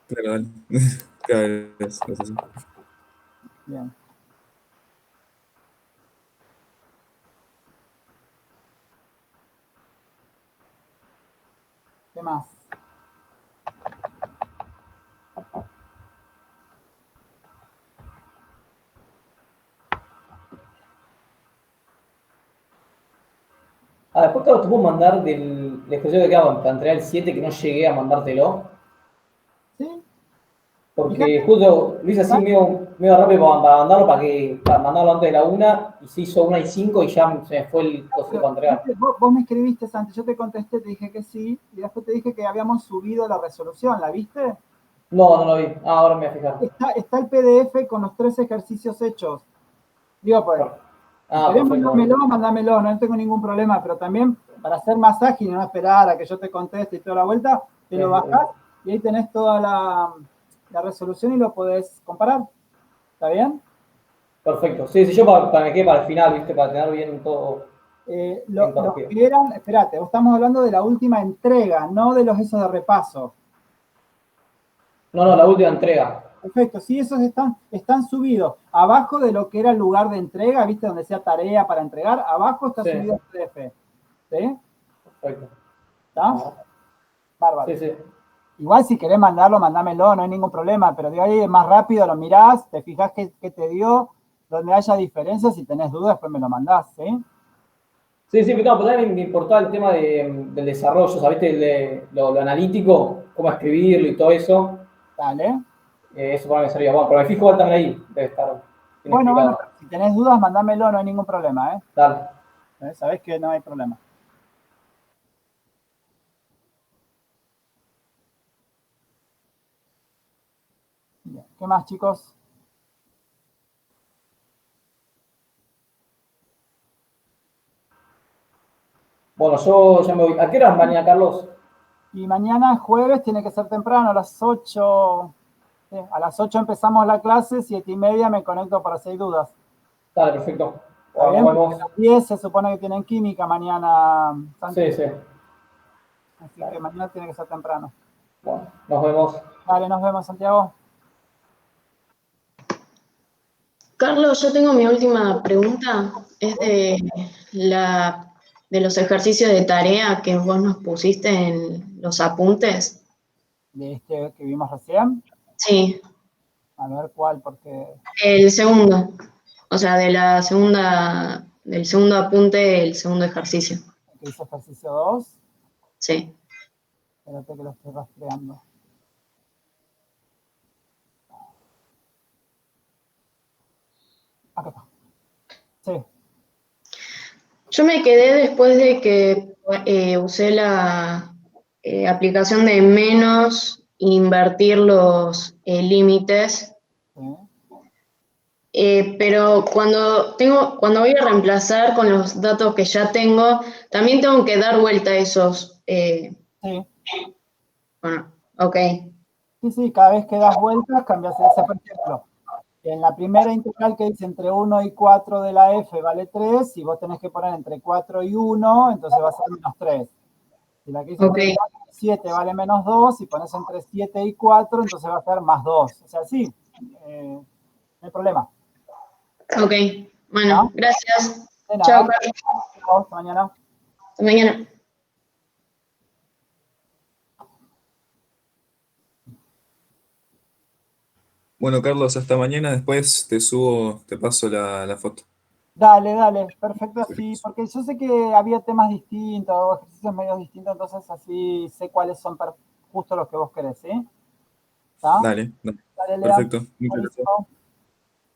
Speaker 2: claro, dale. Claro, es así.
Speaker 1: Bien. ¿Qué más?
Speaker 7: Ah, después, claro, te puedo mandar del ejercicio que quedaba para entregar el 7 que no llegué a mandártelo.
Speaker 1: ¿Sí?
Speaker 7: Porque justo lo hice así medio rápido para mandarlo, para mandarlo antes de la 1 y se hizo 1:05 y ya se me fue el coso para entregar.
Speaker 1: Vos me escribiste antes, yo te contesté, te dije que sí, y después te dije que habíamos subido la resolución, ¿la viste?
Speaker 7: No lo vi. Ah, ahora me voy a fijar.
Speaker 1: Está el PDF con los 3 ejercicios hechos. Digo, pues, si querés
Speaker 7: Perfecto.
Speaker 1: mandámelo, no tengo ningún problema, pero también para ser más ágil y no esperar a que yo te conteste y toda la vuelta, te lo bajás y ahí tenés toda la resolución y lo podés comparar. ¿Está bien?
Speaker 7: Perfecto. Sí, sí, yo para que quede para el final, ¿viste? Para tener bien todo.
Speaker 1: Lo que eran, espérate, estamos hablando de la última entrega, no de los esos de repaso.
Speaker 7: No, la última entrega.
Speaker 1: Perfecto, sí, esos están subidos. Abajo de lo que era el lugar de entrega, ¿viste? Donde sea tarea para entregar, abajo está subido el PDF. ¿Sí?
Speaker 7: Perfecto.
Speaker 1: ¿Está? Bárbaro.
Speaker 7: Sí, sí.
Speaker 1: Igual si querés mandarlo, mandámelo, no hay ningún problema, pero de ahí es más rápido, lo mirás, te fijás qué te dio, donde haya diferencias, si tenés dudas, después me lo mandás, ¿sí?
Speaker 7: Sí, pero no, pero también me importaba el tema del desarrollo, ¿sabes? Lo analítico, cómo escribirlo y todo eso.
Speaker 1: Dale.
Speaker 7: Eso para mí me servía. Bueno, pero me fijo igual también ahí, debe estar bien
Speaker 1: Bueno,
Speaker 7: explicado.
Speaker 1: si tenés dudas, mandámelo, no hay ningún problema, ¿eh?
Speaker 7: Dale.
Speaker 1: Sabés que no hay problema. Bien. ¿Qué más, chicos?
Speaker 7: Bueno, yo ya me voy. ¿A qué hora mañana, Carlos?
Speaker 1: Y mañana jueves tiene que ser temprano, a las 8. A las 8 empezamos la clase, 7:30 me conecto para si hay dudas.
Speaker 7: Dale, perfecto.
Speaker 1: ¿Está
Speaker 7: Bueno,
Speaker 1: bien?
Speaker 7: nos
Speaker 1: Porque
Speaker 7: vemos.
Speaker 1: a las 10 se supone que tienen química mañana, Santi.
Speaker 7: Sí, sí.
Speaker 1: Así que mañana tiene que ser temprano.
Speaker 7: Bueno, nos vemos.
Speaker 1: Dale, nos vemos, Santiago.
Speaker 5: Carlos, yo tengo mi última pregunta. Es de los ejercicios de tarea que vos nos pusiste en los apuntes.
Speaker 1: De este que vimos recién.
Speaker 5: Sí,
Speaker 1: A ver cuál, porque...
Speaker 5: el segundo. O sea, del segundo apunte, el segundo ejercicio.
Speaker 1: que dice ejercicio 2.
Speaker 5: Sí.
Speaker 1: Espérate que lo estoy rastreando. Acá está. Sí.
Speaker 5: Yo me quedé después de que usé la aplicación de menos invertir los límites.
Speaker 1: Sí.
Speaker 5: Pero cuando voy a reemplazar con los datos que ya tengo, también tengo que dar vuelta a esos.
Speaker 1: Sí.
Speaker 5: Bueno, ok.
Speaker 1: Sí, cada vez que das vueltas cambias ese, por ejemplo. En la primera integral que dice entre 1 y 4 de la f vale 3, y vos tenés que poner entre 4 y 1, entonces va a ser menos 3. Si la que dice entre 4 y 7 vale menos 2, si pones entre 7 y 4, entonces va a ser más 2. O sea, sí, no hay problema.
Speaker 5: Ok, bueno,
Speaker 1: ¿No?
Speaker 5: gracias.
Speaker 1: De nada.
Speaker 5: Chao, Carlos.
Speaker 1: Hasta mañana.
Speaker 5: Hasta mañana.
Speaker 2: Bueno, Carlos, hasta mañana. Después te paso la foto.
Speaker 1: Dale, perfecto, así, porque yo sé que había temas distintos, o ejercicios medios distintos, entonces así sé cuáles son justo los que vos querés, ¿sí? ¿Está?
Speaker 2: Dale,
Speaker 1: Dale, Lea.
Speaker 2: perfecto. Muchas gracias.
Speaker 1: Buenísimo.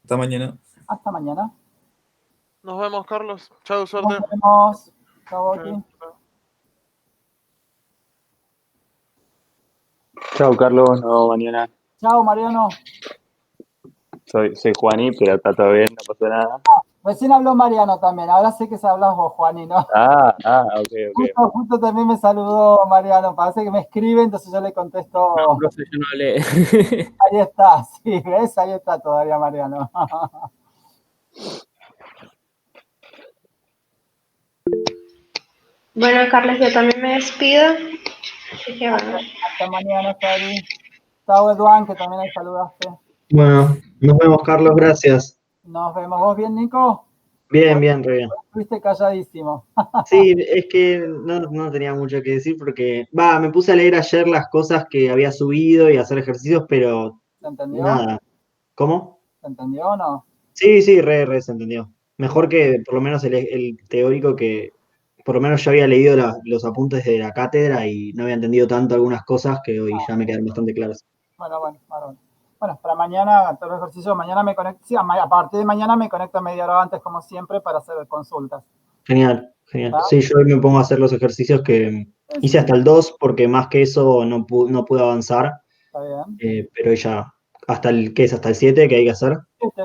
Speaker 2: Hasta mañana.
Speaker 1: Hasta mañana.
Speaker 10: Nos vemos, Carlos. Chao, suerte.
Speaker 1: Nos vemos. Chao, Boti.
Speaker 9: Chao, Carlos. Nos vemos mañana.
Speaker 1: Chao, Mariano.
Speaker 9: Soy Juani, pero está todo bien, no pasó nada.
Speaker 1: Recién habló Mariano también, ahora sé que se hablas vos, Juani, ¿no?
Speaker 9: Ok.
Speaker 1: Justo también me saludó Mariano, parece que me escribe, entonces yo le contesto.
Speaker 6: No, profe, yo no hablé.
Speaker 1: Ahí está, sí, ¿ves? Ahí está todavía Mariano.
Speaker 11: Bueno, Carlos, yo también me despido. Así que bueno.
Speaker 1: Hasta mañana, Sari. Chao, Eduan, que también ahí saludaste.
Speaker 12: Bueno, nos vemos, Carlos, gracias.
Speaker 1: Nos vemos. ¿Vos bien, Nico?
Speaker 12: Bien, re bien.
Speaker 1: Estuviste calladísimo.
Speaker 12: Sí, es que no tenía mucho que decir porque, me puse a leer ayer las cosas que había subido y a hacer ejercicios, pero
Speaker 1: ¿Se entendió?
Speaker 12: nada. ¿Cómo?
Speaker 1: ¿Se entendió o no?
Speaker 12: Sí, re se entendió. Mejor que por lo menos el teórico que, por lo menos yo había leído los apuntes de la cátedra y no había entendido tanto algunas cosas que hoy ya me quedaron bastante claras.
Speaker 1: Bueno, para mañana, todo el ejercicio, mañana me conecto, sí, a partir de mañana me conecto media hora antes, como siempre, para hacer consultas.
Speaker 12: Genial.
Speaker 1: ¿Ah?
Speaker 12: Sí, yo hoy me pongo a hacer los ejercicios que hice hasta el 2, porque más que eso no pude avanzar.
Speaker 1: Está bien.
Speaker 12: Pero ya, hasta el 7 que hay que hacer.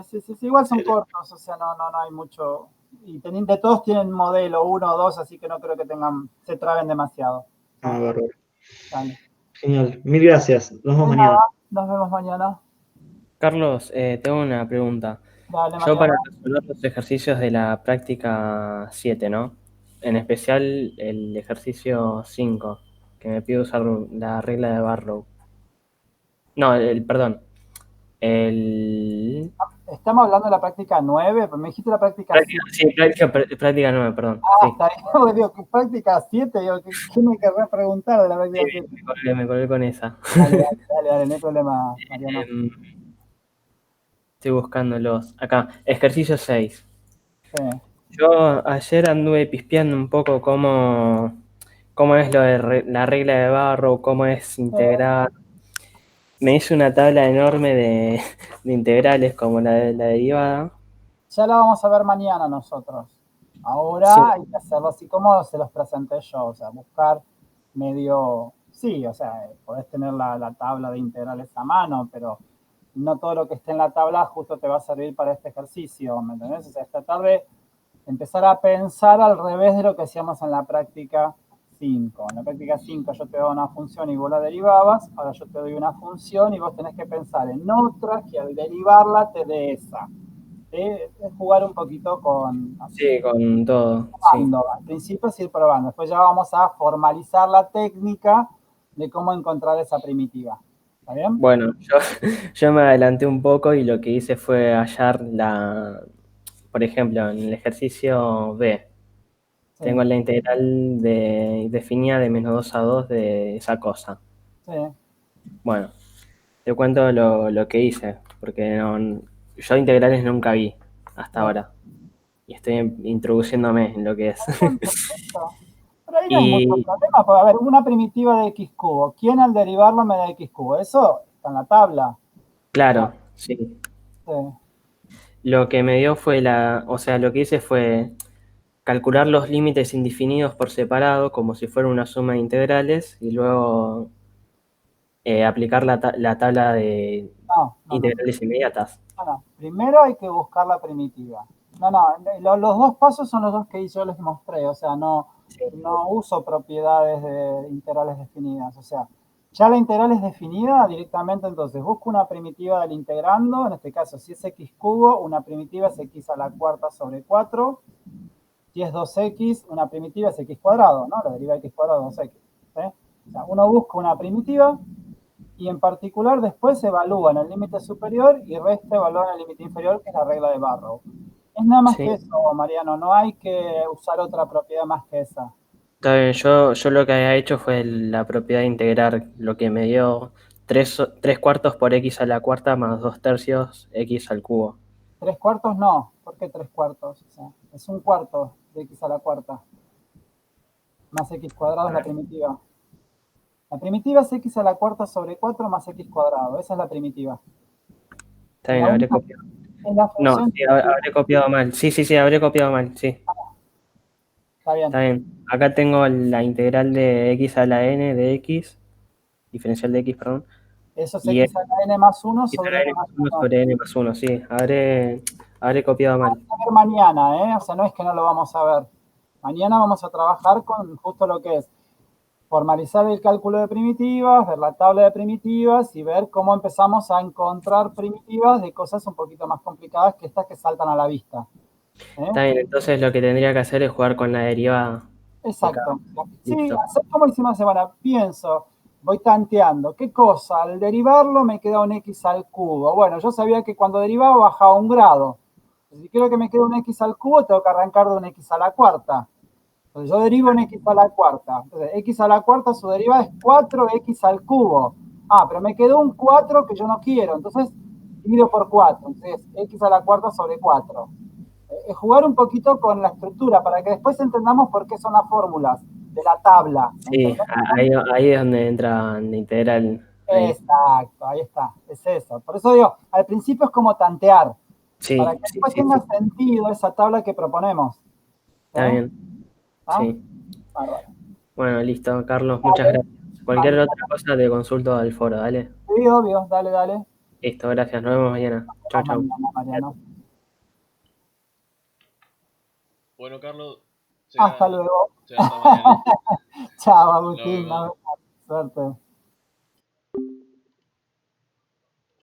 Speaker 1: Sí, igual son cortos, o sea, no hay mucho. Y de todos tienen modelo 1 o 2, así que no creo que se traben demasiado.
Speaker 12: Bárbaro.
Speaker 1: Dale.
Speaker 12: Genial. Mil gracias. Nos vemos
Speaker 1: De
Speaker 12: mañana.
Speaker 1: nada, nos vemos mañana.
Speaker 13: Carlos, tengo una pregunta.
Speaker 1: Dale,
Speaker 13: Yo para
Speaker 1: Mariano.
Speaker 13: resolver los ejercicios de la práctica 7, ¿no? En especial el ejercicio 5, que me pide usar la regla de Barrow. No, perdón. El...
Speaker 1: Estamos hablando de la práctica 9, pero me dijiste la práctica 7.
Speaker 13: Sí, práctica 9, perdón.
Speaker 1: Ah,
Speaker 13: Sí.
Speaker 1: está bien, porque digo, ¿qué práctica 7? Digo, ¿qué me querrás preguntar de la práctica 7?
Speaker 13: Me colgué con esa.
Speaker 1: Dale, no hay problema, Mariano.
Speaker 13: Estoy buscándolos. Acá, ejercicio 6.
Speaker 1: Sí.
Speaker 13: Yo ayer anduve pispeando un poco cómo es lo de la regla de Barrow, cómo es integrar. Me hice una tabla enorme de integrales como la de la derivada.
Speaker 1: Ya la vamos a ver mañana nosotros. Ahora
Speaker 13: Sí.
Speaker 1: hay que hacerlo así como se los presenté yo, o sea, buscar medio, sí, o sea, podés tener la tabla de integrales a mano, pero no todo lo que esté en la tabla justo te va a servir para este ejercicio, ¿me entendés? O sea, esta tarde empezar a pensar al revés de lo que hacíamos en la práctica 5. En la práctica 5 yo te doy una función y vos la derivabas, ahora yo te doy una función y vos tenés que pensar en otra que al derivarla te dé esa. Es jugar un poquito con...
Speaker 13: Sí, con todo.
Speaker 1: Probando. Sí. Al principio es ir probando, después ya vamos a formalizar la técnica de cómo encontrar esa primitiva. ¿Está bien?
Speaker 13: Bueno, yo me adelanté un poco y lo que hice fue hallar por ejemplo, en el ejercicio B,
Speaker 1: Sí.
Speaker 13: tengo la integral definida de -2 a 2 de esa cosa.
Speaker 1: Sí.
Speaker 13: Bueno, te cuento lo que hice, porque yo integrales nunca vi hasta ahora. Y estoy introduciéndome en lo que es.
Speaker 1: Perfecto. Pero ahí no hay mucho problema, porque a ver, una primitiva de x cubo, ¿quién al derivarlo me da x cubo? Eso está en la tabla.
Speaker 13: Claro, sí.
Speaker 1: Sí.
Speaker 13: Lo que me dio fue lo que hice fue calcular los límites indefinidos por separado, como si fuera una suma de integrales, y luego aplicar la tabla de integrales inmediatas.
Speaker 1: No. Primero hay que buscar la primitiva. Los dos pasos son los dos que yo les mostré, o sea, no uso propiedades de integrales definidas, o sea, ya la integral es definida directamente, entonces busco una primitiva del integrando, en este caso si es x cubo, una primitiva es x a la cuarta sobre 4, si es 2x, una primitiva es x cuadrado, ¿no? La deriva de x cuadrado 2x. O sea, uno busca una primitiva y en particular después se evalúa en el límite superior y resta evalúa en el límite inferior, que es la regla de Barrow. Es nada más que eso, Mariano, no hay que usar otra propiedad más que esa.
Speaker 13: Está bien, yo lo que había hecho fue la propiedad de integrar, lo que me dio 3 cuartos por x a la cuarta más 2/3 x al cubo.
Speaker 1: 3/4 no, ¿por qué 3/4? O sea, es 1/4 de x a la cuarta. Más x cuadrado es la primitiva. La primitiva es x a la cuarta sobre 4 más x cuadrado. Esa es la primitiva.
Speaker 13: Está bien, habré copiado. No, sí, habré copiado mal. Sí, habré copiado mal, sí.
Speaker 1: Está bien.
Speaker 13: Está bien. Acá tengo la integral de x a la n de x, diferencial de x, perdón.
Speaker 1: Eso es x a la n más 1
Speaker 13: y
Speaker 1: sobre n más 1.
Speaker 13: Sobre n más 1, sí. Habré copiado mal.
Speaker 1: Vamos a ver mañana, ¿eh? O sea, no es que no lo vamos a ver. Mañana vamos a trabajar con justo lo que es formalizar el cálculo de primitivas, ver la tabla de primitivas y ver cómo empezamos a encontrar primitivas de cosas un poquito más complicadas que estas que saltan a la vista.
Speaker 13: Está bien, entonces lo que tendría que hacer es jugar con la derivada.
Speaker 1: Exacto. Sí, hacer como hicimos la semana. Pienso, voy tanteando. ¿Qué cosa? Al derivarlo me queda un x al cubo. Bueno, yo sabía que cuando derivaba bajaba 1 grado. Si quiero que me quede un x al cubo, tengo que arrancar de un x a la cuarta. Entonces yo derivo un x a la cuarta. Entonces x a la cuarta, su derivada es 4x al cubo. Ah, pero me quedó un 4 que yo no quiero. Entonces divido por 4. Entonces x a la cuarta sobre 4. Jugar un poquito con la estructura para que después entendamos por qué son las fórmulas de la tabla.
Speaker 13: Sí, ahí es donde entra la integral.
Speaker 1: Exacto, ahí está, es eso. Por eso digo, al principio es como tantear,
Speaker 13: Sí,
Speaker 1: para que después tenga sentido esa tabla que proponemos.
Speaker 13: Está bien.
Speaker 1: ¿Ah?
Speaker 13: Sí.
Speaker 1: Bárbaro.
Speaker 13: Bueno, listo, Carlos, muchas gracias. Cualquier otra cosa te consulto al foro, dale.
Speaker 1: Sí, obvio, dale.
Speaker 13: Listo, gracias, nos vemos mañana. Chau, chau.
Speaker 1: Mariano.
Speaker 4: Bueno, Carlos.
Speaker 1: Hasta luego.
Speaker 4: Hasta mañana.
Speaker 1: Chao, Agustín. Suerte.